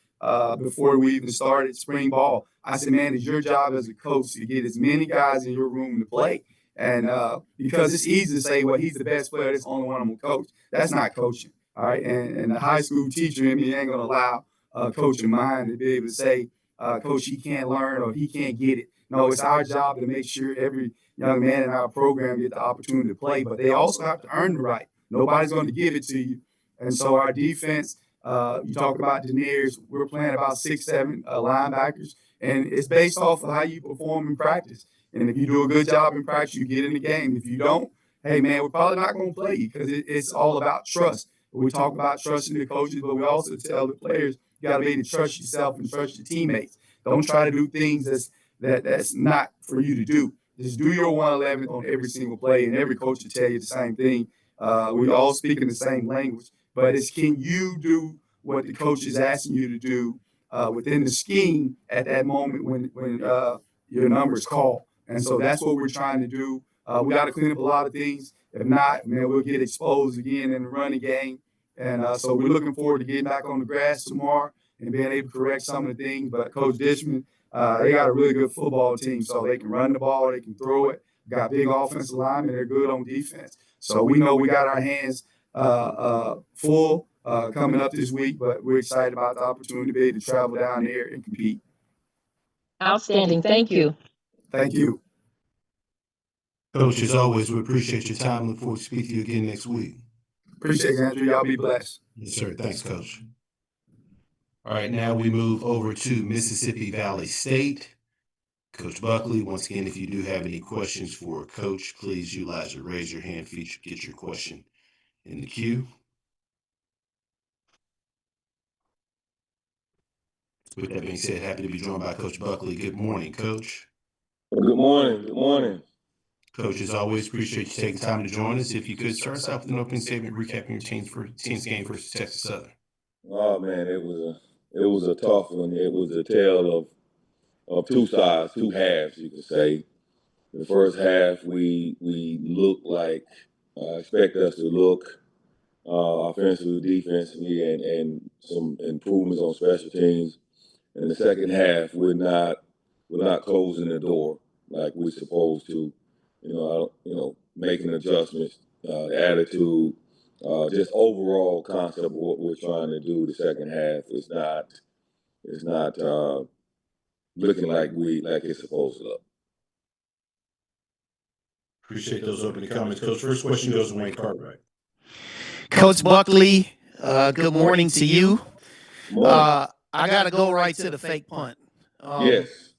before we even started spring ball. I said, man, it's your job as a coach to get as many guys in your room to play. And because it's easy to say, well, he's the best player, that's the only one I'm going to coach. That's not coaching. All right. And the high school teacher in me ain't going to allow a coach of mine to be able to say, coach, he can't learn or he can't get it. No, it's our job to make sure every young man in our program get the opportunity to play, but they also have to earn the right. Nobody's going to give it to you. And so our defense, you talk about Denarius, we're playing about 6-7 linebackers, and it's based off of how you perform in practice. And if you do a good job in practice, you get in the game. If you don't, hey, man, we're probably not going to play you because it's all about trust. We talk about trusting the coaches, but we also tell the players you got to be able to trust yourself and trust your teammates. Don't try to do things that's not for you to do. Just do your 111 on every single play, and every coach will tell you the same thing. We all speak in the same language, but it's can you do what the coach is asking you to do within the scheme at that moment when your number is called. And so that's what we're trying to do. We got to clean up a lot of things. If not, man, we'll get exposed again in the running game. And so we're looking forward to getting back on the grass tomorrow and being able to correct some of the things. But Coach Dishman, they got a really good football team, so they can run the ball, they can throw it. Got big offensive linemen, they're good on defense. So we know we got our hands full coming up this week, but we're excited about the opportunity to be able to travel down there and compete.
Outstanding. Thank you.
Thank you.
Coach, as always, we appreciate your time. Look forward to speaking to you again next week.
Appreciate it, Andrew. Y'all be blessed.
Yes, sir. Thanks, Coach. All right, now we move over to Mississippi Valley State. Coach Buckley, once again, if you do have any questions for Coach, please utilize the raise your hand feature. Get your question in the queue. With that being said, happy to be joined by Coach Buckley. Good morning, Coach.
Good morning. Good morning.
Coach, as always, appreciate you taking time to join us. If you could start us off with an opening statement recapping your team's game versus Texas Southern.
Oh man, it was a tough one. It was a tale of two sides, two halves, you could say. The first half we looked like expect us to look offensively, defensively, and some improvements on special teams. In the second half, we're not we're not closing the door like we're supposed to. Making adjustments, attitude, just overall concept of what we're trying to do. The second half is not looking like it's supposed to look.
Appreciate those opening comments, Coach. First question goes to Wayne Cartwright.
Coach Buckley, good morning to you. I got to go right to the fake punt.
Yes.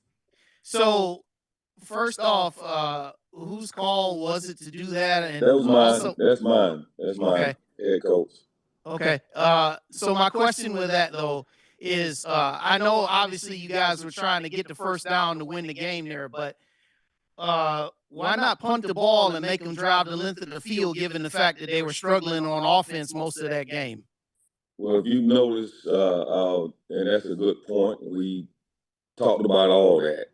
So, first off, whose call was it to do that? And
that was mine.
Also,
That's mine. That's mine.
Okay.
Head coach.
Okay. So my question with that though is, I know obviously you guys were trying to get the first down to win the game there, but why not punt the ball and make them drive the length of the field, given the fact that they were struggling on offense most of that game?
Well, if you notice, and that's a good point, we talked about all that.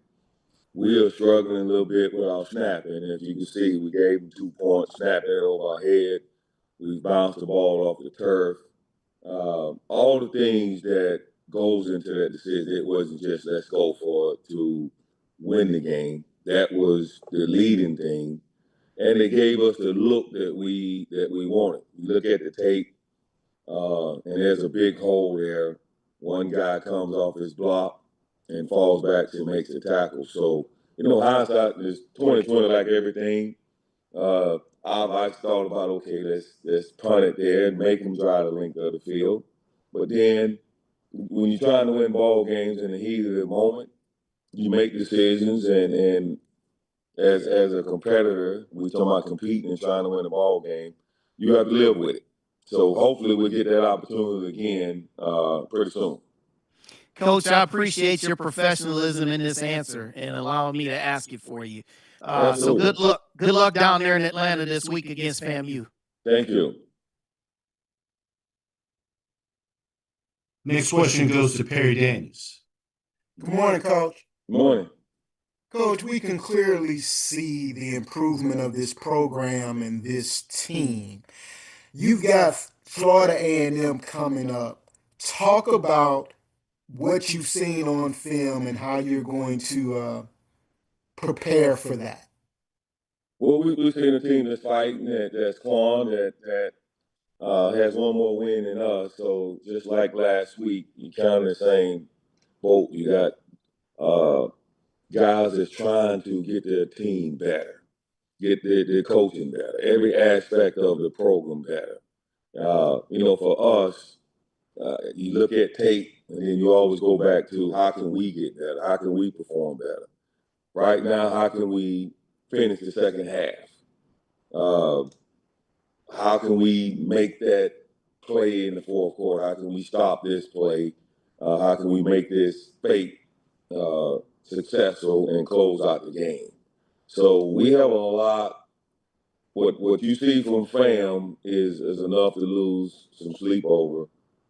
We are struggling a little bit with our snapping. As you can see, we gave them 2 points, snapped it over our head. We bounced the ball off the turf. All the things that goes into that decision, it wasn't just let's go for it to win the game. That was the leading thing. And they gave us the look that we wanted. You look at the tape, and there's a big hole there. One guy comes off his block and falls back to makes the tackle. So, hindsight is 20/20 like everything. I thought about, okay, let's punt it there and make them drive the length of the field. But then when you're trying to win ball games in the heat of the moment, you make decisions, and as a competitor, we talking about competing and trying to win a ball game, you have to live with it. So hopefully we'll get that opportunity again pretty soon.
Coach, I appreciate your professionalism in this answer and allowing me to ask it for you. So
Absolutely.
good luck down there in Atlanta this week against FAMU.
Thank you.
Next question goes to Perry Daniels.
Good morning, Coach.
Good morning.
Coach, we can clearly see the improvement of this program and this team. You've got Florida A&M coming up. Talk about what you've seen on film and how you're going to prepare for that.
Well, we've seen a team that's fighting, that's clawing, that has one more win than us. So just like last week, you kind of in the same boat. You got guys that's trying to get their team better, get their coaching better, every aspect of the program better. For us, you look at tape, and then you always go back to how can we get better? How can we perform better? Right now, how can we finish the second half? How can we make that play in the fourth quarter? How can we stop this play? How can we make this fake successful and close out the game? So we have a lot. What you see from FAM is enough to lose some sleep over,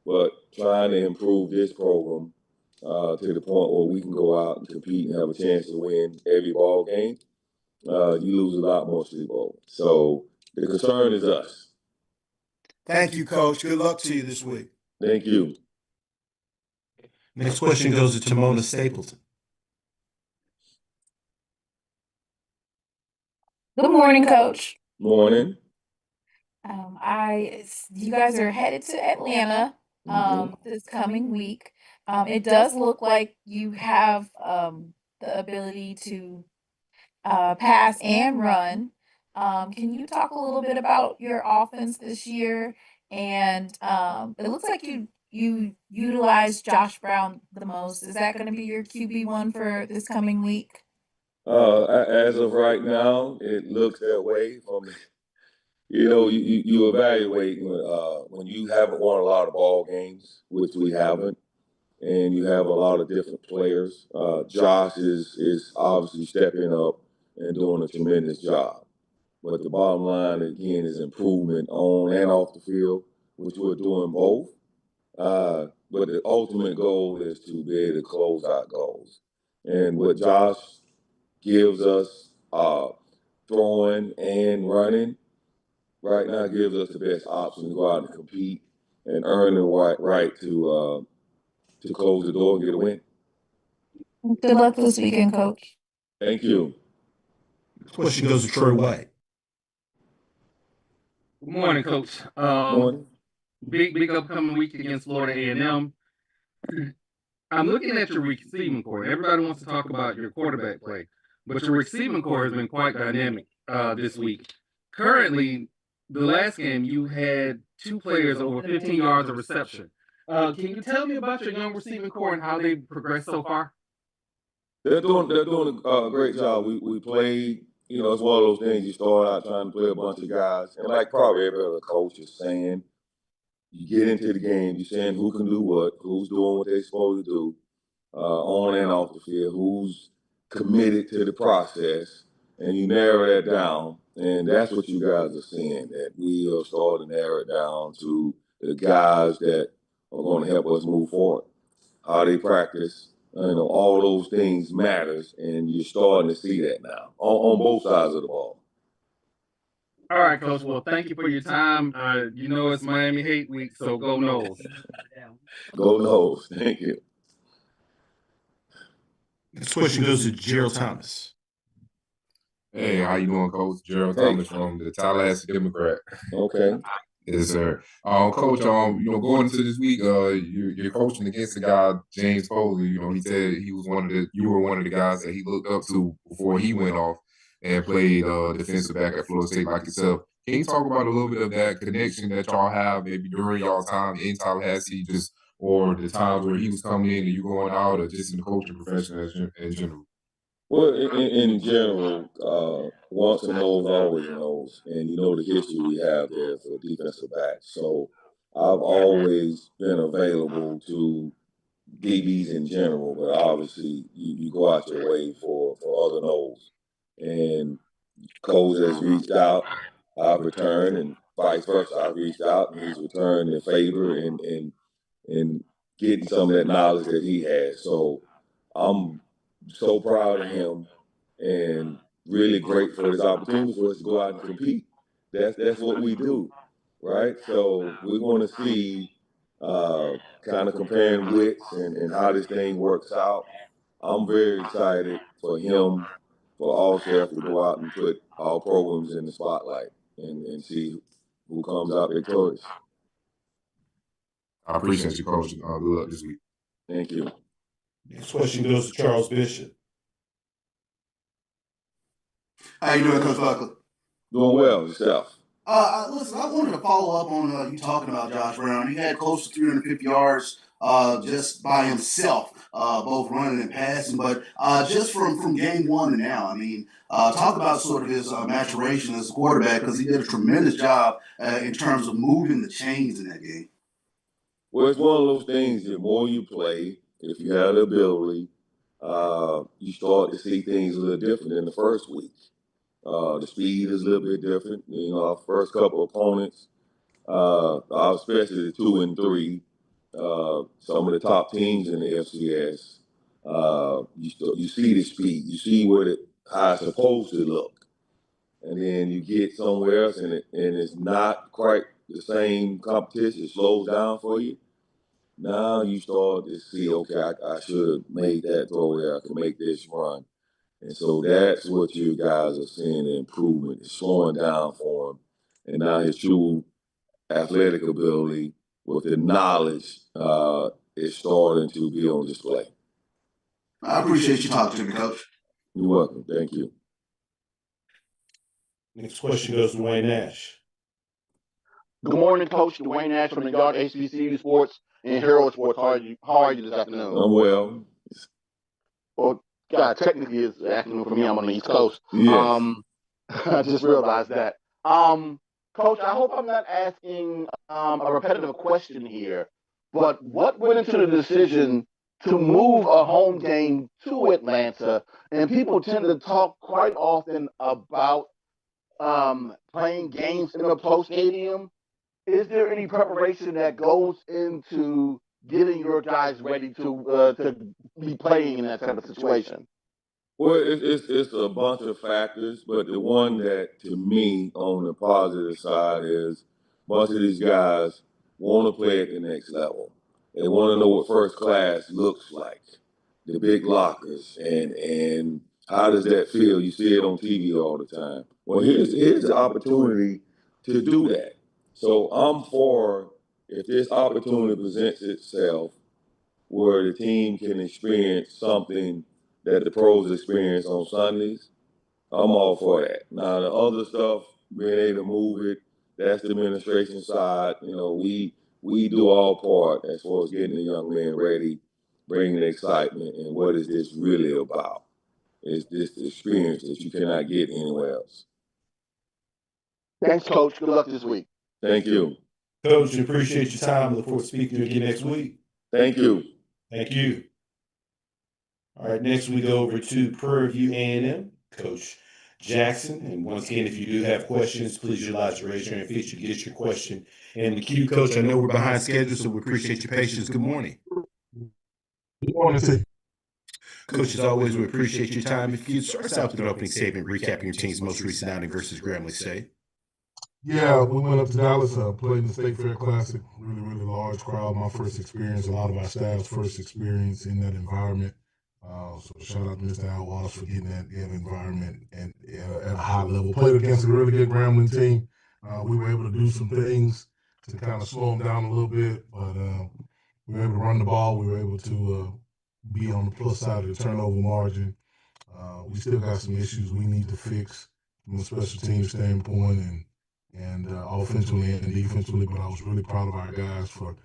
but trying to improve this program to the point where we can go out and compete and have a chance to win every ball game, you lose a lot more sleep over. So the concern is us.
Thank you, Coach. Good luck to you this week.
Thank you.
Next question goes to Tamona Stapleton.
Good morning, Coach.
Morning.
You guys are headed to Atlanta this coming week. It does look like you have the ability to pass and run. Can you talk a little bit about your offense this year? And it looks like you utilize Josh Brown the most. Is that going to be your QB1 for this coming week?
As of right now, it looks that way. You evaluate when you haven't won a lot of ball games, which we haven't, and you have a lot of different players. Josh is obviously stepping up and doing a tremendous job. But the bottom line, again, is improvement on and off the field, which we're doing both. But the ultimate goal is to be able to close out goals. And what Josh gives us, throwing and running, right now gives us the best option to go out and compete and earn the right to close the door and get a win.
Good luck this weekend, Coach.
Thank you.
This question goes to Troy White.
Good morning, Coach.
Morning.
Big upcoming week against Florida A&M. I'm looking at your receiving core. Everybody wants to talk about your quarterback play, but your receiving core has been quite dynamic this week. Currently, the last game you had 2 players over 15 yards of reception. Can you tell me about your young receiving core and how they've progressed so far?
They're doing a great job. We played, it's one of those things you start out trying to play a bunch of guys. And like probably every other coach is saying, you get into the game, you're saying who can do what, who's doing what they're supposed to do, on and off the field, who's committed to the process, and you narrow that down. And that's what you guys are seeing, that we are starting to narrow it down to the guys that are going to help us move forward. How they practice, all those things matters, and you're starting to see that now on both sides of the ball.
All right, Coach. Well, thank you for your time. It's Miami Hate Week, so go Noles.
Go Noles. Thank you.
This question goes to Gerald Thomas.
Hey, how you doing, Coach? Gerald Thomas from the Tallahassee Democrat.
Okay.
Yes, sir. Coach, going into this week, you're coaching against a guy, James Foley. He said you were one of the guys that he looked up to before he went off and played defensive back at Florida State like yourself. Can you talk about a little bit of that connection that y'all have maybe during y'all time in Tallahassee, or the times where he was coming in and you going out, or just in the coaching profession in general?
Well, in general, once a knows, always knows. And the history we have there for defensive backs. So I've always been available to DBs in general, but obviously you go out your way for other knows. And Coach has reached out, I've returned, and vice versa. I've reached out and he's returned in favor and getting some of that knowledge that he has. So I'm so proud of him and really grateful for this opportunity for us to go out and compete. That's what we do, right? So we want to see kind of comparing wits and how this thing works out. I'm very excited for him, for all staff to go out and put our programs in the spotlight and see who comes out victorious.
I appreciate you, Coach. Good luck this week.
Thank you.
Next question goes to Charles Bishop.
How you doing, Coach Buckley?
Doing well, yourself.
Listen, I wanted to follow up on you talking about Josh Brown. He had close to 350 yards just by himself, both running and passing. But just from game one to now, talk about sort of his maturation as a quarterback, because he did a tremendous job in terms of moving the chains in that game.
Well, it's one of those things, the more you play, if you have the ability, you start to see things a little different in the first week. The speed is a little bit different. Our first couple of opponents, especially the 2 and 3, some of the top teams in the FCS, you see the speed, you see how it's supposed to look, and then you get somewhere else and it's not quite the same competition. It slows down for you. Now you start to see, okay, I should have made that throw there. I can make this run. And so that's what you guys are seeing, the improvement. It's slowing down for him. And now his true athletic ability with the knowledge is starting to be on display.
I appreciate you talking to me, Coach.
You're welcome. Thank you.
Next question goes to Dwayne Nash.
Good morning, Coach. Dwayne Nash from the Yard HBCU Sports and Hero Sports. How are you this afternoon?
I'm well.
Well, God, technically it's afternoon for me. I'm on the East Coast.
Yes.
I just realized that. Coach, I hope I'm not asking a repetitive question here, but what went into the decision to move a home game to Atlanta? And people tend to talk quite often about playing games in a pro stadium. Is there any preparation that goes into getting your guys ready to be playing in that type of situation?
Well, it's a bunch of factors, but the one that, to me, on the positive side is a bunch of these guys want to play at the next level. They want to know what first class looks like. the big lockers, and how does that feel? You see it on TV all the time. Well, here's the opportunity to do that. So I'm for, if this opportunity presents itself where the team can experience something that the pros experience on Sundays, I'm all for that. Now the other stuff, being able to move it, that's the administration side. You know, we do our part as far as getting the young men ready, bringing the excitement, and what is this really about? Is this the experience that you cannot get anywhere else?
Thanks, Coach. Good luck this week.
Thank you.
Coach, appreciate your time. Look forward to speaking to you again next week.
Thank you.
Thank you. All right, next we go over to Prairie View A&M, Coach Jackson. And once again, if you do have questions, please utilize the raise your hand feature to get your question in the queue. Coach, I know we're behind schedule, so we appreciate your patience. Good morning.
Good morning to you.
Coach, as always, we appreciate your time. If you could start us out with an opening statement, recapping your team's most recent outing versus Grambling State.
Yeah, we went up to Dallas, played in the State Fair Classic. Really, really large crowd. My first experience, a lot of our staff's first experience in that environment. So shout out to Mr. Al Walsh for getting that environment and at a high level. Played against a really good Grambling team. We were able to do some things to kind of slow them down a little bit, but we were able to run the ball. We were able to be on the plus side of the turnover margin. We still got some issues we need to fix from a special team standpoint and offensively and defensively, but I was really proud of our guys for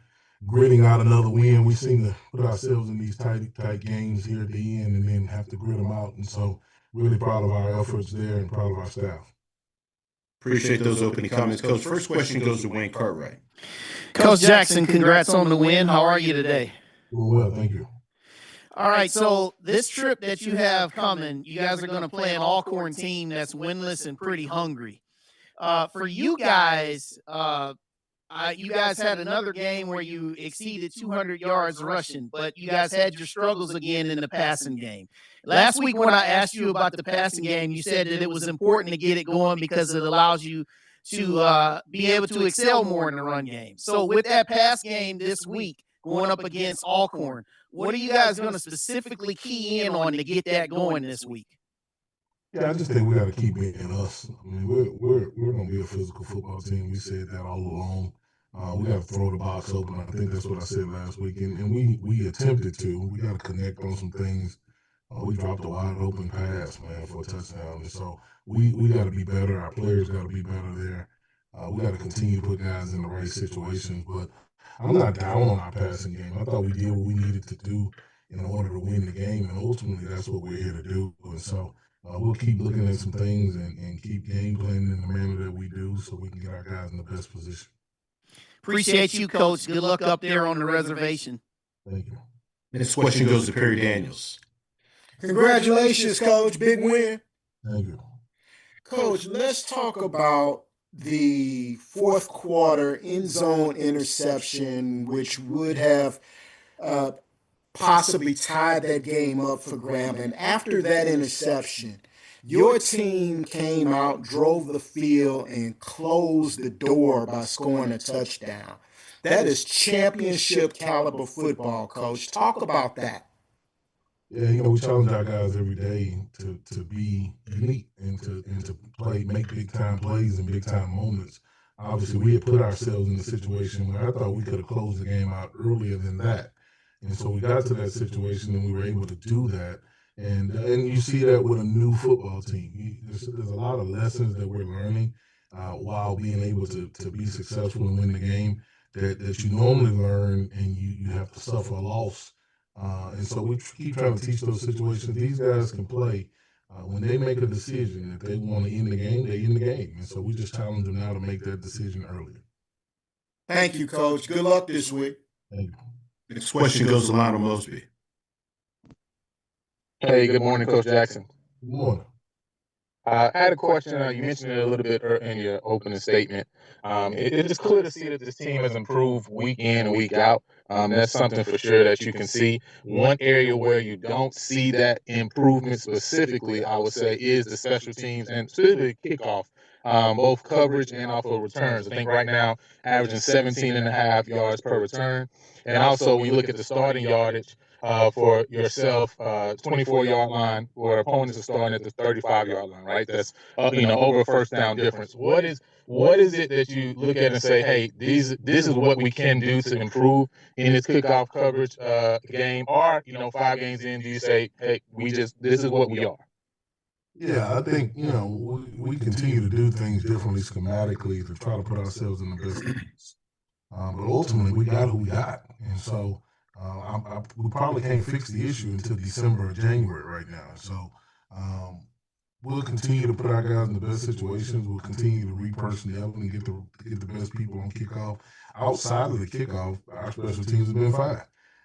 gritting out another win. We seem to put ourselves in these tight games here at the end and then have to grit them out. And so really proud of our efforts there and proud of our staff.
Appreciate those opening comments. Coach, first question goes to Wayne Cartwright.
Coach Jackson, congrats on the win. How are you today?
Well, thank you.
All right, so this trip that you have coming, you guys are going to play an Alcorn team that's winless and pretty hungry. For you guys, you guys had another game where you exceeded 200 yards rushing, but you guys had your struggles again in the passing game. Last week when I asked you about the passing game, you said that it was important to get it going because it allows you to be able to excel more in the run game. So with that pass game this week, going up against Alcorn, what are you guys going to specifically key in on to get that going this week?
Yeah, I just think we got to keep being us. I mean, we're going to be a physical football team. We said that all along. We got to throw the box open. I think that's what I said last week, and we attempted to. We got to connect on some things. We dropped a wide open pass, man, for a touchdown, and so we got to be better. Our players got to be better there. We got to continue to put guys in the right situations. But I'm not down on our passing game. I thought we did what we needed to do in order to win the game, and ultimately that's what we're here to do. And so we'll keep looking at some things and keep game planning in the manner that we do so we can get our guys in the best position.
Appreciate you, Coach. Good luck up there on the reservation.
Thank you.
Next question goes to Perry Daniels.
Congratulations, Coach. Big win.
Thank you.
Coach, let's talk about the fourth quarter end zone interception, which would have possibly tied that game up for Grambling. After that interception, your team came out, drove the field, and closed the door by scoring a touchdown. That is championship caliber football, Coach. Talk about that.
Yeah, we challenge our guys every day to be unique and to make big time plays and big time moments. Obviously, we had put ourselves in a situation where I thought we could have closed the game out earlier than that. And so we got to that situation and we were able to do that. And you see that with a new football team. There's a lot of lessons that we're learning while being able to be successful and win the game that you normally learn and you have to suffer a loss. And so we keep trying to teach those situations. These guys can play. When they make a decision that they want to end the game, they end the game. And so we just challenge them now to make that decision earlier.
Thank you, Coach. Good luck this week.
Thank you.
Next question goes to Lionel Mosby.
Hey, good morning, Coach Jackson.
Good morning.
I had a question. You mentioned it a little bit in your opening statement. It is clear to see that this team has improved week in and week out. That's something for sure that you can see. One area where you don't see that improvement specifically, I would say, is the special teams and specifically kickoff. both coverage and off of returns. I think right now averaging 17.5 yards per return. And also when you look at the starting yardage for yourself, 24-yard line, where opponents are starting at the 35-yard line, right? That's over a first down difference. What is it that you look at and say, hey, this is what we can do to improve in this kickoff coverage game? Or 5 games in, do you say, hey, this is what we are?
Yeah, I think, we continue to do things differently schematically to try to put ourselves in the best place. But ultimately, we got who we got. And so we probably can't fix the issue until December or January right now. So we'll continue to put our guys in the best situations. We'll continue to re-personnel and get the best people on kickoff. Outside of the kickoff, our special teams have been fine.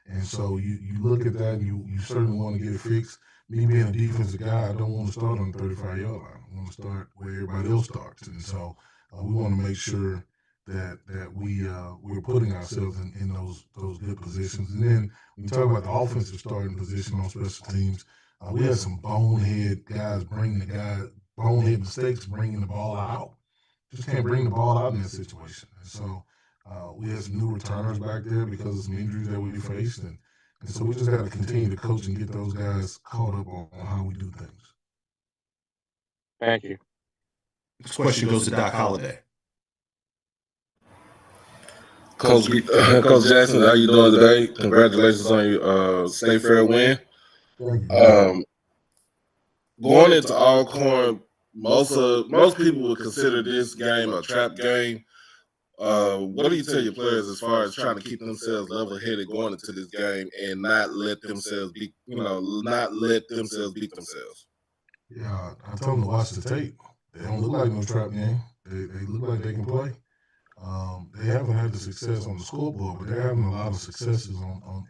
And so you look at that and you certainly want to get it fixed. Me being a defensive guy, I don't want to start on the 35-yard line. I want to start where everybody else starts. And so we want to make sure that we're putting ourselves in those good positions. And then when you talk about the offensive starting position on special teams, we had some bonehead mistakes bringing the ball out. Just can't bring the ball out in that situation. And so we had some new returners back there because of some injuries that we faced. And so we just got to continue to coach and get those guys caught up on how we do things.
Thank you.
This question goes to Doc Holliday.
Coach Jackson, how you doing today? Congratulations on your State Fair win. Going into Alcorn, most people would consider this game a trap game. What do you tell your players as far as trying to keep themselves level-headed going into this game and not let themselves beat themselves?
Yeah, I told them to watch the tape. They don't look like no trap game. They look like they can play. They haven't had the success on the scoreboard, but they're having a lot of successes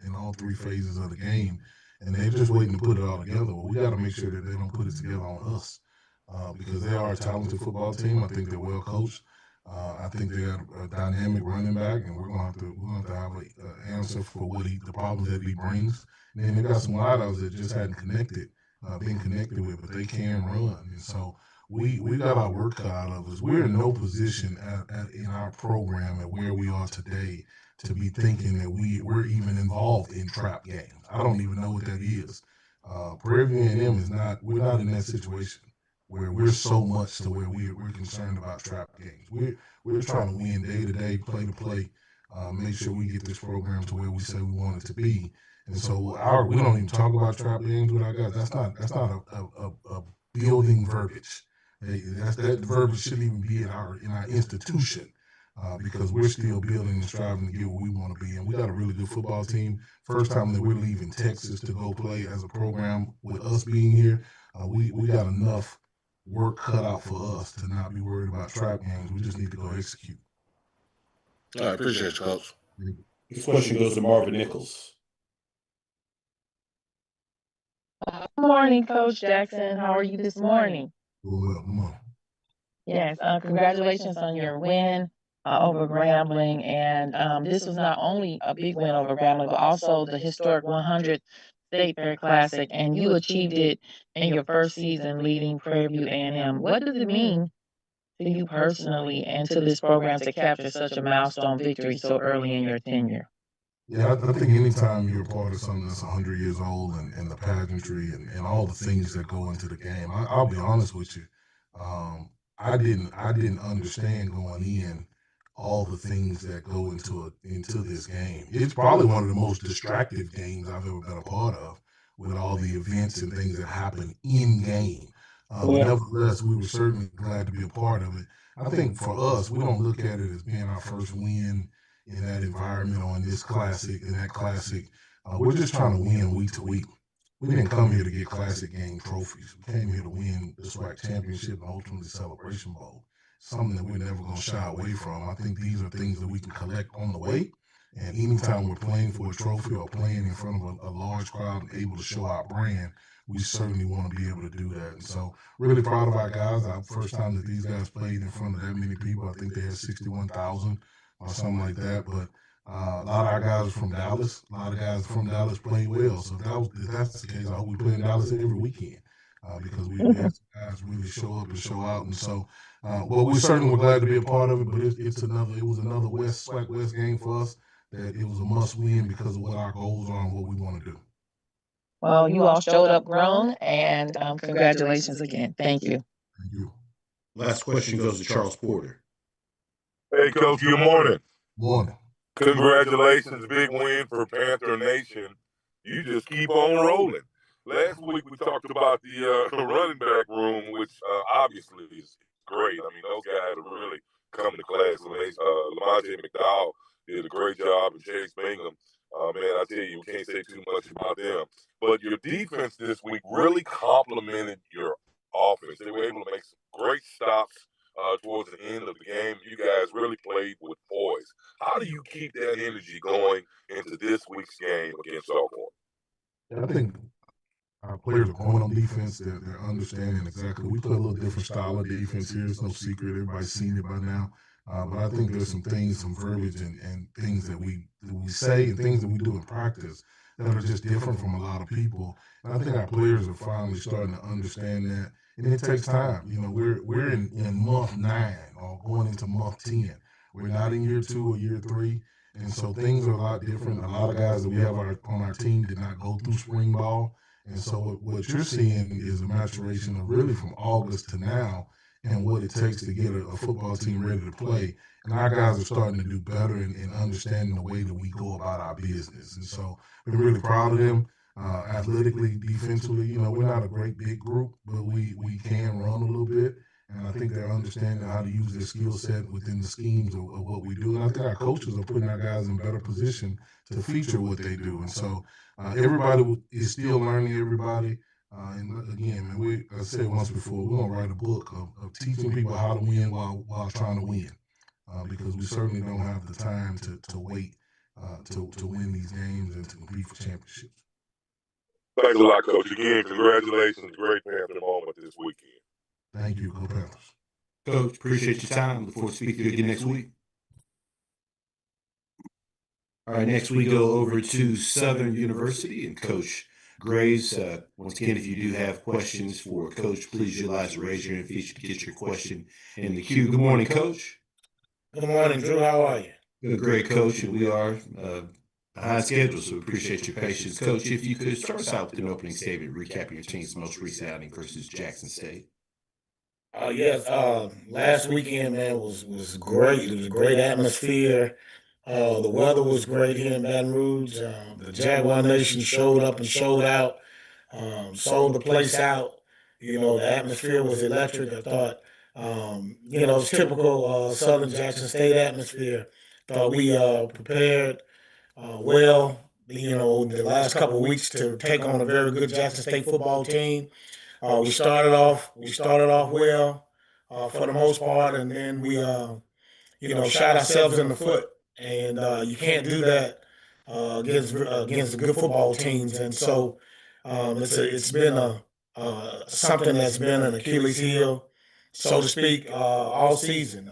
in all 3 phases of the game, and they're just waiting to put it all together. Well, we got to make sure that they don't put it together on us because they are a talented football team. I think they're well coached. I think they got a dynamic running back, and we're going to have an answer for the problems that he brings. And then they got some wideouts that just hadn't been connected with, but they can run, and so. We got our work cut out of us. We're in no position in our program at where we are today to be thinking that we're even involved in trap games. I don't even know what that is. Prairie View A&M is not. We're not in that situation where we're so much to where we're concerned about trap games. We're trying to win day to day, play to play, make sure we get this program to where we say we want it to be. And so we don't even talk about trap games with our guys. That's not a building verbiage. That verbiage shouldn't even be in our institution because we're still building and striving to get where we want to be. And we got a really good football team. First time that we're leaving Texas to go play as a program with us being here, we got enough work cut out for us to not be worried about trap games. We just need to go execute.
I appreciate you, Coach.
This question goes to Marvin Nichols.
Good morning, Coach Jackson. How are you this morning?
Good morning.
Yes, congratulations on your win over Grambling. And this was not only a big win over Grambling, but also the historic 100th State Fair Classic. And you achieved it in your first season leading Prairie View A&M. What does it mean to you personally and to this program to capture such a milestone victory so early in your tenure?
Yeah, I think anytime you're a part of something that's 100 years old and the pageantry and all the things that go into the game, I'll be honest with you. I didn't understand going in all the things that go into this game. It's probably one of the most distractive games I've ever been a part of, with all the events and things that happen in game. But nevertheless, we were certainly glad to be a part of it. I think for us, we don't look at it as being our first win in that environment or in this classic, in that classic. We're just trying to win week to week. We didn't come here to get classic game trophies. We came here to win the SWAC championship and ultimately Celebration Bowl. Something that we're never going to shy away from. I think these are things that we can collect on the way. And anytime we're playing for a trophy or playing in front of a large crowd and able to show our brand, we certainly want to be able to do that. And so really proud of our guys. Our first time that these guys played in front of that many people, I think they had 61,000 or something like that. But a lot of our guys are from Dallas. A lot of guys from Dallas played well. So if that's the case, I hope we play in Dallas every weekend. because we had some guys really show up and show out. And so, but we certainly were glad to be a part of it. But it was another SWAC West game for us that it was a must win because of what our goals are and what we want to do.
Well, you all showed up grown, and congratulations again. Thank you.
Thank you.
Last question goes to Charles Porter.
Hey, Coach, good morning.
Morning.
Congratulations, big win for Panther Nation. You just keep on rolling. Last week we talked about the running back room, which obviously is great. I mean, those guys have really come to class. Lamont McDowell did a great job, and Chase Bingham. Man, I tell you, we can't say too much about them. But your defense this week really complemented your offense. They were able to make some great stops towards the end of the game. You guys really played with poise. How do you keep that energy going into this week's game against Alcorn?
I think our players are going on defense. They're understanding exactly. We play a little different style of defense here. It's no secret. Everybody's seen it by now. But I think there's some things, some verbiage and things that we say and things that we do in practice that are just different from a lot of people. And I think our players are finally starting to understand that. And it takes time. You know, we're in month 9 or going into month 10. We're not in year 2 or year 3. And so things are a lot different. A lot of guys that we have on our team did not go through spring ball. And so what you're seeing is a maturation of really from August to now and what it takes to get a football team ready to play. And our guys are starting to do better in understanding the way that we go about our business. And so we're really proud of them. Athletically, defensively, you know, we're not a great big group, but we can run a little bit. And I think they're understanding how to use their skill set within the schemes of what we do. And I think our coaches are putting our guys in better position to feature what they do. And so everybody is still learning everybody. And again, man, I said once before, we're going to write a book of teaching people how to win while trying to win. Because we certainly don't have the time to wait to win these games and to compete for championships.
Thanks a lot, Coach. Again, congratulations. Great Panther moment this weekend.
Thank you. Go Panthers.
Coach, appreciate your time. Look forward to speaking to you again next week. All right, next we go over to Southern University and Coach Graves. Once again, if you do have questions for Coach, please utilize the raise your hand feature to get your question in the queue. Good morning, Coach.
Good morning, Drew. How are you?
Good, great, Coach. And we are behind schedule, so we appreciate your patience. Coach, if you could start us out with an opening statement, recapping your team's most recent outing versus Jackson State.
Yes, last weekend, man, was great. It was a great atmosphere. The weather was great here in Baton Rouge. The Jaguar Nation showed up and showed out, sold the place out. You know, the atmosphere was electric. I thought, you know, it's typical Southern Jackson State atmosphere. Thought we prepared well, you know, the last couple of weeks to take on a very good Jackson State football team. We started off well for the most part, and then we you know, shot ourselves in the foot, and you can't do that against the good football teams. And so it's been something that's been an Achilles heel, so to speak, all season.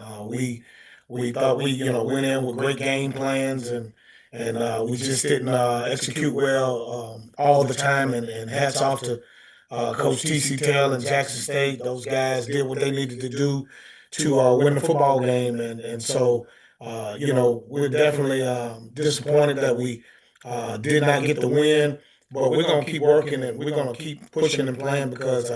We thought we, you know, went in with great game plans, and we just didn't execute well all the time. And hats off to Coach T.C. Taylor and Jackson State. Those guys did what they needed to do to win the football game. And so, you know, we're definitely disappointed that we did not get the win. But we're going to keep working and we're going to keep pushing and playing because,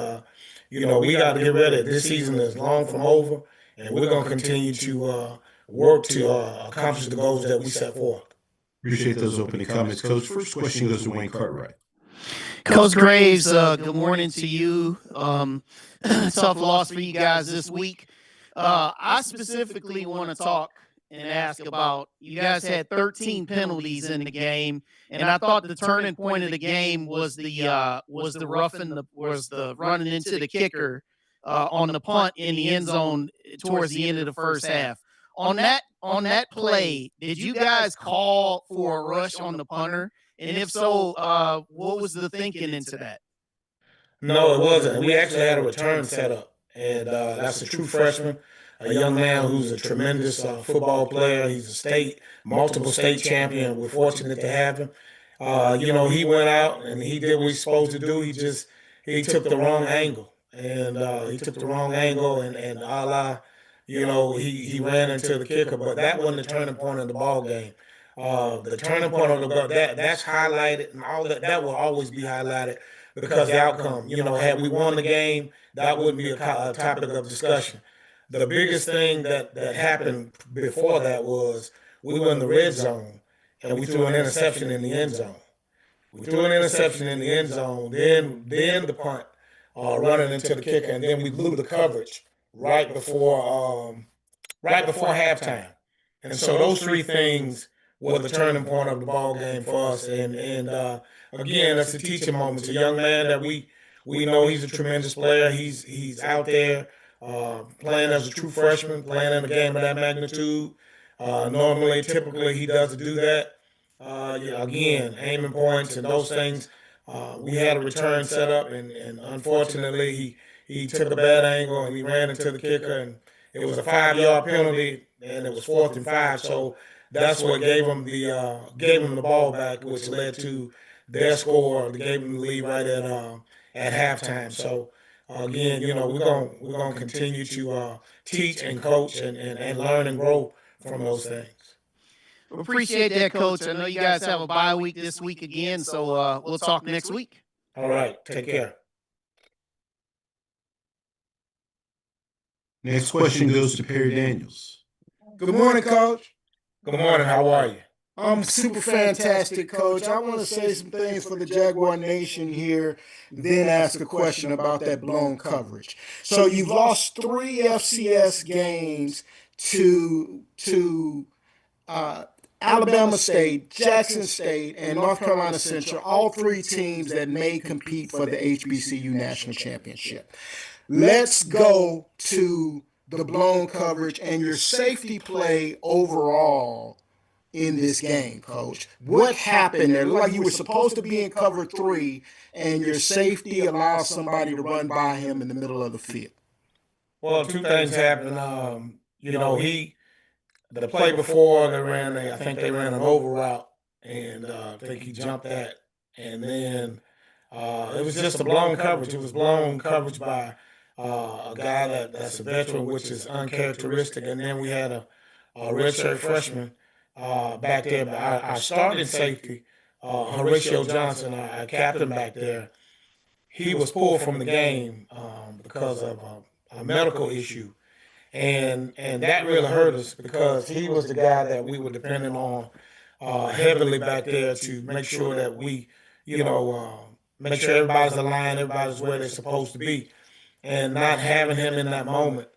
you know, we got to get ready. This season is long from over, and we're going to continue to work to accomplish the goals that we set forth.
Appreciate those opening comments, Coach. First question goes to Wayne Cartwright.
Coach Graves, good morning to you. Tough loss for you guys this week. I specifically want to talk and ask about, you guys had 13 penalties in the game, and I thought the turning point of the game was the running into the kicker on the punt in the end zone towards the end of the first half. On that play, did you guys call for a rush on the punter? And if so, what was the thinking into that?
No, it wasn't. We actually had a return set up, and that's a true freshman, a young man who's a tremendous football player. He's a multiple state champion. We're fortunate to have him. You know, he went out and he did what he's supposed to do. he took the wrong angle, and a la, he ran into the kicker, but that wasn't the turning point of the ball game. The turning point of the ball, that's highlighted, and all that will always be highlighted because the outcome. Had we won the game, that wouldn't be a topic of discussion. The biggest thing that happened before that was we were in the red zone and we threw an interception in the end zone. We threw an interception in the end zone, then the punt, running into the kicker, and then we blew the coverage right before halftime. And so those three things were the turning point of the ball game for us. And again, that's a teaching moment. It's a young man that we know he's a tremendous player. He's out there playing as a true freshman, playing in a game of that magnitude. Typically, he doesn't do that. Again, aiming points and those things. We had a return set up, and unfortunately, he took a bad angle and he ran into the kicker, and it was a 5-yard penalty, and it was 4th and 5. So that's what gave them the ball back, which led to their score. They gave them the lead right at halftime. So again, we're gonna continue to teach and coach and learn and grow from those things.
Appreciate that, Coach. I know you guys have a bye week this week again, so we'll talk next week.
All right, take care.
Next question goes to Perry Daniels.
Good morning, Coach.
Good morning. How are you?
I'm super fantastic, Coach. I want to say some things for the Jaguar Nation here, then ask a question about that blown coverage. So you've lost 3 FCS games to Alabama State, Jackson State, and North Carolina Central, all 3 teams that may compete for the HBCU National Championship. Let's go to the blown coverage and your safety play overall in this game, Coach. What happened there? It looked like you were supposed to be in cover 3, and your safety allows somebody to run by him in the middle of the field.
Well, 2 things happened. The play before I think they ran an over route, and I think he jumped that, and then it was just a blown coverage. It was blown coverage by a guy that's a veteran, which is uncharacteristic, and then we had a redshirt freshman back there. But our starting safety, Horatio Johnson, our captain back there, he was pulled from the game because of a medical issue. And that really hurt us because he was the guy that we were depending on heavily back there to make sure that we, make sure everybody's aligned, everybody's where they're supposed to be. And not having him in that moment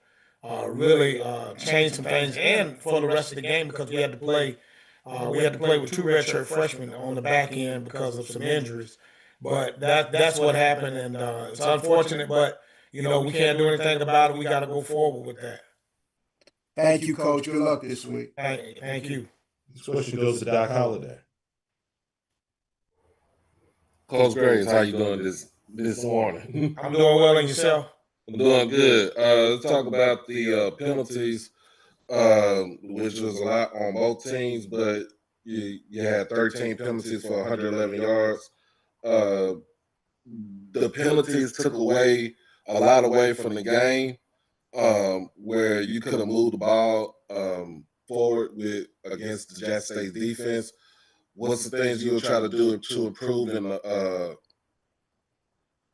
really changed some things. And for the rest of the game, because we had to play with 2 redshirt freshmen on the back end because of some injuries. But that's what happened, and it's unfortunate, but we can't do anything about it. We got to go forward with that.
Thank you, Coach. Good luck this week.
Thank you.
This question goes to Doc Holliday.
Coach Graves, how you doing this morning?
I'm doing well, and yourself?
I'm doing good. Let's talk about the penalties, which was a lot on both teams, but you had 13 penalties for 111 yards. The penalties took away a lot away from the game, where you could have moved the ball forward against the Jackson State defense. What's the things you'll try to do to improve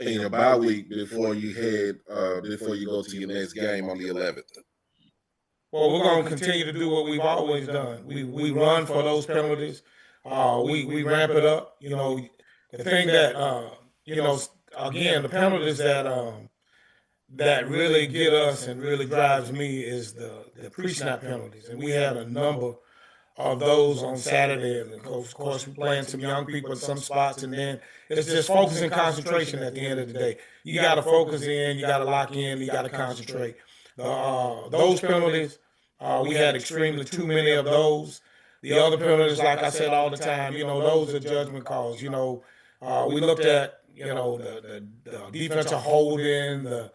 in your bye week before you go to your next game on the 11th?
Well, we're going to continue to do what we've always done. We run for those penalties. We ramp it up. The thing that again, the penalties that really get us and really drives me is the pre-snap penalties, and we had a number of those on Saturday. And of course, we're playing some young people in some spots, and then it's just focus and concentration at the end of the day. You got to focus in, you got to lock in, you got to concentrate. Those penalties, we had extremely too many of those. The other penalties, like I said all the time, those are judgment calls. We looked at, the defensive holding, the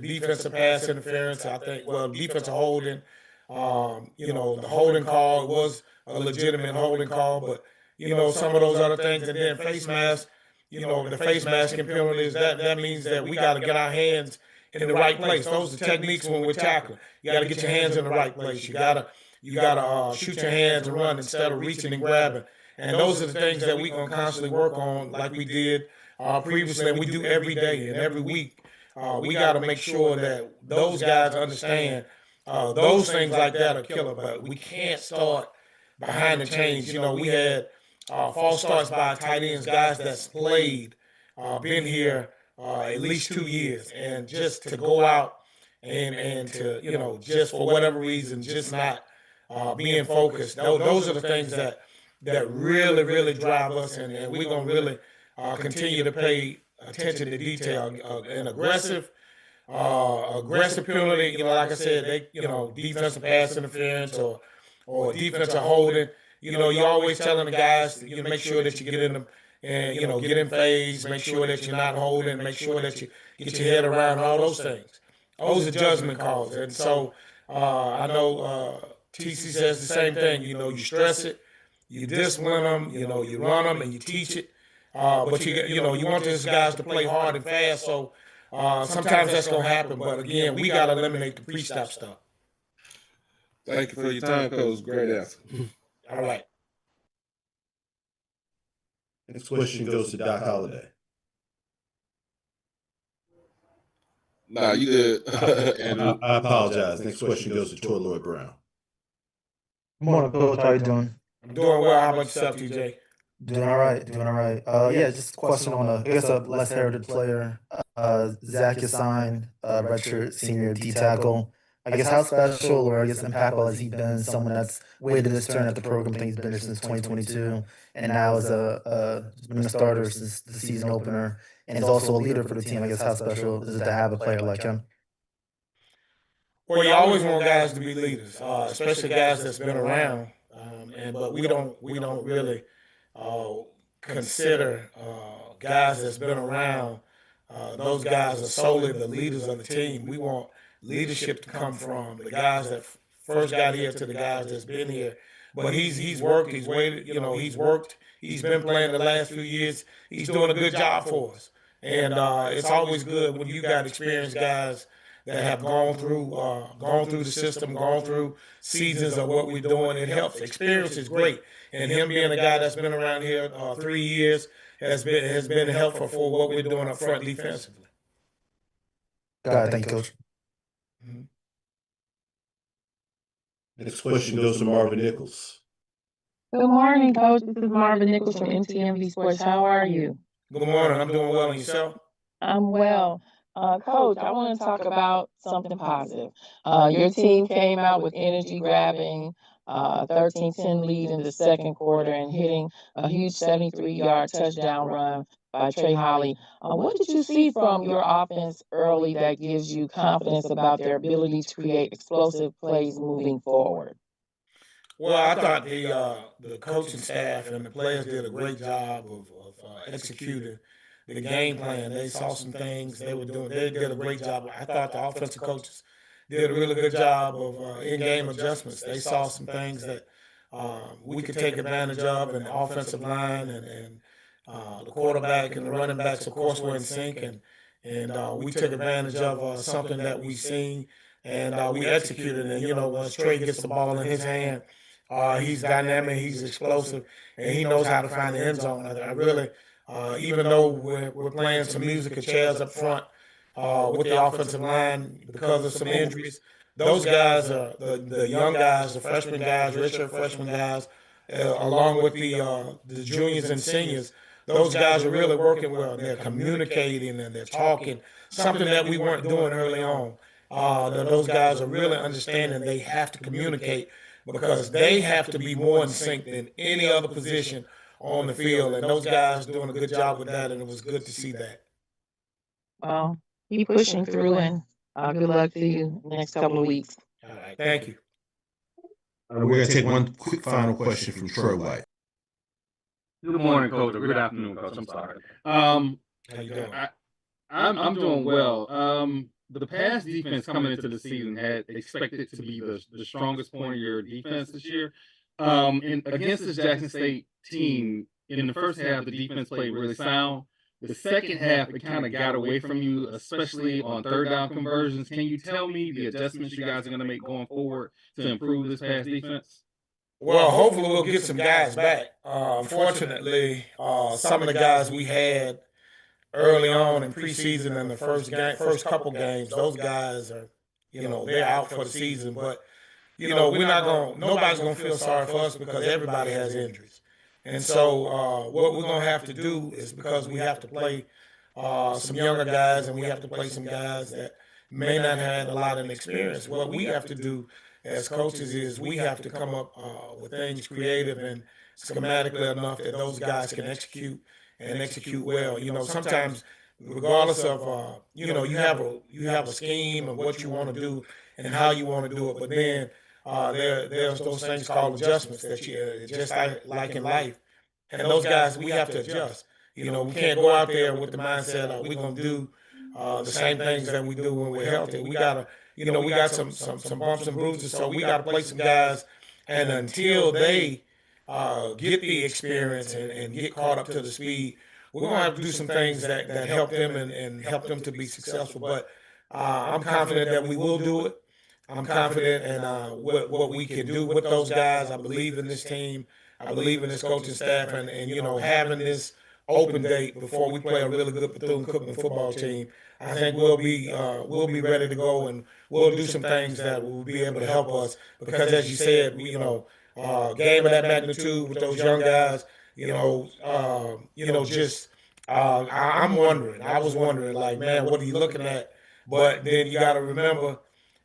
defensive pass interference. I think, defensive holding. The holding call was a legitimate holding call, but some of those other things, and then face mask. the face masking penalties, that means that we got to get our hands in the right place. Those are techniques when we're tackling. You got to get your hands in the right place. You gotta shoot your hands and run instead of reaching and grabbing. And those are the things that we're gonna constantly work on, like we did previously, and we do every day and every week. We got to make sure that those guys understand those things like that are killer, but we can't start behind the chains. We had false starts by tight ends, guys that's played, been here at least 2 years, and just to go out and to just for whatever reason just not being focused. Those are the things that really drive us, and we're gonna really continue to pay attention to detail. And aggressive penalty, like I said, they defensive pass interference or defensive holding. You're always telling the guys to make sure that you get in them and get in phase, make sure that you're not holding, make sure that you get your head around all those things. Those are judgment calls, and so I know TC says the same thing. You stress it, you discipline them, you run them, and you teach it. But you want these guys to play hard and fast. So sometimes that's gonna happen. But again, we got to eliminate the pre-stop stuff.
Thank you for your time, Coach. Great answer.
All right.
Next question goes to Doc Holliday.
Nah, you good.
I apologize. Next question goes to Troy Lloyd Brown.
Good morning, Coach. How you doing?
I'm doing well. How about yourself, TJ?
Doing all right. Doing all right. Yeah, just a question on I guess a less heralded player, Zach Yassine, redshirt senior D tackle. I guess how special or I guess impactful has he been? Someone that's waited his turn at the program. I think he's been there since 2022, and now is been a starter since the season opener, and is also a leader for the team. I guess how special is it to have a player like him?
Well, you always want guys to be leaders, especially guys that's been around. But we don't really consider guys that's been around. Those guys are solely the leaders of the team. We want leadership to come from the guys that first got here to the guys that's been here. But he's worked, he's waited, he's worked, he's been playing the last few years. He's doing a good job for us. And it's always good when you got experienced guys that have gone through the system, gone through seasons of what we're doing. It helps. Experience is great, and him being a guy that's been around here 3 years has been helpful for what we're doing up front defensively.
Got it. Thank you, Coach.
Next question goes to Marvin Nichols.
Good morning, Coach. This is Marvin Nichols from NTMV Sports. How are you?
Good morning. I'm doing well. And yourself?
I'm well. Coach, I want to talk about something positive. Your team came out with energy, grabbing 13-10 lead in the second quarter and hitting a huge 73-yard touchdown run by Trey Holly. What did you see from your offense early that gives you confidence about their ability to create explosive plays moving forward?
Well, I thought the coaching staff and the players did a great job of executing the game plan. They saw some things they were doing. They did a great job. I thought the offensive coaches did a really good job of in-game adjustments. They saw some things that we could take advantage of, and the offensive line and the quarterback and the running backs, of course, were in sync, and we took advantage of something that we seen, and we executed. And once Trey gets the ball in his hand, he's dynamic, he's explosive, and he knows how to find the end zone. I really. Even though we're playing some musical chairs up front with the offensive line because of some injuries, those guys are the young guys, the freshman guys, redshirt freshman guys, along with the juniors and seniors. Those guys are really working well. They're communicating and they're talking, something that we weren't doing early on. Those guys are really understanding they have to communicate because they have to be more in sync than any other position on the field, and those guys doing a good job with that, and it was good to see that.
Well, keep pushing through, and good luck to you next couple of weeks.
All right, thank you.
We're going to take one quick final question from Troy White.
Good morning, Coach. Or good afternoon, Coach. I'm sorry. How you doing? I'm doing well. The pass defense coming into the season had expected to be the strongest point of your defense this year. And against this Jackson State team, in the first half, the defense played really sound. The second half, it kind of got away from you, especially on third down conversions. Can you tell me the adjustments you guys are going to make going forward to improve this pass defense?
Well, hopefully we'll get some guys back. Unfortunately, some of the guys we had early on in preseason and the first couple games, those guys are, they're out for the season. But nobody's gonna feel sorry for us because everybody has injuries. And so what we're gonna have to do is, because we have to play some younger guys and we have to play some guys that may not have had a lot of experience. What we have to do as coaches is we have to come up with things creative and schematically enough that those guys can execute and execute well. Sometimes regardless of you have a scheme of what you want to do and how you want to do it, but then there's those things called adjustments that you just like in life, and those guys we have to adjust. We can't go out there with the mindset of we're gonna do the same things that we do when we're healthy. We gotta, we got some bumps and bruises, so we gotta play some guys, and until they get the experience and get caught up to the speed, we're gonna have to do some things that help them and help them to be successful. But I'm confident that we will do it. I'm confident in what we can do with those guys. I believe in this team. I believe in this coaching staff, and having this open date before we play a really good Bethune-Cookman football team, I think we'll be ready to go, and we'll do some things that will be able to help us. Because as you said, game of that magnitude with those young guys, I'm wondering. I was wondering, like, man, what are you looking at? But then you got to remember,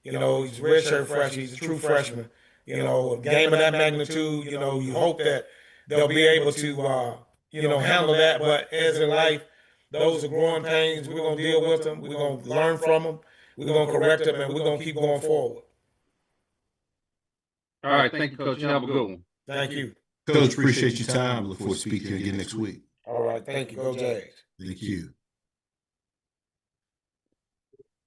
he's a redshirt freshman. He's a true freshman. A game of that magnitude, you hope that they'll be able to, handle that. But as in life, those are growing pains. We're going to deal with them. We're going to learn from them. We're going to correct them, and we're going to keep going forward.
All right. Thank you, Coach. You have a good one.
Thank you.
Coach, appreciate your time. Look forward to speaking to you again next week.
All right. Thank you. Go Jags.
Thank you.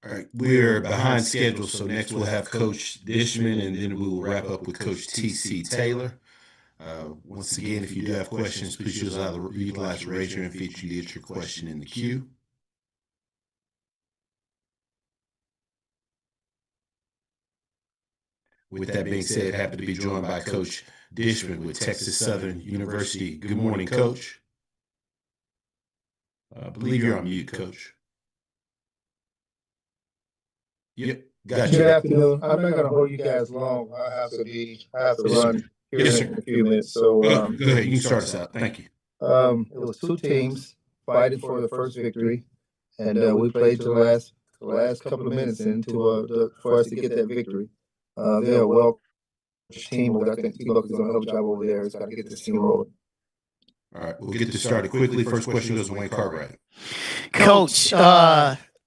All right, we're behind schedule, so next we'll have Coach Dishman, and then we will wrap up with Coach T.C. Taylor. Once again, if you do have questions, please utilize the raise your hand feature to get your question in the queue. With that being said, happy to be joined by Coach Dishman with Texas Southern University. Good morning, Coach. I believe you're on mute, Coach. Yep, got you.
Good afternoon. I'm not going to hold you guys long. I have to run here in a few minutes. So
go ahead. You can start us out. Thank you.
It was two teams fighting for the first victory, and we played the last couple of minutes for us to get that victory. They're a well-coached team. I think Buckley's done a hell of a job over there. It's got to get this team rolling.
All right, we'll get this started quickly. First question goes to Wayne Cartwright.
Coach,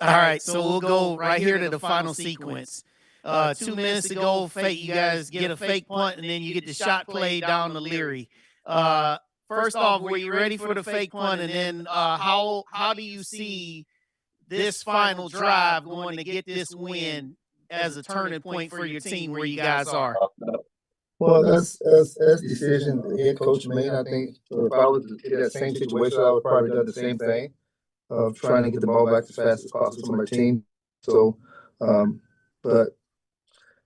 all right, so we'll go right here to the final sequence. 2 minutes ago, you guys get a fake punt, and then you get the shot play down to Leary. First off, were you ready for the fake punt? And then how do you see this final drive going to get this win as a turning point for your team where you guys are?
Well, that's decision the head coach made. I think if I was in that same situation, I would probably do the same thing of trying to get the ball back as fast as possible to my team. So, but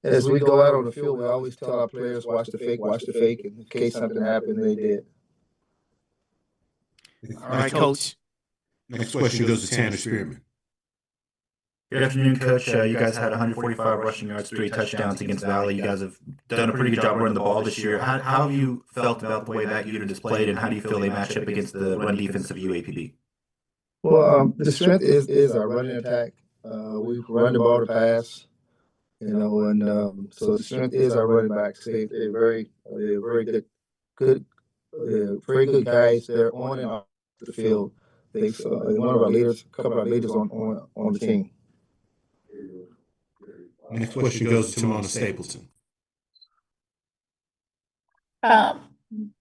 as we go out on the field, we always tell our players, watch the fake, and in case something happened, they did.
All right, Coach.
Next question goes to Tanner Spearman.
Good afternoon, Coach. You guys had 145 rushing yards, 3 touchdowns against Valley. You guys have done a pretty good job running the ball this year. How have you felt about the way that unit is played, and how do you feel they match up against the run defense of UAPB?
Well, the strength is our running attack. We run the ball to pass, and so the strength is our running backs. They're very good, very good guys. They're on and off the field. They're one of our leaders, a couple of our leaders on the team.
Next question goes to Timona Stapleton.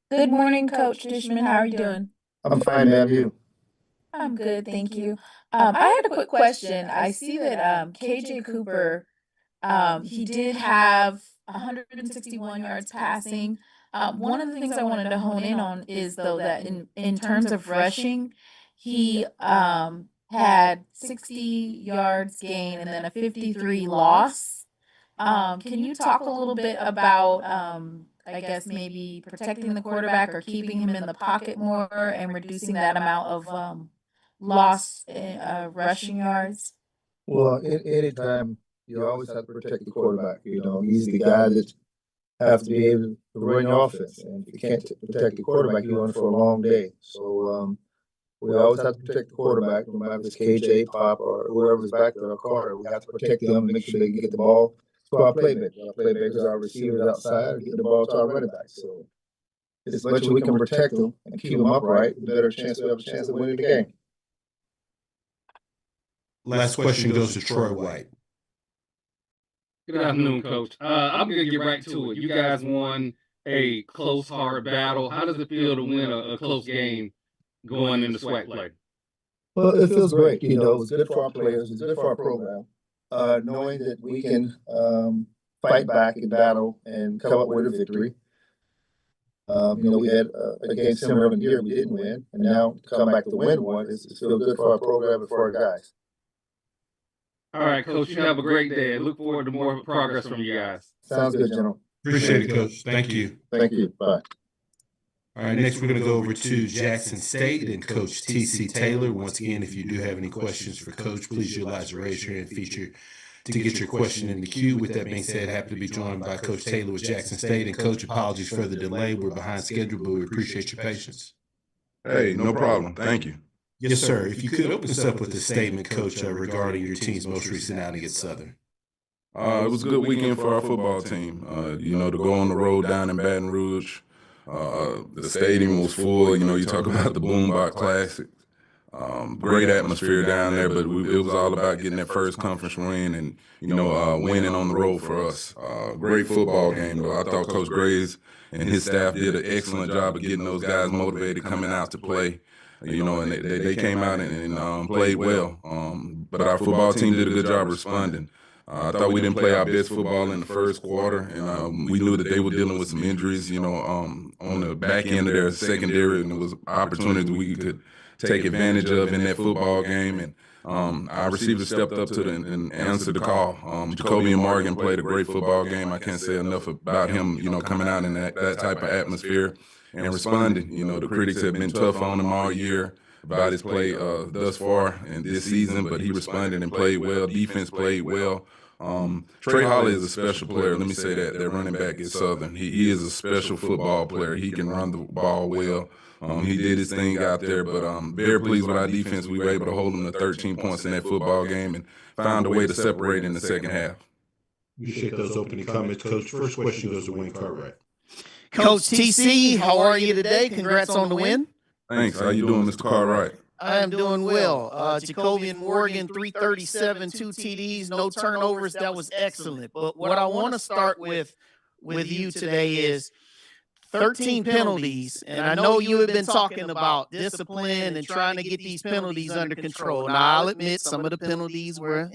Good morning, Coach Dishman. How are you doing?
I'm fine, ma'am. You?
I'm good, thank you. I had a quick question. I see that KJ Cooper, he did have 161 yards passing. One of the things I wanted to hone in on is, though, that in terms of rushing, he had 60 yards gain and then a 53 loss. Can you talk a little bit about, I guess, maybe protecting the quarterback or keeping him in the pocket more and reducing that amount of lost rushing yards?
Well, anytime you always have to protect the quarterback. You know, he's the guy that have to be able to run your offense, and if you can't protect the quarterback, you're on for a long day. So we always have to protect the quarterback, no matter if it's KJ, Pop, or whoever's back there, or Carter. We have to protect them and make sure they can get the ball to our playmakers. Our playmakers, our receivers outside, get the ball to our running back. So as much as we can protect them and keep them upright, the better chance we have a chance of winning the game.
Last question goes to Troy White.
Good afternoon, Coach. I'm going to get right to it. You guys won a close, hard battle. How does it feel to win a close game going into SWAC play?
Well, it feels great. You know, it's good for our players. It's good for our program. Knowing that we can fight back and battle and come up with a victory. You know, we had a game similar in the year we didn't win, and now to come back to win one, it's still good for our program and for our guys.
All right, Coach, you have a great day. I look forward to more progress from you guys.
Sounds good, General.
Appreciate it, Coach. Thank you.
Thank you. Bye.
All right, next we're going to go over to Jackson State and Coach T.C. Taylor. Once again, if you do have any questions for Coach, please utilize the raise your hand feature to get your question in the queue. With that being said, happy to be joined by Coach Taylor with Jackson State. And Coach, apologies for the delay. We're behind schedule, but we appreciate your patience.
Hey, no problem. Thank you.
Yes, sir. If you could open us up with a statement, Coach, regarding your team's most recent outing at Southern.
It was a good weekend for our football team. You know, to go on the road down in Baton Rouge. The stadium was full. You know, you talk about the Boombox Classic. Great atmosphere down there, but it was all about getting that first conference win and, you know, winning on the road for us. Great football game, though. I thought Coach Graves and his staff did an excellent job of getting those guys motivated coming out to play. You know, and they came out and played well. But our football team did a good job responding. I thought we didn't play our best football in the first quarter, and we knew that they were dealing with some injuries, you know, on the back end of their secondary, and it was an opportunity we could take advantage of in that football game. And our receivers stepped up to and answered the call. Jacoby and Morgan played a great football game. I can't say enough about him, you know, coming out in that type of atmosphere and responding. You know, the critics have been tough on him all year about his play thus far in this season, but he responded and played well. Defense played well. Trey Holly is a special player. Let me say that running back at Southern. He is a special football player. He can run the ball well. He did his thing out there, but very pleased with our defense. We were able to hold them to 13 points in that football game and found a way to separate in the second half.
Appreciate those opening comments, Coach. First question goes to Wayne Cartwright.
Coach TC, how are you today? Congrats on the win.
Thanks. How you doing, Mr. Cartwright?
I am doing well. Jacoby and Morgan, 337, 2 TDs, no turnovers. That was excellent. But what I want to start with you today is 13 penalties. And I know you have been talking about discipline and trying to get these penalties under control. Now, I'll admit some of the penalties were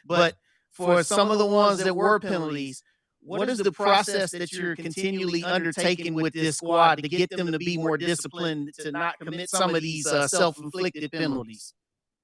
but for some of the ones that were penalties, what is the process that you're continually undertaking with this squad to get them to be more disciplined, to not commit some of these self-inflicted penalties?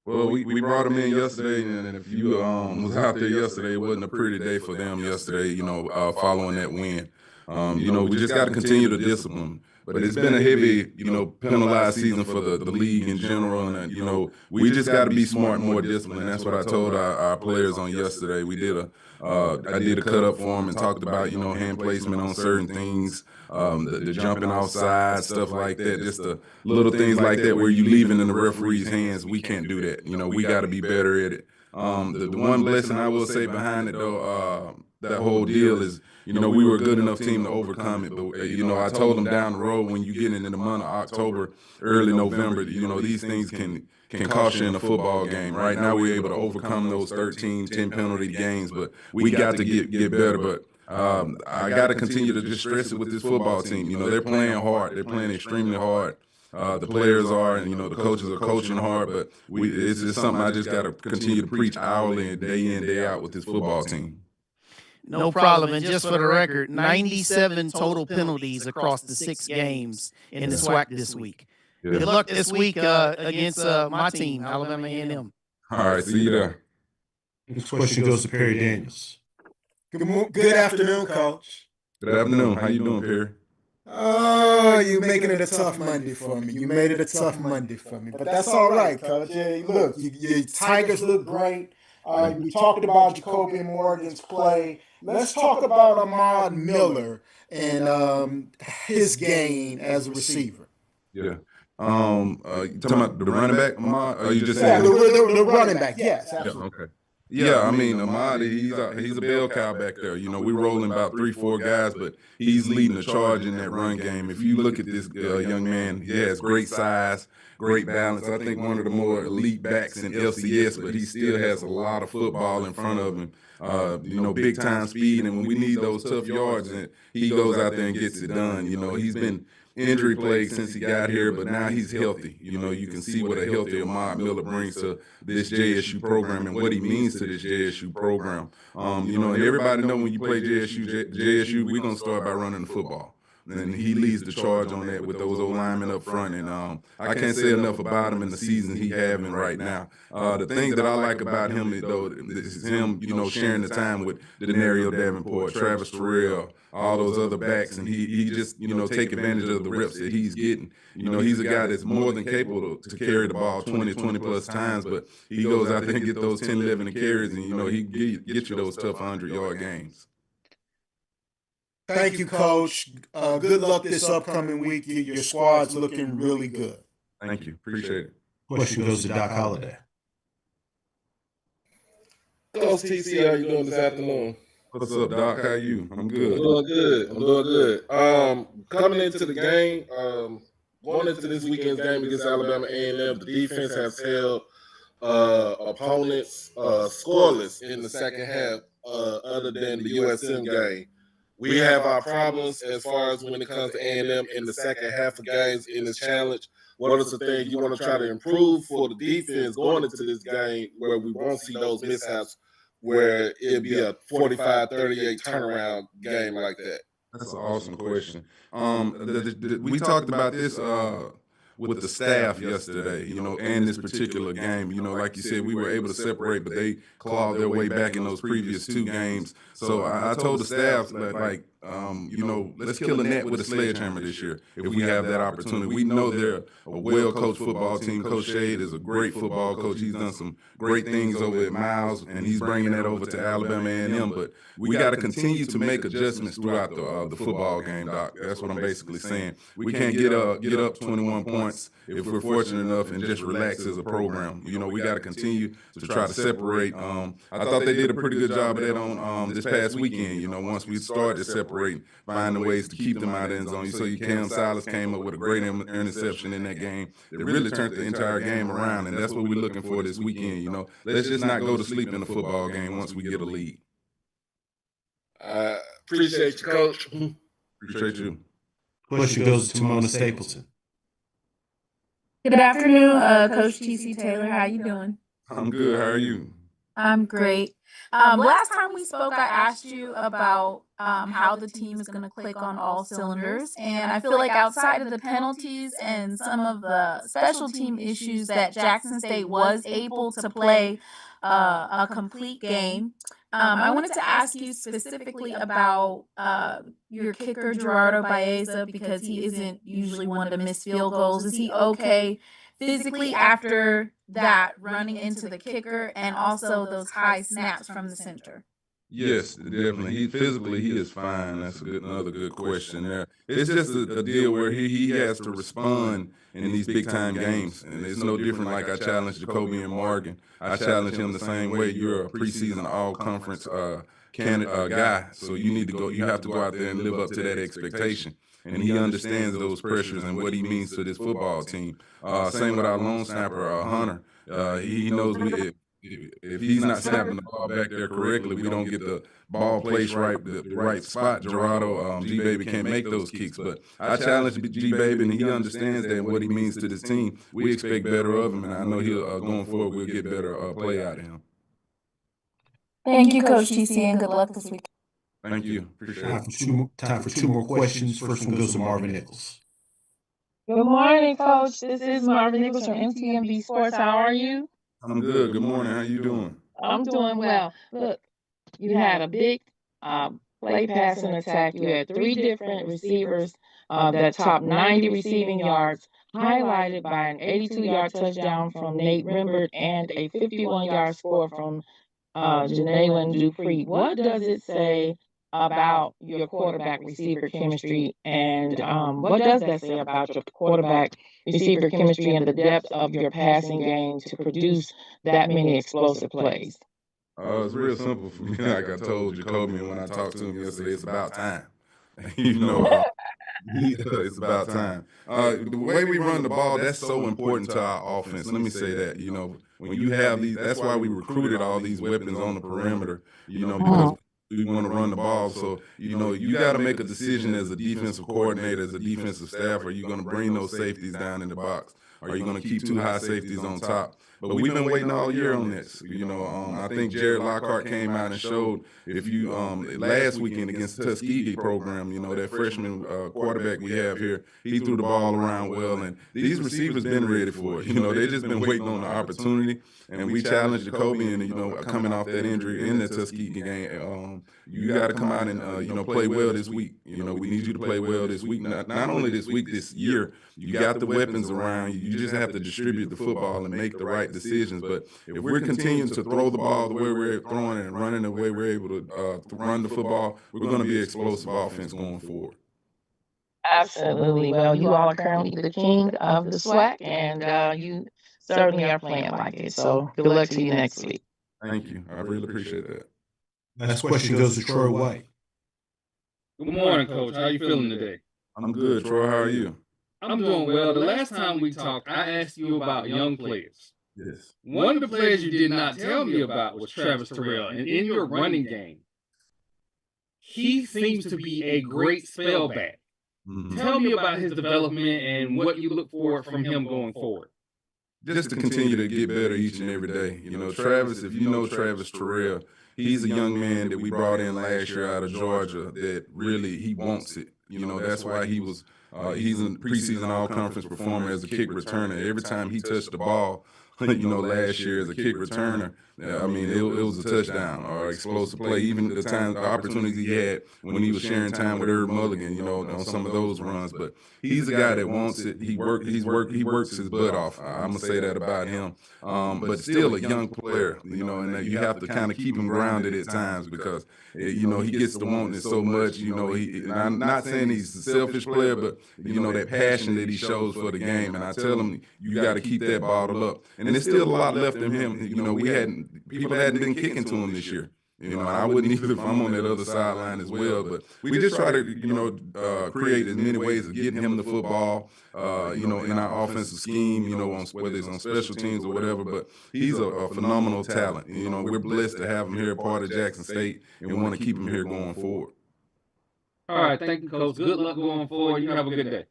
Well, we brought them in yesterday, and if you was out there yesterday, it wasn't a pretty day for them yesterday, you know, following that win. You know, we just got to continue to discipline. But it's been a heavy, you know, penalized season for the league in general. And, you know, we just got to be smart and more disciplined. That's what I told our players on yesterday. I did a cut up for them and talked about, you know, hand placement on certain things, the jumping offside, stuff like that, just the little things like that where you leaving in the referee's hands. We can't do that. You know, we got to be better at it. The one blessing I will say behind it, though, that whole deal is, you know, we were a good enough team to overcome it. But, you know, I told them down the road when you get into the month of October, early November, you know, these things can cost you in a football game. Right now we're able to overcome those 10 penalty games, but we got to get better. But I got to continue to just stress it with this football team. You know, they're playing hard. They're playing extremely hard. The players are, and, you know, the coaches are coaching hard, but it's just something I just got to continue to preach hourly and day in, day out with this football team.
No problem. And just for the record, 97 total penalties across the 6 games in the SWAC this week. Good luck this week against my team, Alabama A&M.
All right, see you there.
Next question goes to Perry Daniels.
Good afternoon, Coach.
Good afternoon. How you doing, Perry?
Oh, you making it a tough Monday for me. You made it a tough Monday for me, but that's all right, Coach. Yeah, look, your Tigers look great. We talked about Jacoby Morgan's play. Let's talk about Ahmad Miller and his game as a receiver.
Yeah. You talking about the running back, Ahmad? Or you just
Yeah,
saying
the running back. Yes,
Yeah,
absolutely.
okay. Yeah, I mean, Ahmad, he's a bell cow back there. You know, we're rolling about 3-4 guys, but he's leading the charge in that run game. If you look at this young man, he has great size, great balance. I think one of the more elite backs in LCS, but he still has a lot of football in front of him. You know, big time speed, and when we need those tough yards, and he goes out there and gets it done. You know, he's been injury plagued since he got here, but now he's healthy. You know, you can see what a healthy Ahmad Miller brings to this JSU program and what he means to this JSU program. You know, and everybody know when you play JSU, we're gonna start by running the football. And he leads the charge on that with those old linemen up front. And I can't say enough about him in the season he having right now. The thing that I like about him is him, you know, sharing the time with Denario Davenport, Travis Terrell, all those other backs, and he just, you know, take advantage of the reps that he's getting. You know, he's a guy that's more than capable to carry the ball 20 plus times, but he goes out there and get those 10, 11 carries, and, you know, he get you those tough 100-yard games.
Thank you, Coach. Good luck this upcoming week. Your squad's looking really good.
Thank you. Appreciate it.
Question goes to Doc Holliday.
Coach TC, how you doing this afternoon?
What's up, Doc? How you? I'm good.
I'm doing good. I'm doing good. Coming into the game, going into this weekend's game against Alabama A&M, the defense has held opponents scoreless in the second half, other than the USM game. We have our problems as far as when it comes to A&M in the second half of games in this challenge. What are some things you want to try to improve for the defense going into this game where we won't see those mishaps, where it'd be a 45-38 turnaround game like that?
That's an awesome question. We talked about this with the staff yesterday, you know, and this particular game. You know, like you said, we were able to separate, but they clawed their way back in those previous 2 games. So I told the staff, you know, let's kill a net with a sledgehammer this year if we have that opportunity. We know they're a well-coached football team. Coach Shade is a great football coach. He's done some great things over at Miles, and he's bringing that over to Alabama A&M. But we got to continue to make adjustments throughout the football game, Doc. That's what I'm basically saying. We can't get up 21 points if we're fortunate enough and just relax as a program. You know, we got to continue to try to separate. I thought they did a pretty good job of that on this past weekend. You know, once we started separating, finding ways to keep them out of the end zone. You saw Cam Silas came up with a great interception in that game. It really turned the entire game around, and that's what we're looking for this weekend. You know, let's just not go to sleep in the football game once we get a lead.
Appreciate you, Coach.
Appreciate you.
Question goes to Mona Stapleton.
Good afternoon, Coach TC Taylor. How you doing?
I'm good. How are you?
I'm great. Last time we spoke, I asked you about how the team is going to click on all cylinders. And I feel like outside of the penalties and some of the special team issues that Jackson State was able to play a complete game, I wanted to ask you specifically about your kicker, Gerardo Baeza, because he isn't usually one to miss field goals. Is he okay physically after that running into the kicker and also those high snaps from the center?
Yes, definitely. He is fine. That's another good question there. It's just a deal where he has to respond in these big time games, and it's no different. Like I challenged Jacoby and Morgan, I challenge him the same way. You're a preseason all conference guy, so you have to go out there and live up to that expectation. And he understands those pressures and what he means to this football team. Same with our lone snapper, Hunter. He knows if he's not snapping the ball back there correctly, we don't get the ball placed right, the right spot. Gerardo, G-Baby can't make those kicks. But I challenge G-Baby, and he understands that and what he means to this team. We expect better of him, and I know he'll going forward we'll get better play out of him.
Thank you, Coach TC, and good luck this week.
Thank you. Appreciate it.
Time for two more questions. First one goes to Marvin Nichols.
Good morning, Coach. This is Marvin Nichols from MTMV Sports. How are you?
I'm good. Good morning. How you doing?
I'm doing well. Look, you had a big play passing attack. You had three different receivers that topped 90 receiving yards, highlighted by an 82-yard touchdown from Nate Rimbert and a 51-yard score from Janaylin Dupree. What does it say about your quarterback receiver chemistry, and what does that say about your quarterback receiver chemistry and the depth of your passing game to produce that many explosive plays?
It's real simple for me. Like I told Jacoby when I talked to him yesterday, it's about time. you know, it's about time. The way we run the ball, that's so important to our offense. Let me say that. When you have these, that's why we recruited all these weapons on the perimeter. Because we want to run the ball. So you got to make a decision as a defensive coordinator, as a defensive staff. Are you going to bring those safeties down in the box? Are you going to keep two high safeties on top? But we've been waiting all year on this. I think Jared Lockhart came out and showed if you last weekend against the Tuskegee program, that freshman quarterback we have here, he threw the ball around well, and these receivers been ready for it. They just been waiting on the opportunity, and we challenged Jacoby, and coming off that injury in the Tuskegee game, you got to come out and play well this week. We need you to play well this week. Not only this week, this year. You got the weapons around you. You just have to distribute the football and make the right decisions. But if we're continuing to throw the ball the way we're throwing it and running the way we're able to run the football, we're going to be an explosive offense going forward.
Absolutely. Well, you all are currently the king of the SWAC, and you certainly are playing like it. So good luck to you next week.
Thank you. I really appreciate that.
Next question goes to Troy White.
Good morning, Coach. How you feeling today?
I'm good. Troy, how are you?
I'm doing well. The last time we talked, I asked you about young players.
Yes.
One of the players you did not tell me about was Travis Terrell. And in your running game, he seems to be a great spellback. Tell me about his development and what you look for from him going forward.
Just to continue to get better each and every day. Travis, if you know Travis Terrell, he's a young man that we brought in last year out of Georgia that really, he wants it. That's why he's a preseason all-conference performer as a kick returner. Every time he touched the ball, last year as a kick returner, it was a touchdown or explosive play. Even the opportunities he had when he was sharing time with Herb Mulligan, on some of those runs. But he's a guy that wants it. He works his butt off. I'm gonna say that about him. But still a young player, and you have to kind of keep him grounded at times because he gets to wanting it so much. I'm not saying he's a selfish player, but that passion that he shows for the game. And I tell him, you got to keep that bottled up. And there's still a lot left in him. People hadn't been kicking to him this year. I wouldn't either if I'm on that other sideline as well. But we just try to, create as many ways of getting him the football, in our offensive scheme, whether it's on special teams or whatever. But he's a phenomenal talent. We're blessed to have him here, part of Jackson State, and we want to keep him here going forward.
All right, thank you, Coach. Good luck going forward. You have a good day.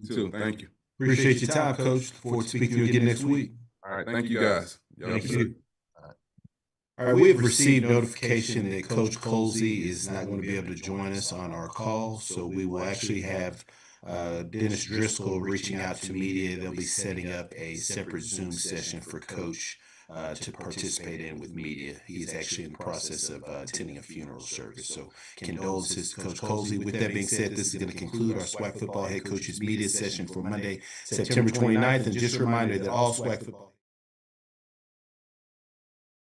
You too. Thank you.
Appreciate your time, Coach. Look forward to speaking to you again next week.
All right, thank you guys.
Thank you. All right, we have received notification that Coach Colsey is not going to be able to join us on our call, so we will actually have Dennis Driscoll reaching out to media. They'll be setting up a separate Zoom session for Coach to participate in with media. He's actually in the process of attending a funeral service. So condolences to Coach Colsey. With that being said, this is going to conclude our SWAC football head coaches media session for Monday, September 29th. And just a reminder that all SWAC football